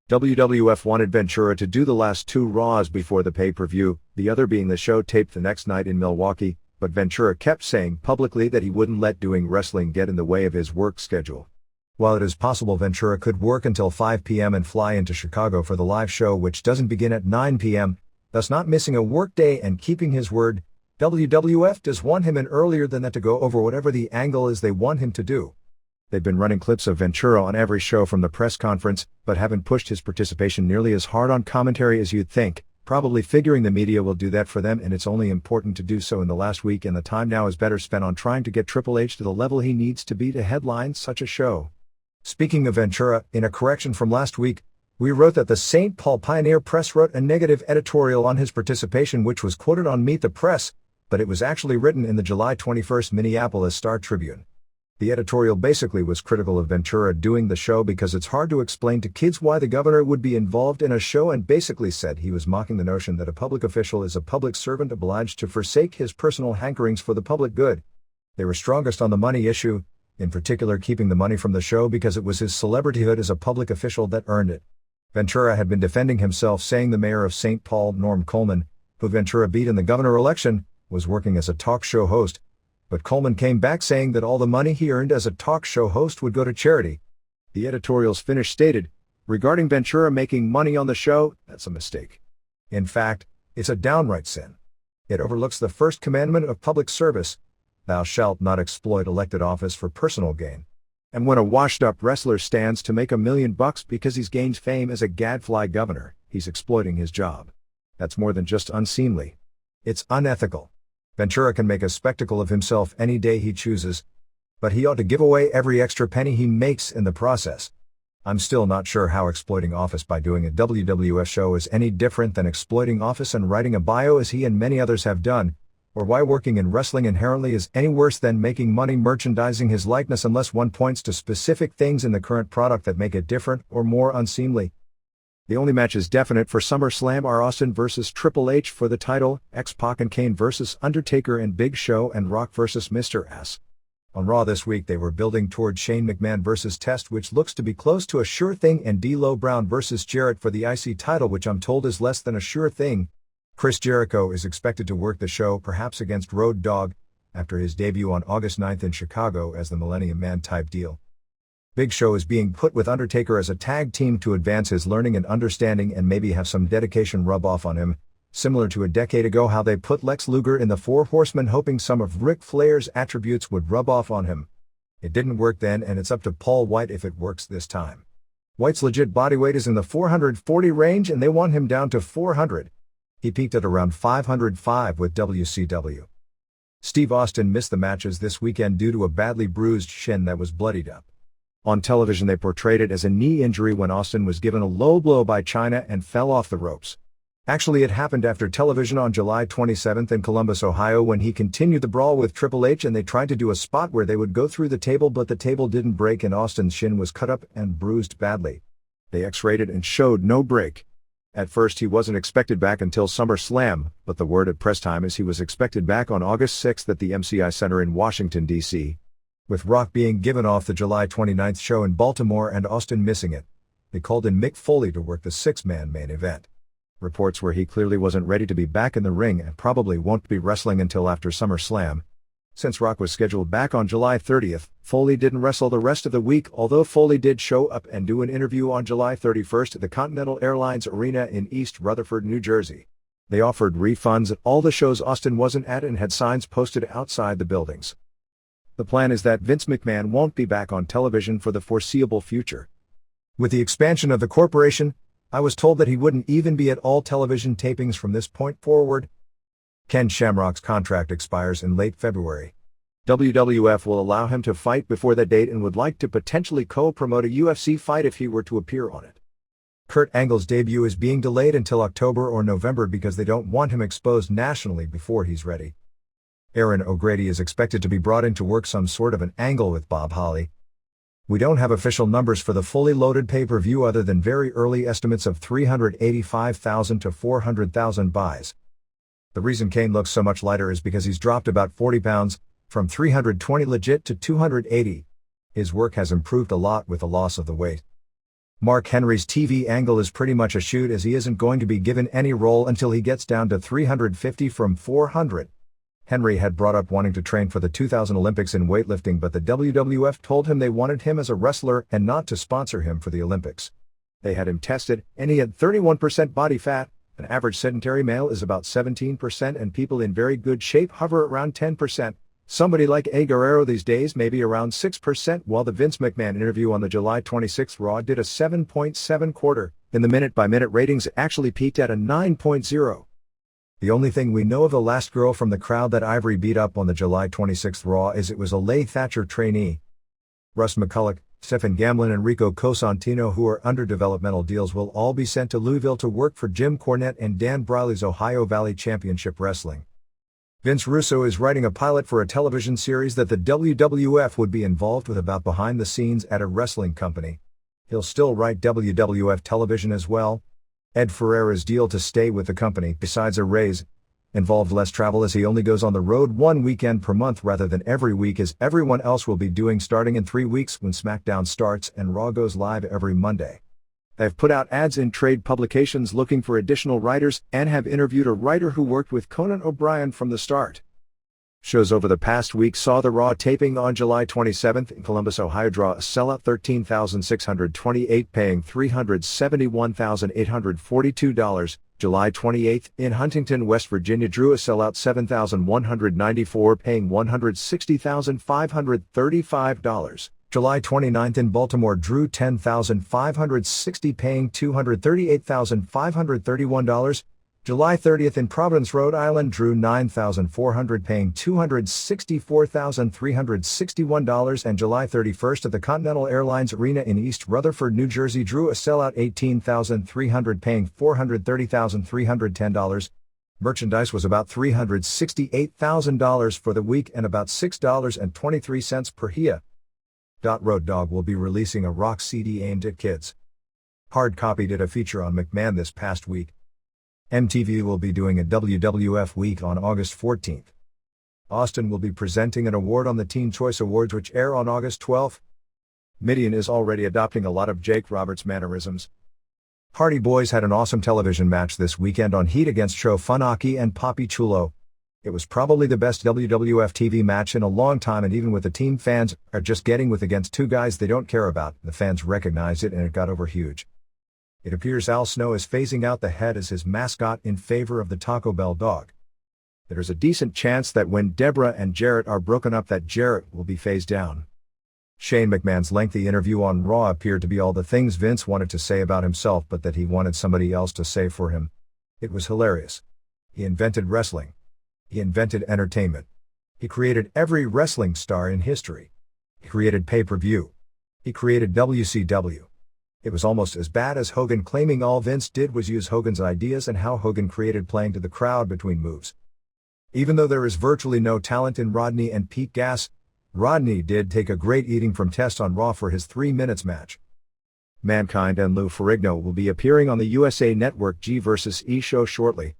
WWF wanted Ventura to do the last 2 Raws before the pay-per-view, the other being the show taped the next night in Milwaukee, but Ventura kept saying publicly that he wouldn't let doing wrestling get in the way of his work schedule. While it is possible Ventura could work until 5 p.m. and fly into Chicago for the live show, which doesn't begin at 9 p.m., thus not missing a workday and keeping his word, WWF does want him in earlier than that to go over whatever the angle is they want him to do. They've been running clips of Ventura on every show from the press conference, but haven't pushed his participation nearly as hard on commentary as you'd think, probably figuring the media will do that for them, and it's only important to do so in the last week, and the time now is better spent on trying to get Triple H to the level he needs to be to headline such a show. Speaking of Ventura, in a correction from last week, we wrote that the St. Paul Pioneer Press wrote a negative editorial on his participation which was quoted on Meet the Press, but it was actually written in the July 21 Minneapolis Star-Tribune. The editorial basically was critical of Ventura doing the show because it's hard to explain to kids why the governor would be involved in a show, and basically said he was mocking the notion that a public official is a public servant obliged to forsake his personal hankerings for the public good. They were strongest on the money issue, in particular keeping the money from the show because it was his celebrityhood as a public official that earned it. Ventura had been defending himself, saying the mayor of St. Paul, Norm Coleman, who Ventura beat in the governor election, was working as a talk show host. But Coleman came back saying that all the money he earned as a talk show host would go to charity. The editorial's finish stated, regarding Ventura making money on the show, that's a mistake. In fact, it's a downright sin. It overlooks the first commandment of public service, thou shalt not exploit elected office for personal gain. And when a washed-up wrestler stands to make $1 million because he's gained fame as a gadfly governor, he's exploiting his job. That's more than just unseemly. It's unethical. Ventura can make a spectacle of himself any day he chooses, but he ought to give away every extra penny he makes in the process. I'm still not sure how exploiting office by doing a WWF show is any different than exploiting office and writing a bio as he and many others have done, or why working in wrestling inherently is any worse than making money merchandising his likeness unless one points to specific things in the current product that make it different or more unseemly. The only matches definite for SummerSlam are Austin vs. Triple H for the title, X-Pac and Kane vs. Undertaker and Big Show, and Rock vs. Mr. S. On Raw this week they were building toward Shane McMahon vs. Test, which looks to be close to a sure thing, and D'Lo Brown vs. Jarrett for the IC title, which I'm told is less than a sure thing. Chris Jericho is expected to work the show, perhaps against Road Dogg, after his debut on August 9 in Chicago as the Millennium Man type deal. Big Show is being put with Undertaker as a tag team to advance his learning and understanding and maybe have some dedication rub off on him, similar to a decade ago how they put Lex Luger in the Four Horsemen hoping some of Ric Flair's attributes would rub off on him. It didn't work then, and it's up to Paul White if it works this time. White's legit bodyweight is in the 440 range and they want him down to 400. He peaked at around 505 with WCW. Steve Austin missed the matches this weekend due to a badly bruised shin that was bloodied up. On television they portrayed it as a knee injury when Austin was given a low blow by Chyna and fell off the ropes. Actually, it happened after television on July 27 in Columbus, Ohio, when he continued the brawl with Triple H and they tried to do a spot where they would go through the table, but the table didn't break and Austin's shin was cut up and bruised badly. They x-rayed it and showed no break. At first he wasn't expected back until SummerSlam, but the word at press time is he was expected back on August 6 at the MCI Center in Washington, D.C. With Rock being given off the July 29 show in Baltimore and Austin missing it, they called in Mick Foley to work the six-man main event. Reports were he clearly wasn't ready to be back in the ring and probably won't be wrestling until after SummerSlam. Since Rock was scheduled back on July 30, Foley didn't wrestle the rest of the week, although Foley did show up and do an interview on July 31 at the Continental Airlines Arena in East Rutherford, New Jersey. They offered refunds at all the shows Austin wasn't at and had signs posted outside the buildings. The plan is that Vince McMahon won't be back on television for the foreseeable future. With the expansion of the corporation, I was told that he wouldn't even be at all television tapings from this point forward. Ken Shamrock's contract expires in late February. WWF will allow him to fight before that date and would like to potentially co-promote a UFC fight if he were to appear on it. Kurt Angle's debut is being delayed until October or November because they don't want him exposed nationally before he's ready. Aaron O'Grady is expected to be brought in to work some sort of an angle with Bob Holly. We don't have official numbers for the fully loaded pay-per-view other than very early estimates of 385,000 to 400,000 buys. The reason Kane looks so much lighter is because he's dropped about 40 pounds, from 320 legit to 280. His work has improved a lot with the loss of the weight. Mark Henry's TV angle is pretty much a shoot as he isn't going to be given any role until he gets down to 350 from 400. Henry had brought up wanting to train for the 2000 Olympics in weightlifting, but the WWF told him they wanted him as a wrestler and not to sponsor him for the Olympics. They had him tested, and he had 31% body fat. An average sedentary male is about 17%, and people in very good shape hover around 10%. Somebody like A. Guerrero these days may be around 6%, while the Vince McMahon interview on the July 26th Raw did a 7.7 quarter, and the minute-by-minute ratings actually peaked at a 9.0. The only thing we know of the last girl from the crowd that Ivory beat up on the July 26th Raw is it was a Leigh Thatcher trainee. Russ McCulloch, Stephen Gamlin and Rico Cosentino, who are under developmental deals, will all be sent to Louisville to work for Jim Cornette and Dan Briley's Ohio Valley Championship Wrestling. Vince Russo is writing a pilot for a television series that the WWF would be involved with about behind the scenes at a wrestling company. He'll still write WWF television as well. Ed Ferreira's deal to stay with the company, besides a raise, involved less travel as he only goes on the road one weekend per month rather than every week as everyone else will be doing starting in 3 weeks when SmackDown starts and Raw goes live every Monday. They've put out ads in trade publications looking for additional writers and have interviewed a writer who worked with Conan O'Brien from the start. Shows over the past week saw the Raw taping on July 27th in Columbus, Ohio draw a sellout 13,628 paying $371,842. July 28th in Huntington, West Virginia drew a sellout 7,194 paying $160,535. July 29th in Baltimore drew 10,560 paying $238,531. July 30th in Providence, Rhode Island drew 9,400 paying $264,361, and July 31st at the Continental Airlines Arena in East Rutherford, New Jersey drew a sellout 18,300 paying $430,310. Merchandise was about $368,000 for the week and about $6.23 per HIA. Road Dogg will be releasing a rock CD aimed at kids. Hard Copy did a feature on McMahon this past week. MTV will be doing a WWF week on August 14th. Austin will be presenting an award on the Teen Choice Awards, which air on August 12th. Midian is already adopting a lot of Jake Roberts' mannerisms. Hardy Boys had an awesome television match this weekend on Heat against Sho Funaki and Papi Chulo. It was probably the best WWF TV match in a long time, and even with the team, fans are just getting with against two guys they don't care about. The fans recognized it and it got over huge. It appears Al Snow is phasing out the head as his mascot in favor of the Taco Bell dog. There's a decent chance that when Deborah and Jarrett are broken up that Jarrett will be phased down. Shane McMahon's lengthy interview on Raw appeared to be all the things Vince wanted to say about himself but that he wanted somebody else to say for him. It was hilarious. He invented wrestling. He invented entertainment. He created every wrestling star in history. He created pay-per-view. He created WCW. It was almost as bad as Hogan claiming all Vince did was use Hogan's ideas and how Hogan created playing to the crowd between moves. Even though there is virtually no talent in Rodney and Pete Gas, Rodney did take a great eating from Test on Raw for his 3 minutes match. Mankind and Lou Ferrigno will be appearing on the USA Network G vs. E show shortly.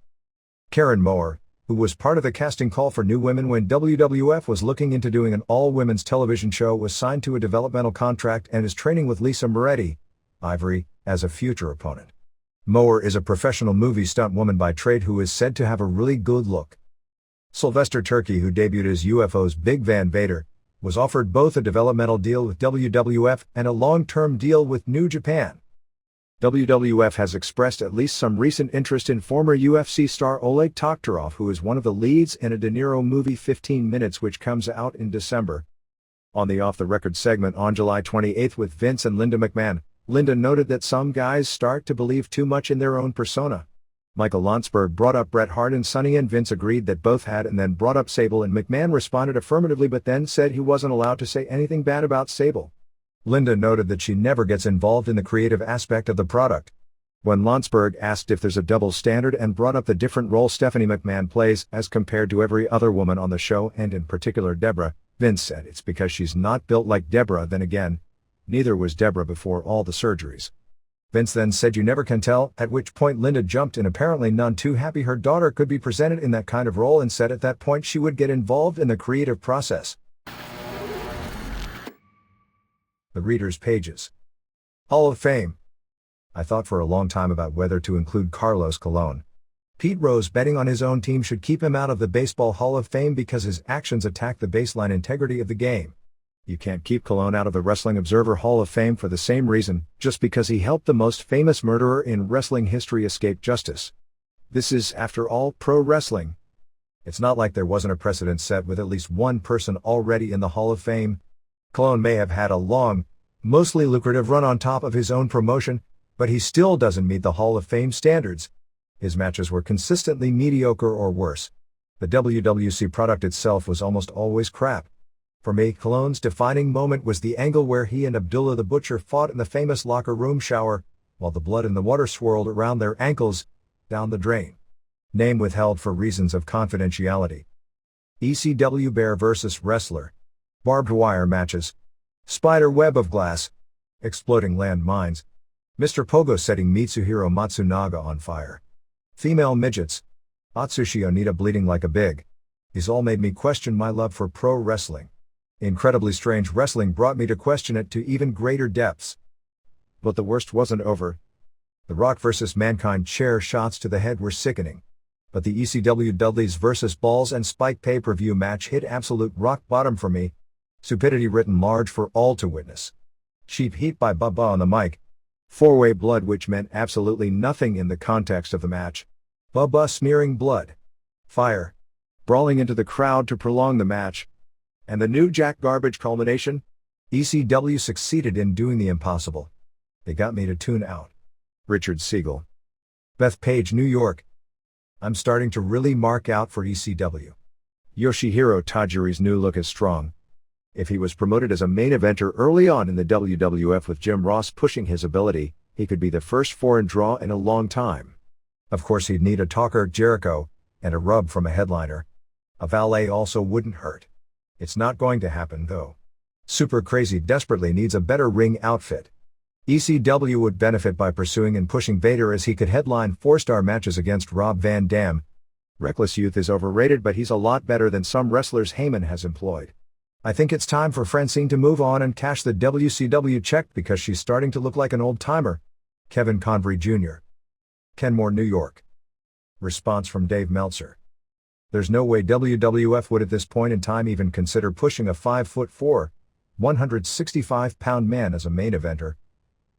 Karen Moore, who was part of the casting call for New Women when WWF was looking into doing an all-women's television show, was signed to a developmental contract and is training with Lisa Moretti, Ivory, as a future opponent. Moore is a professional movie stunt woman by trade who is said to have a really good look. Sylvester Turkey, who debuted as UFO's Big Van Vader, was offered both a developmental deal with WWF and a long-term deal with New Japan. WWF has expressed at least some recent interest in former UFC star Oleg Toktarov, who is one of the leads in a De Niro movie 15 Minutes, which comes out in December. On the Off the Record segment on July 28th with Vince and Linda McMahon, Linda noted that some guys start to believe too much in their own persona. Michael Landsberg brought up Bret Hart and Sonny, and Vince agreed that both had, and then brought up Sable, and McMahon responded affirmatively but then said he wasn't allowed to say anything bad about Sable. Linda noted that she never gets involved in the creative aspect of the product. When Landsberg asked if there's a double standard and brought up the different role Stephanie McMahon plays as compared to every other woman on the show, and in particular Deborah, Vince said it's because she's not built like Deborah. Then again, neither was Deborah before all the surgeries. Vince then said you never can tell, at which point Linda jumped in, apparently none too happy her daughter could be presented in that kind of role, and said at that point she would get involved in the creative process. The Reader's Pages. Hall of Fame. I thought for a long time about whether to include Carlos Colon. Pete Rose betting on his own team should keep him out of the Baseball Hall of Fame because his actions attack the baseline integrity of the game. You can't keep Colon out of the Wrestling Observer Hall of Fame for the same reason, just because he helped the most famous murderer in wrestling history escape justice. This is, after all, pro wrestling. It's not like there wasn't a precedent set with at least one person already in the Hall of Fame. Colon may have had a long, mostly lucrative run on top of his own promotion, but he still doesn't meet the Hall of Fame standards. His matches were consistently mediocre or worse. The WWC product itself was almost always crap. For me, Colon's defining moment was the angle where he and Abdullah the Butcher fought in the famous locker room shower, while the blood in the water swirled around their ankles, down the drain. Name withheld for reasons of confidentiality. ECW Bear vs. Wrestler. Barbed wire matches. Spider web of glass. Exploding land mines. Mr. Pogo setting Mitsuhiro Matsunaga on fire. Female midgets. Atsushi Onita bleeding like a big. These all made me question my love for pro wrestling. Incredibly strange wrestling brought me to question it to even greater depths. But the worst wasn't over. The Rock vs. Mankind chair shots to the head were sickening. But the ECW Dudleys vs. Balls and Spike pay-per-view match hit absolute rock bottom for me. Stupidity written large for all to witness. Cheap heat by Bubba on the mic. Four-way blood which meant absolutely nothing in the context of the match. Bubba smearing blood. Fire. Brawling into the crowd to prolong the match. And the New Jack garbage culmination? ECW succeeded in doing the impossible. They got me to tune out. Richard Siegel. Bethpage, New York. I'm starting to really mark out for ECW. Yoshihiro Tajiri's new look is strong. If he was promoted as a main eventer early on in the WWF with Jim Ross pushing his ability, he could be the first foreign draw in a long time. Of course he'd need a talker, Jericho, and a rub from a headliner. A valet also wouldn't hurt. It's not going to happen though. Super Crazy desperately needs a better ring outfit. ECW would benefit by pursuing and pushing Vader as he could headline 4-star matches against Rob Van Dam. Reckless Youth is overrated, but he's a lot better than some wrestlers Heyman has employed. I think it's time for Francine to move on and cash the WCW check because she's starting to look like an old-timer. Kevin Convery Jr. Kenmore, New York. Response from Dave Meltzer. There's no way WWF would at this point in time even consider pushing a 5'4", 165-pound man as a main eventer.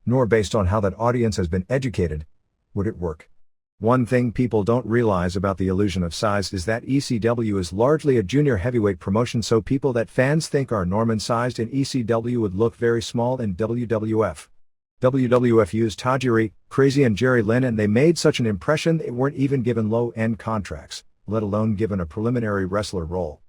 Nor based on how that audience has been educated, would it work. One thing people don't realize about the illusion of size is that ECW is largely a junior heavyweight promotion, so people that fans think are Norman-sized in ECW would look very small in WWF. WWF used Tajiri, Crazy and Jerry Lynn, and they made such an impression they weren't even given low-end contracts, let alone given a preliminary wrestler role.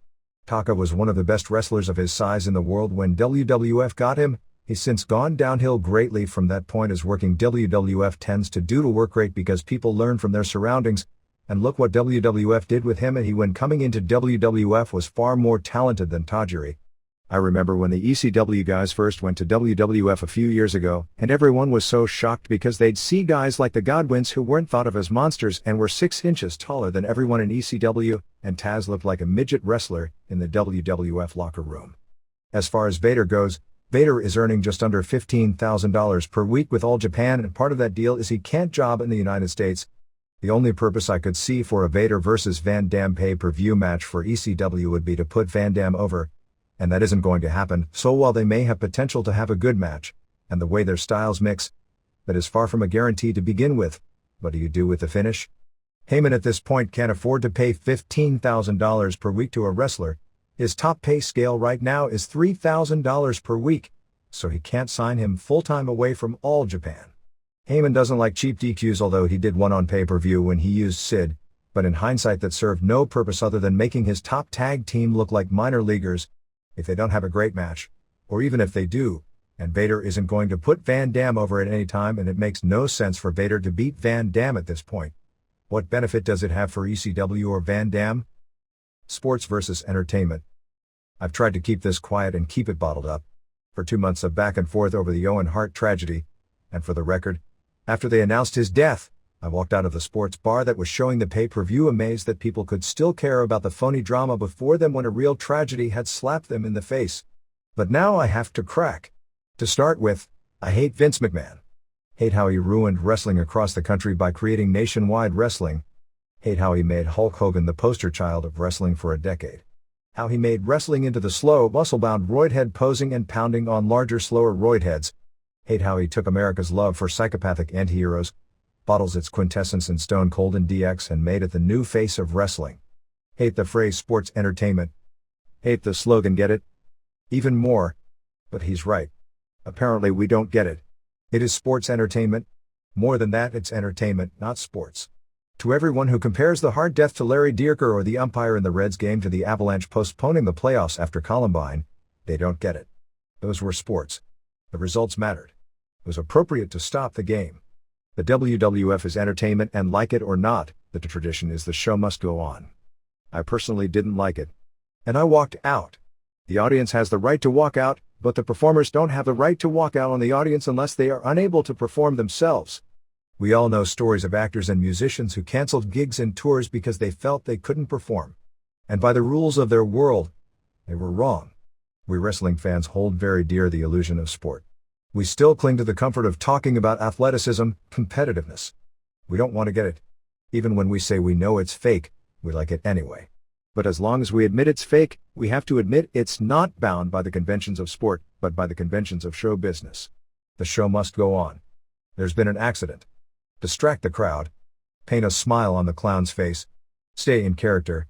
Taka was one of the best wrestlers of his size in the world when WWF got him. He's since gone downhill greatly from that point, as working WWF tends to do to work rate because people learn from their surroundings, and look what WWF did with him, and he when coming into WWF was far more talented than Tajiri. I remember when the ECW guys first went to WWF a few years ago, and everyone was so shocked because they'd see guys like the Godwins who weren't thought of as monsters and were 6 inches taller than everyone in ECW, and Taz looked like a midget wrestler in the WWF locker room. As far as Vader goes, Vader is earning just under $15,000 per week with All Japan, and part of that deal is he can't job in the United States. The only purpose I could see for a Vader vs. Van Dam pay-per-view match for ECW would be to put Van Dam over, and that isn't going to happen, so while they may have potential to have a good match, and the way their styles mix, that is far from a guarantee to begin with. What do you do with the finish? Heyman at this point can't afford to pay $15,000 per week to a wrestler. His top pay scale right now is $3,000 per week, so he can't sign him full-time away from All Japan. Heyman doesn't like cheap DQs, although he did one on pay-per-view when he used Sid, but in hindsight that served no purpose other than making his top tag team look like minor leaguers if they don't have a great match, or even if they do, and Vader isn't going to put Van Dam over at any time, and it makes no sense for Vader to beat Van Dam at this point. What benefit does it have for ECW or Van Dam? Sports versus entertainment. I've tried to keep this quiet and keep it bottled up. For 2 months of back and forth over the Owen Hart tragedy, and for the record, after they announced his death, I walked out of the sports bar that was showing the pay-per-view amazed that people could still care about the phony drama before them when a real tragedy had slapped them in the face. But now I have to crack. To start with, I hate Vince McMahon. Hate how he ruined wrestling across the country by creating nationwide wrestling. Hate how he made Hulk Hogan the poster child of wrestling for a decade. How he made wrestling into the slow, muscle-bound roidhead posing and pounding on larger, slower roidheads. Hate how he took America's love for psychopathic anti-heroes, bottles its quintessence in Stone Cold and DX, and made it the new face of wrestling. Hate the phrase sports entertainment. Hate the slogan, get it? Even more. But he's right. Apparently we don't get it. It is sports entertainment. More than that, it's entertainment, not sports. To everyone who compares the hard death to Larry Dierker or the umpire in the Reds game to the Avalanche postponing the playoffs after Columbine, they don't get it. Those were sports. The results mattered. It was appropriate to stop the game. The WWF is entertainment, and like it or not, the tradition is the show must go on. I personally didn't like it. And I walked out. The audience has the right to walk out, but the performers don't have the right to walk out on the audience unless they are unable to perform themselves. We all know stories of actors and musicians who canceled gigs and tours because they felt they couldn't perform. And by the rules of their world, they were wrong. We wrestling fans hold very dear the illusion of sport. We still cling to the comfort of talking about athleticism, competitiveness. We don't want to get it. Even when we say we know it's fake, we like it anyway. But as long as we admit it's fake, we have to admit it's not bound by the conventions of sport, but by the conventions of show business. The show must go on. There's been an accident. Distract the crowd. Paint a smile on the clown's face. Stay in character.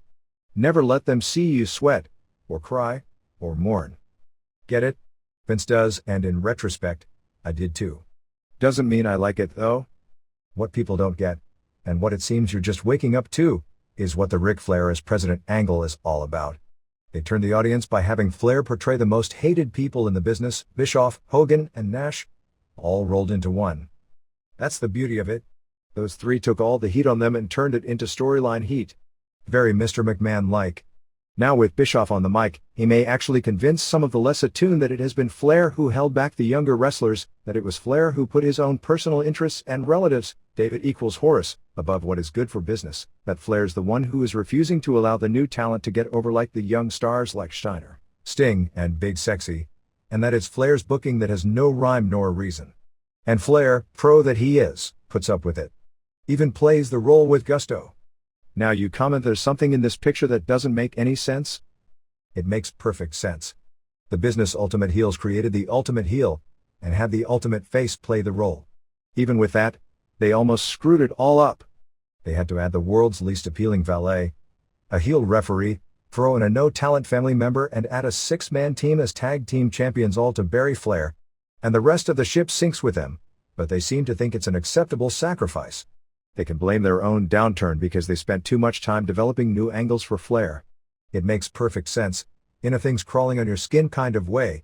Never let them see you sweat, or cry, or mourn. Get it? Vince does, and in retrospect, I did too. Doesn't mean I like it though. What people don't get, and what it seems you're just waking up to, is what the Ric Flair as President angle is all about. They turned the audience by having Flair portray the most hated people in the business, Bischoff, Hogan, and Nash, all rolled into one. That's the beauty of it. Those three took all the heat on them and turned it into storyline heat. Very Mr. McMahon-like. Now with Bischoff on the mic, he may actually convince some of the less attuned that it has been Flair who held back the younger wrestlers, that it was Flair who put his own personal interests and relatives, David equals Horace, above what is good for business, that Flair's the one who is refusing to allow the new talent to get over like the young stars like Steiner, Sting, and Big Sexy, and that it's Flair's booking that has no rhyme nor reason. And Flair, pro that he is, puts up with it. Even plays the role with gusto. Now you comment there's something in this picture that doesn't make any sense? It makes perfect sense. The business ultimate heels created the ultimate heel, and had the ultimate face play the role. Even with that, they almost screwed it all up. They had to add the world's least appealing valet, a heel referee, throw in a no-talent family member and add a six-man team as tag team champions all to bury Flair. And the rest of the ship sinks with them, but they seem to think it's an acceptable sacrifice. They can blame their own downturn because they spent too much time developing new angles for Flair. It makes perfect sense, in a things crawling on your skin kind of way.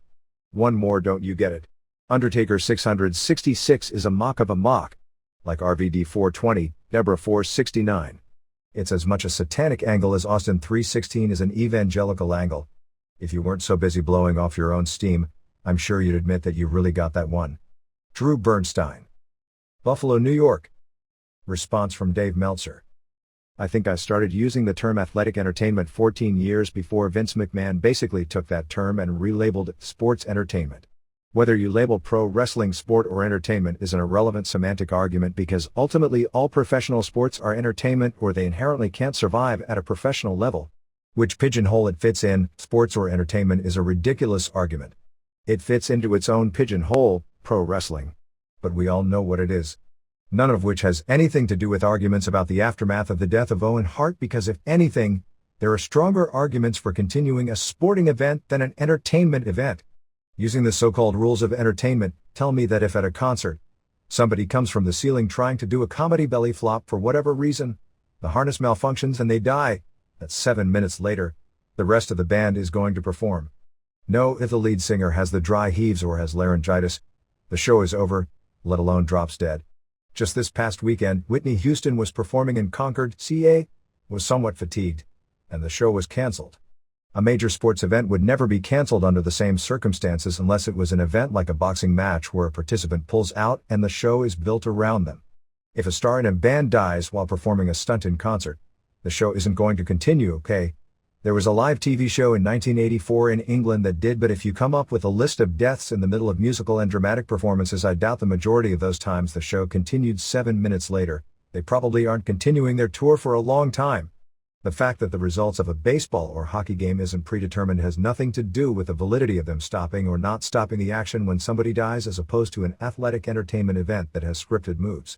One more, don't you get it? Undertaker 666 is a mock of a mock. Like RVD 420, Deborah 469. It's as much a satanic angle as Austin 316 is an evangelical angle. If you weren't so busy blowing off your own steam, I'm sure you'd admit that you really got that one. Drew Bernstein. Buffalo, New York. Response from Dave Meltzer. I think I started using the term athletic entertainment 14 years before Vince McMahon basically took that term and relabeled it sports entertainment. Whether you label pro wrestling sport or entertainment is an irrelevant semantic argument because ultimately all professional sports are entertainment or they inherently can't survive at a professional level. Which pigeonhole it fits in, sports or entertainment, is a ridiculous argument. It fits into its own pigeonhole, pro wrestling. But we all know what it is. None of which has anything to do with arguments about the aftermath of the death of Owen Hart, because if anything, there are stronger arguments for continuing a sporting event than an entertainment event. Using the so-called rules of entertainment, tell me that if at a concert, somebody comes from the ceiling trying to do a comedy belly flop for whatever reason, the harness malfunctions and they die, that 7 minutes later, the rest of the band is going to perform. No, if the lead singer has the dry heaves or has laryngitis, the show is over, let alone drops dead. Just this past weekend, Whitney Houston was performing in Concord, CA, was somewhat fatigued, and the show was cancelled. A major sports event would never be cancelled under the same circumstances unless it was an event like a boxing match where a participant pulls out and the show is built around them. If a star in a band dies while performing a stunt in concert, the show isn't going to continue, okay? There was a live TV show in 1984 in England that did, but if you come up with a list of deaths in the middle of musical and dramatic performances, I doubt the majority of those times the show continued 7 minutes later. They probably aren't continuing their tour for a long time. The fact that the results of a baseball or hockey game isn't predetermined has nothing to do with the validity of them stopping or not stopping the action when somebody dies, as opposed to an athletic entertainment event that has scripted moves.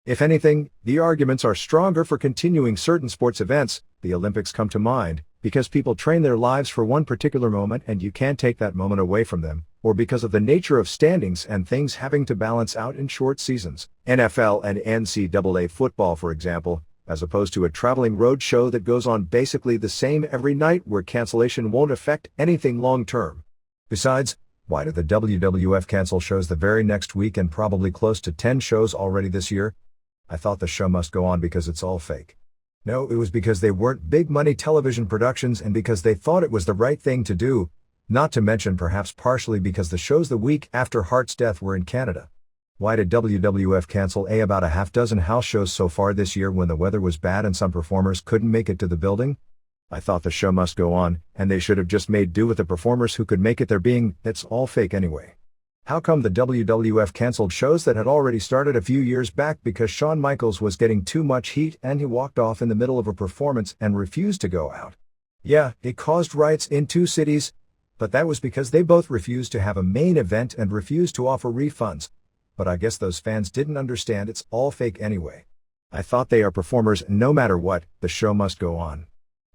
If anything, the arguments are stronger for continuing certain sports events. The Olympics come to mind, because people train their lives for one particular moment and you can't take that moment away from them, or because of the nature of standings and things having to balance out in short seasons. NFL and NCAA football, for example, as opposed to a traveling road show that goes on basically the same every night where cancellation won't affect anything long term. Besides, why did the WWF cancel shows the very next week and probably close to 10 shows already this year? I thought the show must go on because it's all fake. No, it was because they weren't big money television productions and because they thought it was the right thing to do, not to mention perhaps partially because the shows the week after Hart's death were in Canada. Why did WWF cancel about a half dozen house shows so far this year when the weather was bad and some performers couldn't make it to the building? I thought the show must go on, and they should have just made do with the performers who could make it there being, that's all fake anyway. How come the WWF canceled shows that had already started a few years back because Shawn Michaels was getting too much heat and he walked off in the middle of a performance and refused to go out? Yeah, it caused riots in 2 cities, but that was because they both refused to have a main event and refused to offer refunds. But I guess those fans didn't understand it's all fake anyway. I thought they are performers and no matter what, the show must go on.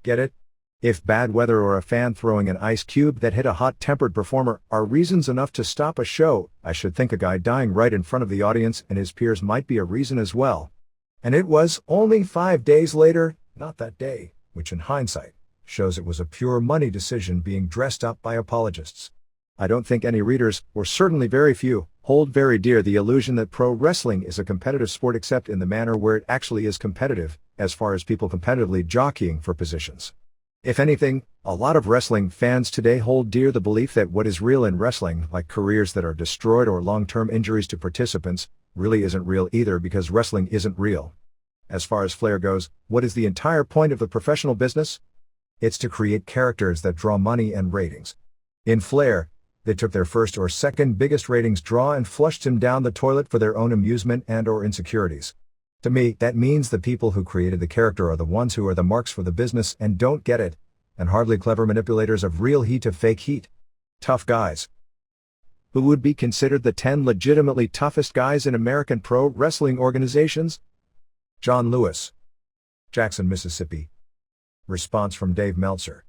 Get it? If bad weather or a fan throwing an ice cube that hit a hot-tempered performer are reasons enough to stop a show, I should think a guy dying right in front of the audience and his peers might be a reason as well. And it was only 5 days later, not that day, which in hindsight, shows it was a pure money decision being dressed up by apologists. I don't think any readers, or certainly very few, hold very dear the illusion that pro wrestling is a competitive sport except in the manner where it actually is competitive, as far as people competitively jockeying for positions. If anything, a lot of wrestling fans today hold dear the belief that what is real in wrestling, like careers that are destroyed or long-term injuries to participants, really isn't real either because wrestling isn't real. As far as flair goes, what is the entire point of the professional business? It's to create characters that draw money and ratings. In Flair, they took their first or second biggest ratings draw and flushed him down the toilet for their own amusement and or insecurities. To me, that means the people who created the character are the ones who are the marks for the business and don't get it, and hardly clever manipulators of real heat to fake heat. Tough guys. Who would be considered the 10 legitimately toughest guys in American pro wrestling organizations? John Lewis. Jackson, Mississippi. Response from Dave Meltzer.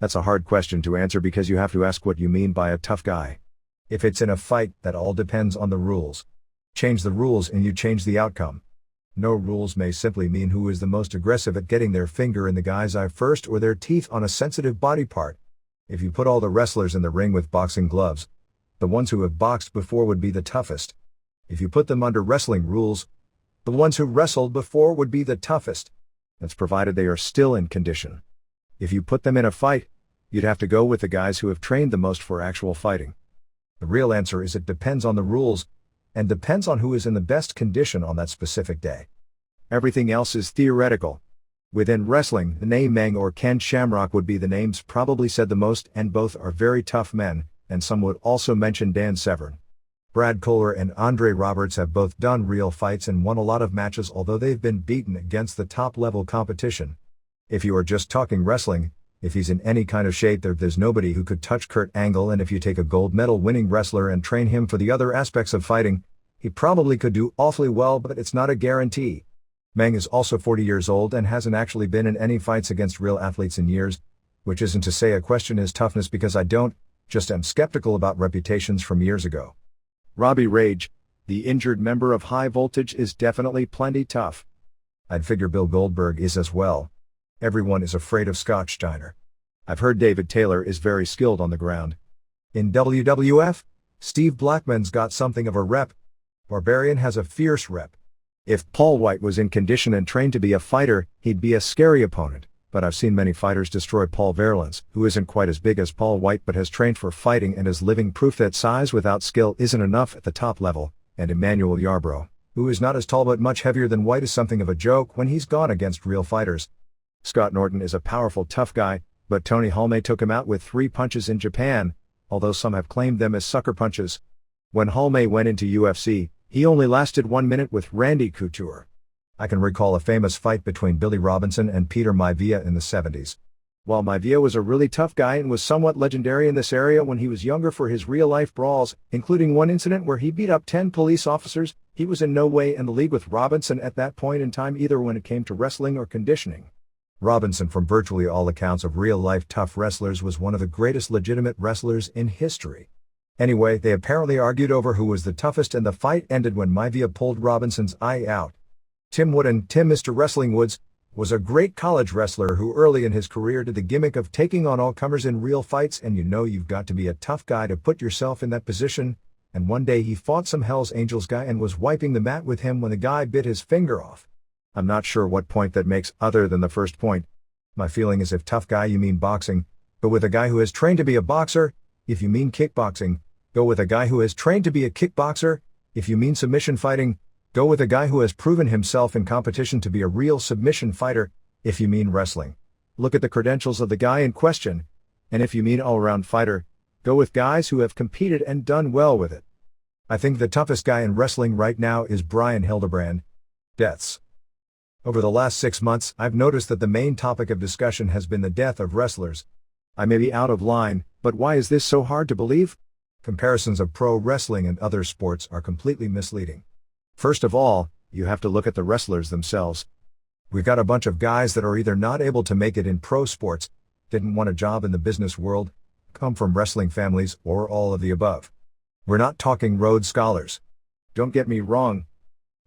That's a hard question to answer because you have to ask what you mean by a tough guy. If it's in a fight, that all depends on the rules. Change the rules and you change the outcome. No rules may simply mean who is the most aggressive at getting their finger in the guy's eye first or their teeth on a sensitive body part. If you put all the wrestlers in the ring with boxing gloves, the ones who have boxed before would be the toughest. If you put them under wrestling rules, the ones who wrestled before would be the toughest. That's provided they are still in condition. If you put them in a fight, you'd have to go with the guys who have trained the most for actual fighting. The real answer is it depends on the rules, and depends on who is in the best condition on that specific day. Everything else is theoretical. Within wrestling, the name Meng or Ken Shamrock would be the names probably said the most, and both are very tough men, and some would also mention Dan Severn. Brad Kohler and Andre Roberts have both done real fights and won a lot of matches although they've been beaten against the top level competition. If you are just talking wrestling, if he's in any kind of shape there's nobody who could touch Kurt Angle, and if you take a gold medal winning wrestler and train him for the other aspects of fighting, he probably could do awfully well, but it's not a guarantee. Meng is also 40 years old and hasn't actually been in any fights against real athletes in years, which isn't to say I question his toughness because I don't, just am skeptical about reputations from years ago. Robbie Rage, the injured member of High Voltage, is definitely plenty tough. I'd figure Bill Goldberg is as well. Everyone is afraid of Scott Steiner. I've heard David Taylor is very skilled on the ground. In WWF, Steve Blackman's got something of a rep. Barbarian has a fierce rep. If Paul White was in condition and trained to be a fighter, he'd be a scary opponent, but I've seen many fighters destroy Paul Verlins, who isn't quite as big as Paul White but has trained for fighting and is living proof that size without skill isn't enough at the top level, and Emmanuel Yarbrough, who is not as tall but much heavier than White, is something of a joke when he's gone against real fighters. Scott Norton is a powerful tough guy, but Tony Halme took him out with 3 punches in Japan, although some have claimed them as sucker punches. When Halme went into UFC, he only lasted 1 minute with Randy Couture. I can recall a famous fight between Billy Robinson and Peter Maivia in the 70s. While Maivia was a really tough guy and was somewhat legendary in this area when he was younger for his real-life brawls, including one incident where he beat up 10 police officers, he was in no way in the league with Robinson at that point in time either when it came to wrestling or conditioning. Robinson, from virtually all accounts of real-life tough wrestlers, was one of the greatest legitimate wrestlers in history. Anyway, they apparently argued over who was the toughest and the fight ended when Maivia pulled Robinson's eye out. Tim Wooden, Mr. Wrestling Woods, was a great college wrestler who early in his career did the gimmick of taking on all comers in real fights, and you know you've got to be a tough guy to put yourself in that position, and one day he fought some Hells Angels guy and was wiping the mat with him when the guy bit his finger off. I'm not sure what point that makes other than the first point. My feeling is if tough guy you mean boxing, go with a guy who has trained to be a boxer. If you mean kickboxing, go with a guy who has trained to be a kickboxer. If you mean submission fighting, go with a guy who has proven himself in competition to be a real submission fighter. If you mean wrestling, look at the credentials of the guy in question. And if you mean all-around fighter, go with guys who have competed and done well with it. I think the toughest guy in wrestling right now is Brian Hildebrand. Deaths. Over the last 6 months, I've noticed that the main topic of discussion has been the death of wrestlers. I may be out of line, but why is this so hard to believe? Comparisons of pro wrestling and other sports are completely misleading. First of all, you have to look at the wrestlers themselves. We've got a bunch of guys that are either not able to make it in pro sports, didn't want a job in the business world, come from wrestling families, or all of the above. We're not talking Rhodes Scholars. Don't get me wrong.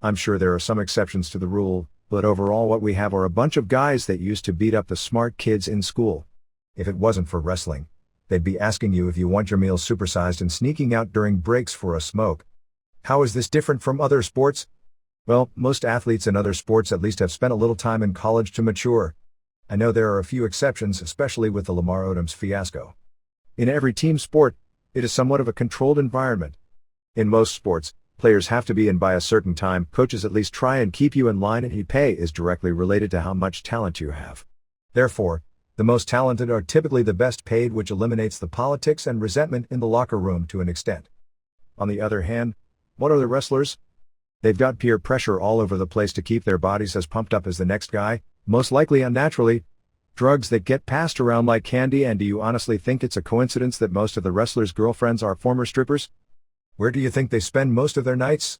I'm sure there are some exceptions to the rule, but overall what we have are a bunch of guys that used to beat up the smart kids in school. If it wasn't for wrestling, they'd be asking you if you want your meals supersized and sneaking out during breaks for a smoke. How is this different from other sports? Well, most athletes in other sports at least have spent a little time in college to mature. I know there are a few exceptions, especially with the Lamar Odoms fiasco. In every team sport, it is somewhat of a controlled environment. In most sports, players have to be in by a certain time, coaches at least try and keep you in line, and pay is directly related to how much talent you have. Therefore, the most talented are typically the best paid, which eliminates the politics and resentment in the locker room to an extent. On the other hand, what are the wrestlers? They've got peer pressure all over the place to keep their bodies as pumped up as the next guy, most likely unnaturally. Drugs that get passed around like candy, and do you honestly think it's a coincidence that most of the wrestlers' girlfriends are former strippers? Where do you think they spend most of their nights?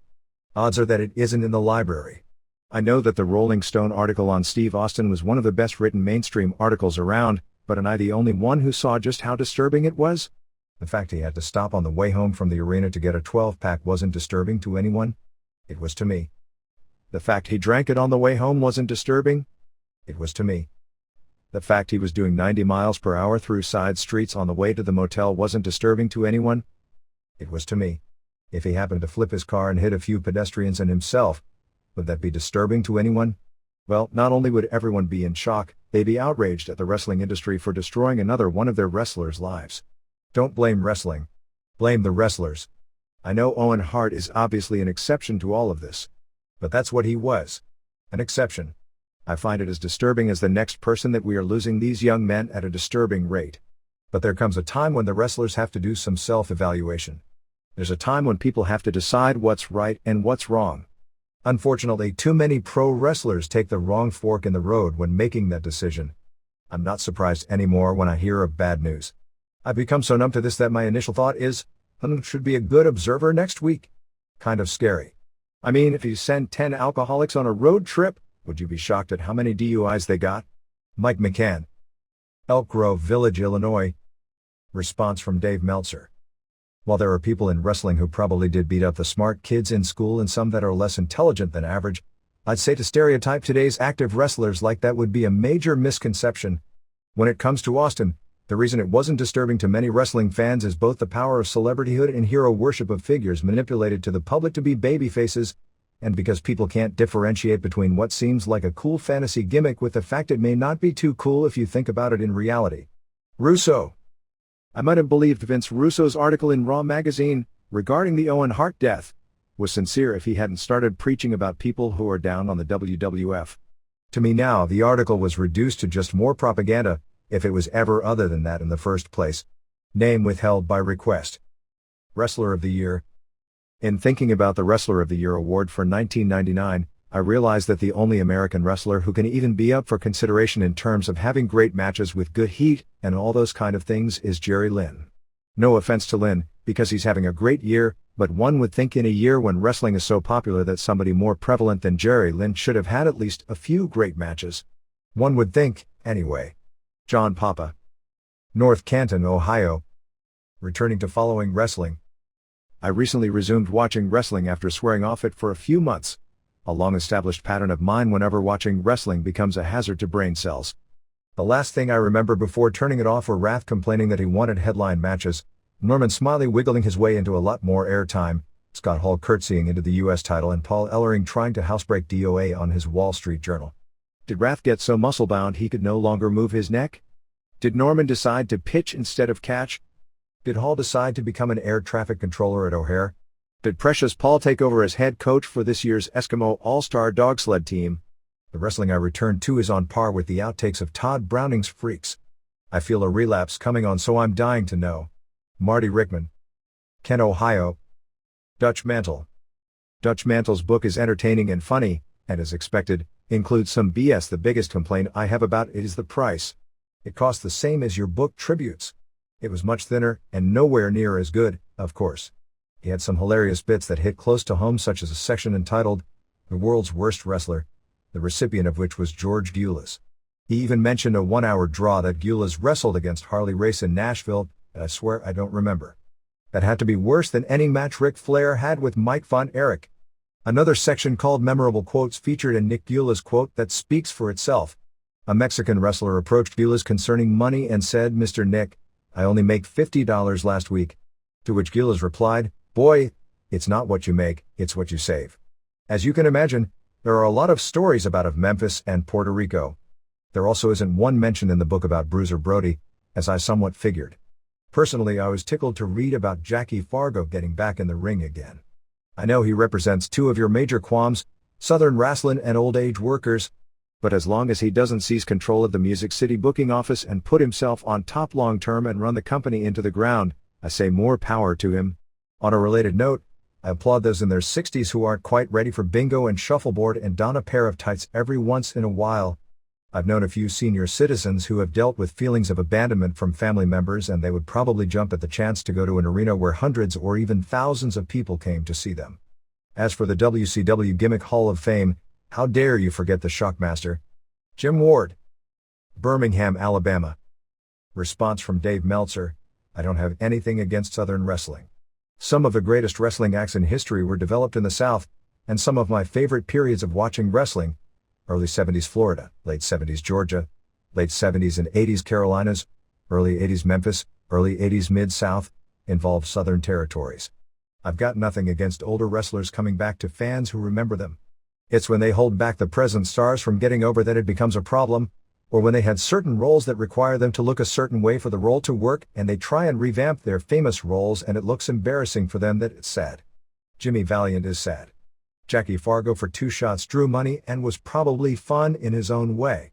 Odds are that it isn't in the library. I know that the Rolling Stone article on Steve Austin was one of the best written mainstream articles around, but am I the only one who saw just how disturbing it was? The fact he had to stop on the way home from the arena to get a 12-pack wasn't disturbing to anyone. It was to me. The fact he drank it on the way home wasn't disturbing. It was to me. The fact he was doing 90 miles per hour through side streets on the way to the motel wasn't disturbing to anyone. It was to me. If he happened to flip his car and hit a few pedestrians and himself, would that be disturbing to anyone? Well, not only would everyone be in shock, they'd be outraged at the wrestling industry for destroying another one of their wrestlers' lives. Don't blame wrestling. Blame the wrestlers. I know Owen Hart is obviously an exception to all of this. But that's what he was. An exception. I find it as disturbing as the next person that we are losing these young men at a disturbing rate. But there comes a time when the wrestlers have to do some self-evaluation. There's a time when people have to decide what's right and what's wrong. Unfortunately, too many pro wrestlers take the wrong fork in the road when making that decision. I'm not surprised anymore when I hear of bad news. I've become so numb to this that my initial thought is, should be a good observer next week. Kind of scary. I mean, if you send 10 alcoholics on a road trip, would you be shocked at how many DUIs they got? Mike McCann. Elk Grove Village, Illinois. Response from Dave Meltzer. While there are people in wrestling who probably did beat up the smart kids in school and some that are less intelligent than average, I'd say to stereotype today's active wrestlers like that would be a major misconception. When it comes to Austin, the reason it wasn't disturbing to many wrestling fans is both the power of celebrityhood and hero worship of figures manipulated to the public to be babyfaces, and because people can't differentiate between what seems like a cool fantasy gimmick with the fact it may not be too cool if you think about it in reality. Russo. I might have believed Vince Russo's article in Raw magazine, regarding the Owen Hart death, was sincere if he hadn't started preaching about people who are down on the WWF. To me now, the article was reduced to just more propaganda, if it was ever other than that in the first place. Name withheld by request. Wrestler of the Year. In thinking about the Wrestler of the Year award for 1999, I realized that the only American wrestler who can even be up for consideration in terms of having great matches with good heat and all those kind of things is Jerry Lynn. No offense to Lynn, because he's having a great year, but one would think in a year when wrestling is so popular that somebody more prevalent than Jerry Lynn should have had at least a few great matches. One would think, anyway. John Papa. North Canton, Ohio. Returning to following wrestling. I recently resumed watching wrestling after swearing off it for a few months. A long-established pattern of mine whenever watching wrestling becomes a hazard to brain cells. The last thing I remember before turning it off were Wrath complaining that he wanted headline matches, Norman Smiley wiggling his way into a lot more airtime, Scott Hall curtsying into the US title, and Paul Ellering trying to housebreak DOA on his Wall Street Journal. Did Wrath get so muscle-bound he could no longer move his neck? Did Norman decide to pitch instead of catch? Did Hall decide to become an air traffic controller at O'Hare? Did Precious Paul take over as head coach for this year's Eskimo All-Star Dog Sled team? The wrestling I returned to is on par with the outtakes of Todd Browning's Freaks. I feel a relapse coming on, so I'm dying to know. Marty Rickman. Kent, Ohio. Dutch Mantle. Dutch Mantle's book is entertaining and funny, and as expected, includes some BS. The biggest complaint I have about it is the price. It cost the same as your book Tributes. It was much thinner, and nowhere near as good, of course. He had some hilarious bits that hit close to home, such as a section entitled, The World's Worst Wrestler, the recipient of which was George Gulas. He even mentioned a 1-hour draw that Gulas wrestled against Harley Race in Nashville, and I swear I don't remember. That had to be worse than any match Ric Flair had with Mike Von Erich. Another section called Memorable Quotes featured a Nick Gulas quote that speaks for itself. A Mexican wrestler approached Gulas concerning money and said, "Mr. Nick, I only make $50 last week." To which Gulas replied, "Boy, it's not what you make, it's what you save." As you can imagine, there are a lot of stories of Memphis and Puerto Rico. There also isn't one mention in the book about Bruiser Brody, as I somewhat figured. Personally, I was tickled to read about Jackie Fargo getting back in the ring again. I know he represents two of your major qualms, Southern wrestling and old age workers, but as long as he doesn't seize control of the Music City booking office and put himself on top long term and run the company into the ground, I say more power to him. On a related note, I applaud those in their 60s who aren't quite ready for bingo and shuffleboard and don a pair of tights every once in a while. I've known a few senior citizens who have dealt with feelings of abandonment from family members, and they would probably jump at the chance to go to an arena where hundreds or even thousands of people came to see them. As for the WCW Gimmick Hall of Fame, how dare you forget the Shockmaster? Jim Ward. Birmingham, Alabama. Response from Dave Meltzer: I don't have anything against Southern wrestling. Some of the greatest wrestling acts in history were developed in the South, and some of my favorite periods of watching wrestling, early 70s Florida, late 70s Georgia, late 70s and 80s Carolinas, early 80s Memphis, early 80s Mid-South, involved Southern territories. I've got nothing against older wrestlers coming back to fans who remember them. It's when they hold back the present stars from getting over that it becomes a problem, or when they had certain roles that require them to look a certain way for the role to work and they try and revamp their famous roles and it looks embarrassing for them that it's sad. Jimmy Valiant is sad. Jackie Fargo for 2 shots drew money and was probably fun in his own way.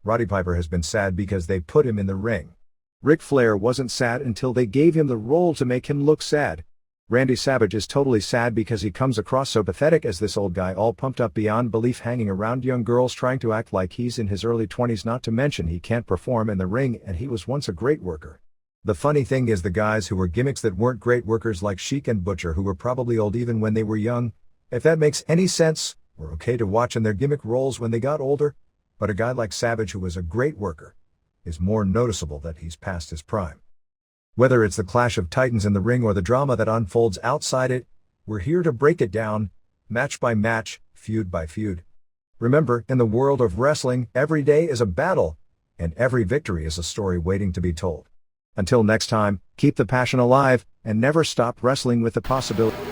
Roddy Piper has been sad because they put him in the ring. Ric Flair wasn't sad until they gave him the role to make him look sad. Randy Savage is totally sad because he comes across so pathetic as this old guy all pumped up beyond belief hanging around young girls trying to act like he's in his early 20s, not to mention he can't perform in the ring and he was once a great worker. The funny thing is the guys who were gimmicks that weren't great workers like Sheik and Butcher, who were probably old even when they were young, if that makes any sense, were okay to watch in their gimmick roles when they got older, but a guy like Savage who was a great worker is more noticeable that he's past his prime. Whether it's the clash of titans in the ring or the drama that unfolds outside it, we're here to break it down, match by match, feud by feud. Remember, in the world of wrestling, every day is a battle, and every victory is a story waiting to be told. Until next time, keep the passion alive, and never stop wrestling with the possibility.